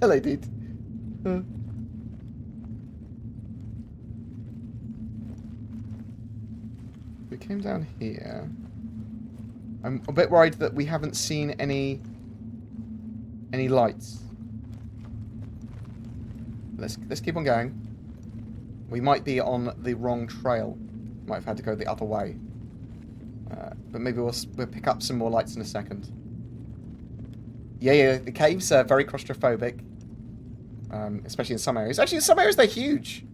Hello, dude. We came down here. I'm a bit worried that we haven't seen any lights. Let's keep on going. We might be on the wrong trail. Might have had to go the other way. But maybe we'll pick up some more lights in a second. Yeah, the caves are very claustrophobic. Especially in some areas. Actually, in some areas they're huge.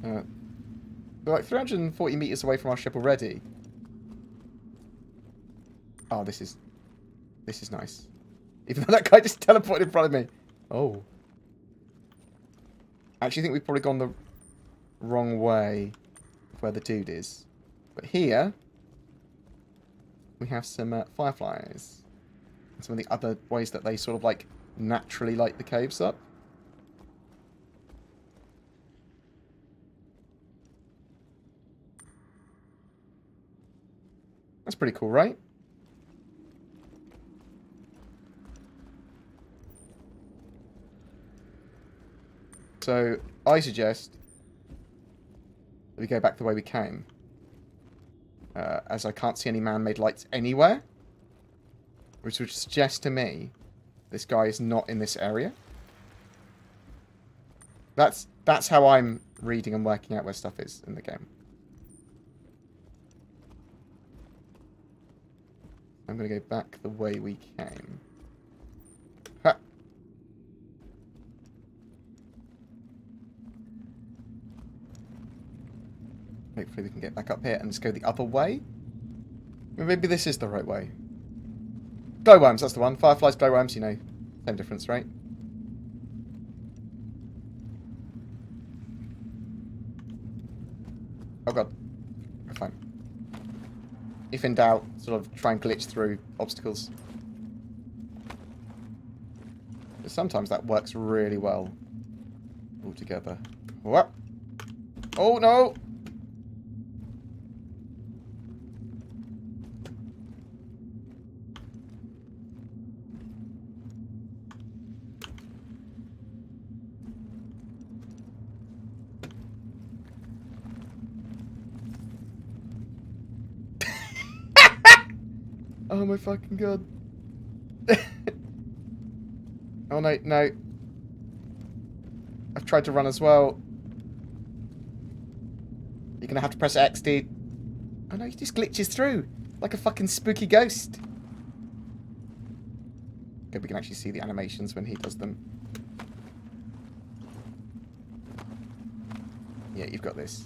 We're like 340 meters away from our ship already. Oh, this is nice. Even though that guy just teleported in front of me. Oh. I actually think we've probably gone the wrong way of where the dude is. But here, we have some fireflies. And some of the other ways that they sort of like naturally light the caves up. That's pretty cool, right? So, I suggest that we go back the way we came. As I can't see any man-made lights anywhere. Which would suggest to me this guy is not in this area. That's how I'm reading and working out where stuff is in the game. I'm going to go back the way we came. Ha! Hopefully we can get back up here and just go the other way. Maybe this is the right way. Glowworms, that's the one. Fireflies, glowworms, you know. Same difference, right? Oh god. if in doubt, sort of try and glitch through obstacles. But sometimes that works really well altogether. What? Oh no! Oh my fucking god. Oh no, no. I've tried to run as well. You're gonna have to press X, dude. Oh no, he just glitches through. Like a fucking spooky ghost. Okay, we can actually see the animations when he does them. Yeah, you've got this.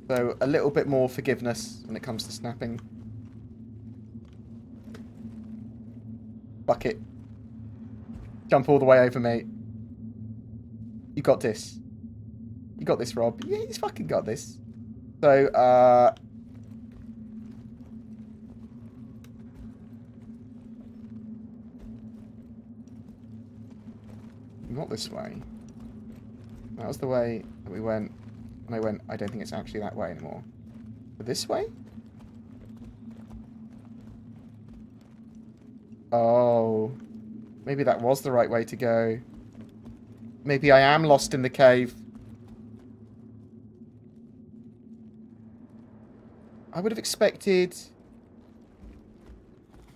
So, a little bit more forgiveness when it comes to snapping. Bucket. Jump all the way over, mate. You got this. You got this, Rob. Yeah, he's fucking got this. So, not this way. That was the way that we went. And I went, I don't think it's actually that way anymore. But this way? Oh. Maybe that was the right way to go. Maybe I am lost in the cave. I would have expected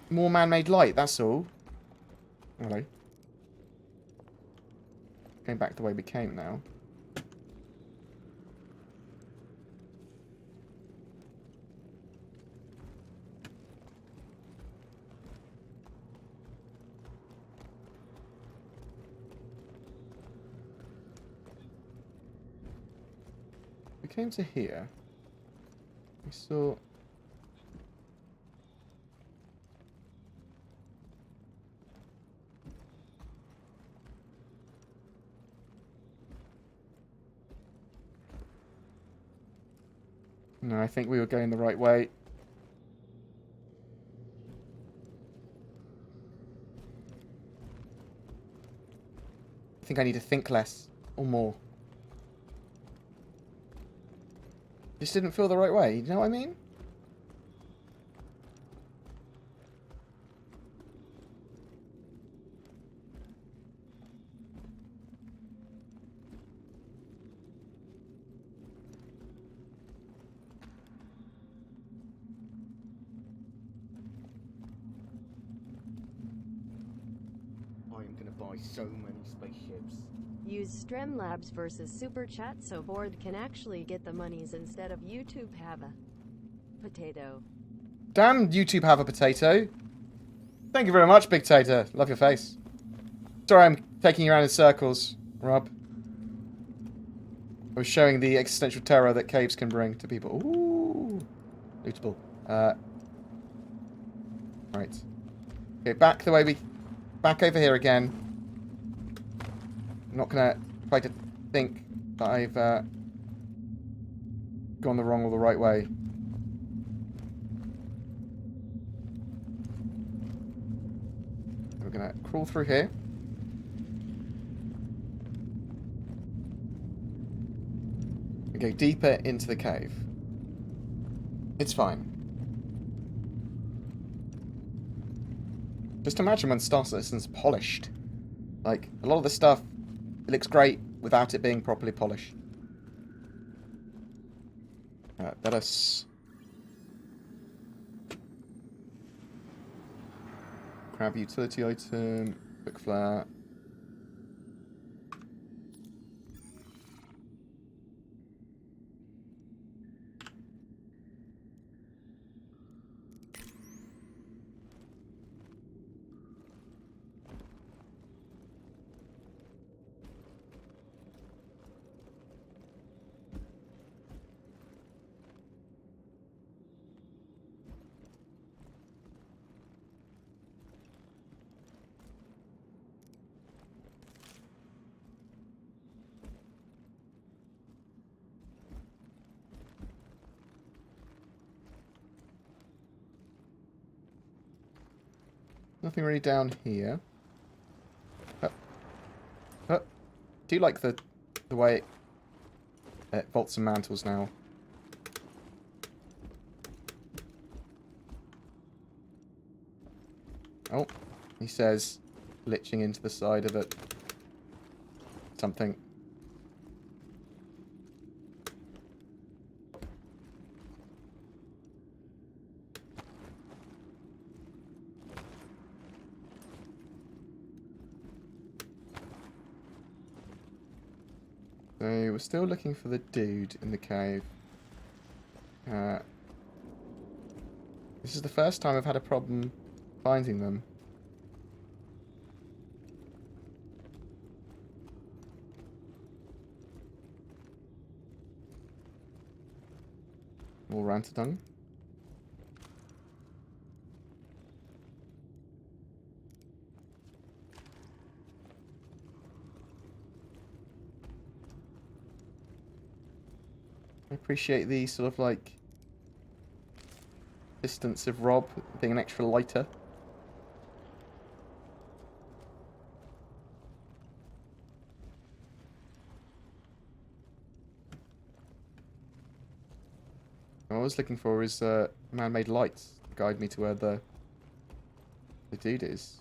more man-made light, that's all. Hello. Going back the way we came now. We came to here. We saw... No, I think we were going the right way. I think I need to think less or more. Just didn't feel the right way, you know what I mean? I'm gonna buy so many spaceships. Use Streamlabs versus Super Chat so Board can actually get the monies instead of YouTube have a potato. Damn YouTube have a potato. Thank you very much, Big Tater. Love your face. Sorry I'm taking you around in circles, Rob. I was showing the existential terror that caves can bring to people. Ooh. Lootable. Right. Okay, back the way we... Back over here again. I'm not going to try to think that I've gone the wrong or the right way. We're going to crawl through here. And go deeper into the cave. It's fine. Just imagine when Star Citizen's polished. Like, a lot of the stuff, it looks great without it being properly polished. Let us... Grab utility item, quick flare. Nothing really down here. Do you like the way it vaults and mantles now? Oh, he says, glitching into the side of it. Something. So we're still looking for the dude in the cave. This is the first time I've had a problem finding them. More Rantadung. I appreciate the sort of like distance of Rob being an extra lighter. What I was looking for is man-made lights to guide me to where the dude is.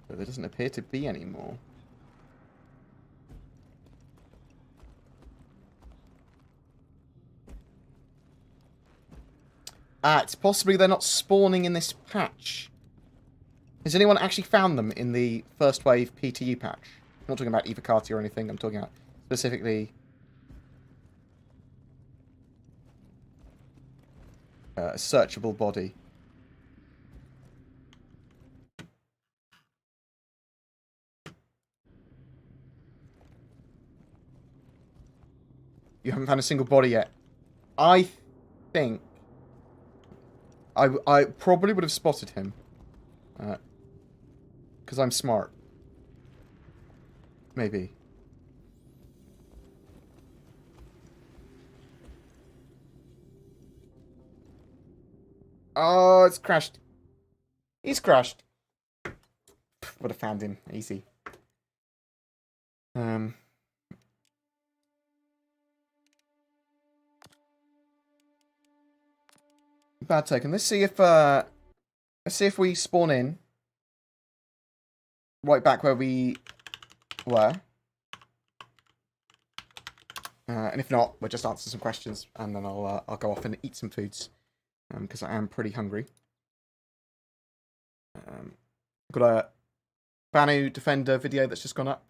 But there doesn't appear to be any more. It's possibly they're not spawning in this patch. Has anyone actually found them in the first wave PTU patch? I'm not talking about Evocati or anything. I'm talking about specifically a searchable body. You haven't found a single body yet. I think I probably would have spotted him. Because I'm smart. Maybe. Oh, it's crashed. He's crashed. Would have found him. Easy. Bad token. Let's see if we spawn in right back where we were. And if not, we'll just answer some questions, and then I'll go off and eat some foods, because I am pretty hungry. Got a Banu Defender video that's just gone up.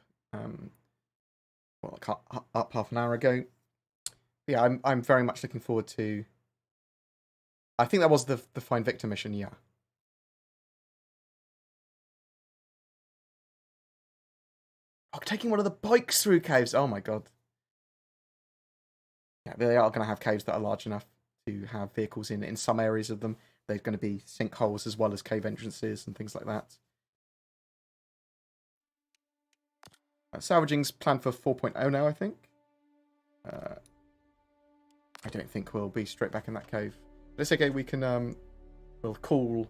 Well, up half an hour ago. Yeah, I'm very much looking forward to. I think that was the Find Victor mission. Yeah. Oh, taking one of the bikes through caves. Oh my god. Yeah, they are going to have caves that are large enough to have vehicles in some areas of them. There's going to be sinkholes as well as cave entrances and things like that. Salvaging's planned for 4.0 now, I think. I don't think we'll be straight back in that cave. But it's okay, we can, we'll cool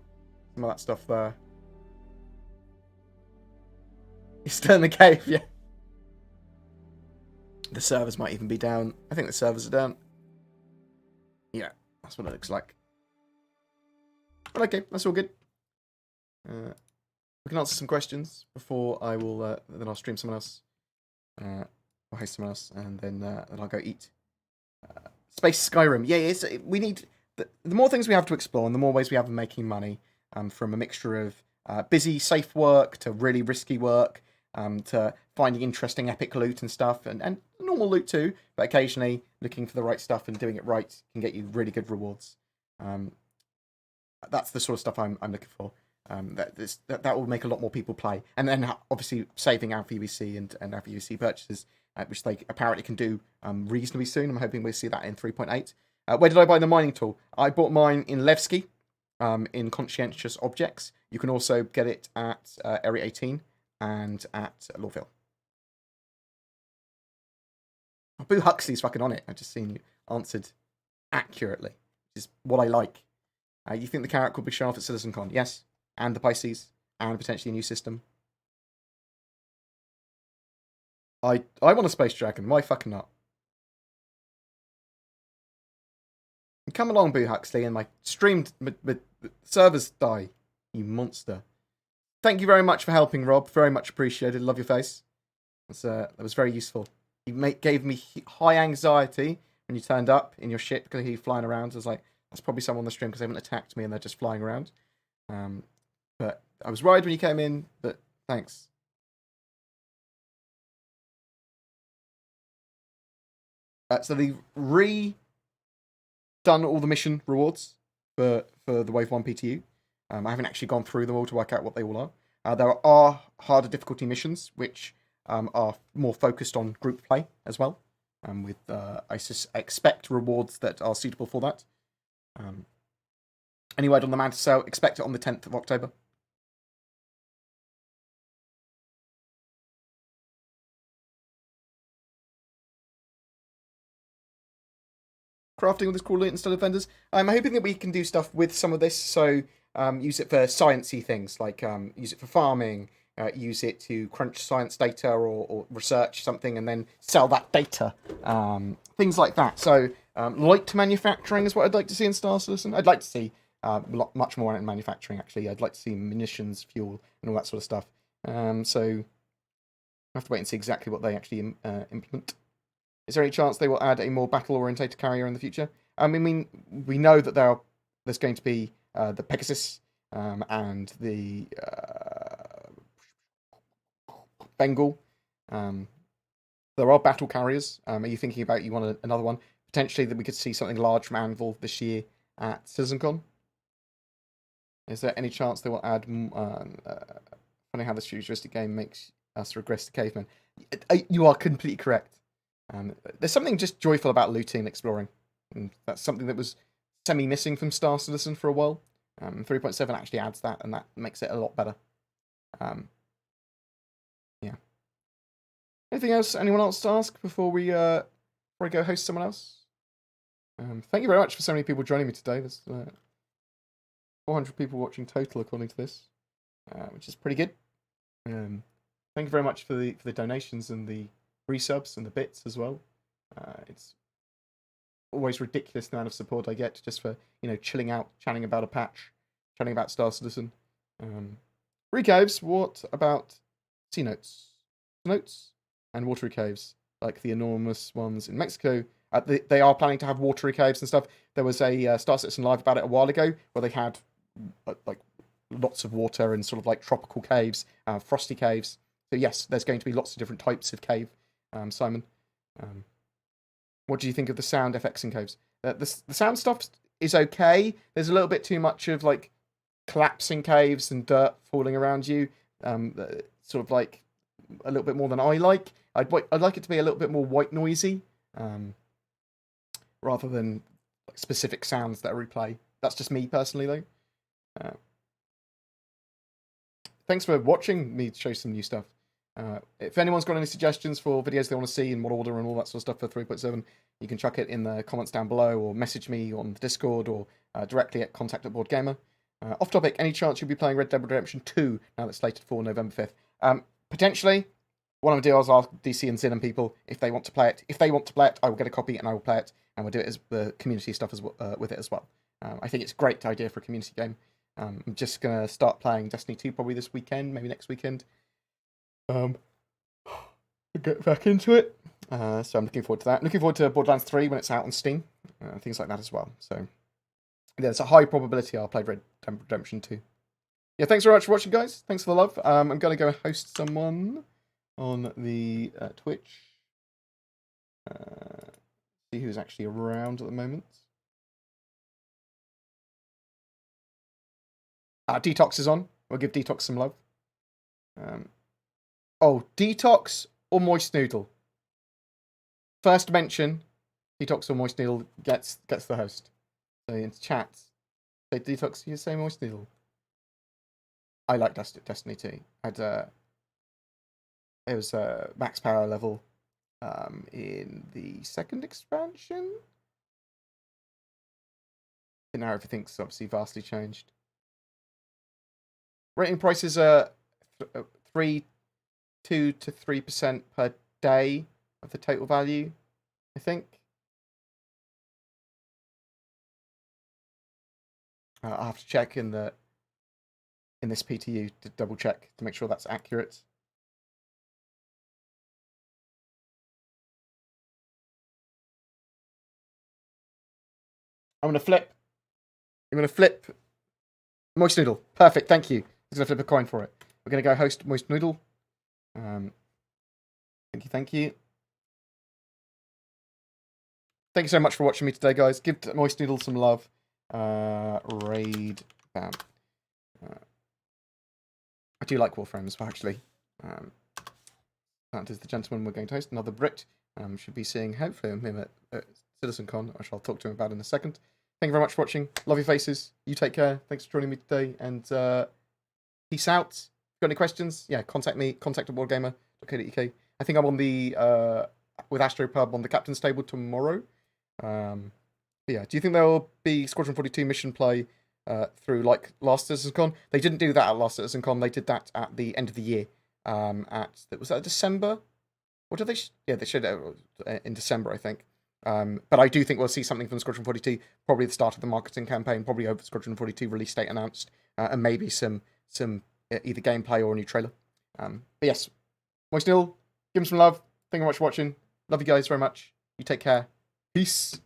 some of that stuff there. He's still in the cave, yeah. The servers might even be down. I think the servers are down. Yeah, that's what it looks like. But okay, that's all good. We can answer some questions before I will. Then I'll stream someone else, or host someone else, and then I'll go eat. Space Skyrim. Yeah, we need the more things we have to explore, and the more ways we have of making money. From a mixture of busy, safe work to really risky work. To finding interesting epic loot and stuff, and normal loot too, but occasionally looking for the right stuff and doing it right can get you really good rewards. That's the sort of stuff I'm looking for. That will make a lot more people play, and then obviously saving our VVC and our VVC purchases, which they apparently can do reasonably soon. I'm hoping we'll see that in 3.8. Where did I buy the mining tool? I bought mine in Levski, in Conscientious Objects. You can also get it at Area 18. And at Lawville. Oh, Boo Huxley's fucking on it. I've just seen you answered accurately, which is what I like. You think the carrot could be shown off at CitizenCon? Yes. And the Pisces. And potentially a new system. I want a Space Dragon. Why fucking not? Come along, Boo Huxley, and my servers die. You monster. Thank you very much for helping, Rob. Very much appreciated. Love your face. That was very useful. You gave me high anxiety when you turned up in your ship because you flying around. I was like, that's probably someone on the stream because they haven't attacked me and they're just flying around. But I was worried when you came in, but thanks. So they've redone all the mission rewards for the Wave 1 PTU. I haven't actually gone through them all to work out what they all are. There are harder difficulty missions, which are more focused on group play as well. With I expect rewards that are suitable for that. Any word on the Mantis sale? Expect it on the 10th of October. Crafting with this crawler instead of vendors. I'm hoping that we can do stuff with some of this. So use it for sciencey things, like use it for farming, use it to crunch science data or research something and then sell that data. Things like that. So light manufacturing is what I'd like to see in Star Citizen. I'd like to see much more in manufacturing, actually. I'd like to see munitions, fuel, and all that sort of stuff. So I have to wait and see exactly what they actually implement. Is there any chance they will add a more battle-orientated carrier in the future? I mean, we know that there's going to be the Pegasus and the Bengal. There are battle carriers. Are you thinking about you want another one? Potentially that we could see something large from Anvil this year at CitizenCon. Is there any chance they will add... funny how this futuristic game makes us regress to cavemen. You are completely correct. There's something just joyful about looting and exploring. And that's something that was semi-missing from Star Citizen for a while. 3.7 actually adds that, and that makes it a lot better. Yeah. Anything else? Anyone else to ask before we go host someone else? Thank you very much for so many people joining me today. There's 400 people watching total according to this, which is pretty good. Thank you very much for the donations and the resubs and the bits as well. It's always ridiculous the amount of support I get just for, chilling out, chatting about a patch, chatting about Star Citizen. Free caves, what about sea notes? Notes and watery caves, like the enormous ones in Mexico. They are planning to have watery caves and stuff. There was a Star Citizen Live about it a while ago, where they had like lots of water and sort of like tropical caves, frosty caves. So yes, there's going to be lots of different types of cave. Simon, what do you think of the sound FX in caves? The sound stuff is okay. There's a little bit too much of like collapsing caves and dirt falling around you. Sort of like a little bit more than I like. I'd like it to be a little bit more white noisy, rather than like, specific sounds that are replay. That's just me personally, though. Thanks for watching me show some new stuff. If anyone's got any suggestions for videos they want to see in what order and all that sort of stuff for 3.7, you can chuck it in the comments down below or message me on the Discord or directly at contact@BoredGamer. Off topic, any chance you'll be playing Red Dead Redemption 2 now that's slated for November 5th? Potentially. What I'm going to do is ask DC and Zin and people if they want to play it. If they want to play it, I will get a copy and I will play it, and we'll do it as the community stuff as with it as well. I think it's a great idea for a community game. I'm just going to start playing Destiny 2 probably this weekend, maybe next weekend. Get back into it. So I'm looking forward to that. Looking forward to Borderlands 3 when it's out on Steam. Things like that as well. So yeah, there's a high probability I'll play Red Dead Redemption 2. Yeah, thanks very much for watching, guys. Thanks for the love. I'm going to go host someone on the Twitch. See who's actually around at the moment. Detox is on. We'll give Detox some love. Detox or Moist Noodle? First mention, Detox or Moist Noodle gets the host. So in chat, say Detox, you say Moist Noodle. I like Destiny 2. It was max power level in the second expansion. But now everything's obviously vastly changed. Rating prices are 2 to 3% per day of the total value, I think. I'll have to check in this PTU to double check to make sure that's accurate. I'm going to flip. I'm going to flip Moist Noodle. Perfect, thank you. I'm going to flip a coin for it. We're going to go host Moist Noodle. Thank you, thank you. Thank you so much for watching me today, guys. Give Moist Noodle some love. Raid. Bam. I do like Warframes, actually. That is the gentleman we're going to host. Another Brit. Should be seeing, hopefully, him at CitizenCon, which I'll talk to him about in a second. Thank you very much for watching. Love your faces. You take care. Thanks for joining me today. And peace out. If you've got any questions, yeah, contact me. Contact at BoredGamer.co.uk. I think I'm on the, with AstroPub on the Captain's Table tomorrow. Yeah, do you think there will be Squadron 42 mission play through like last CitizenCon? They didn't do that at last CitizenCon. They did that at the end of the year. Was that December? What did they? Yeah, they showed it in December, I think. But I do think we'll see something from Squadron 42, probably the start of the marketing campaign, probably over Squadron 42 release date announced, and maybe some either gameplay or a new trailer. But yes, Moist Noodle, give him some love. Thank you very much for watching. Love you guys very much. You take care. Peace.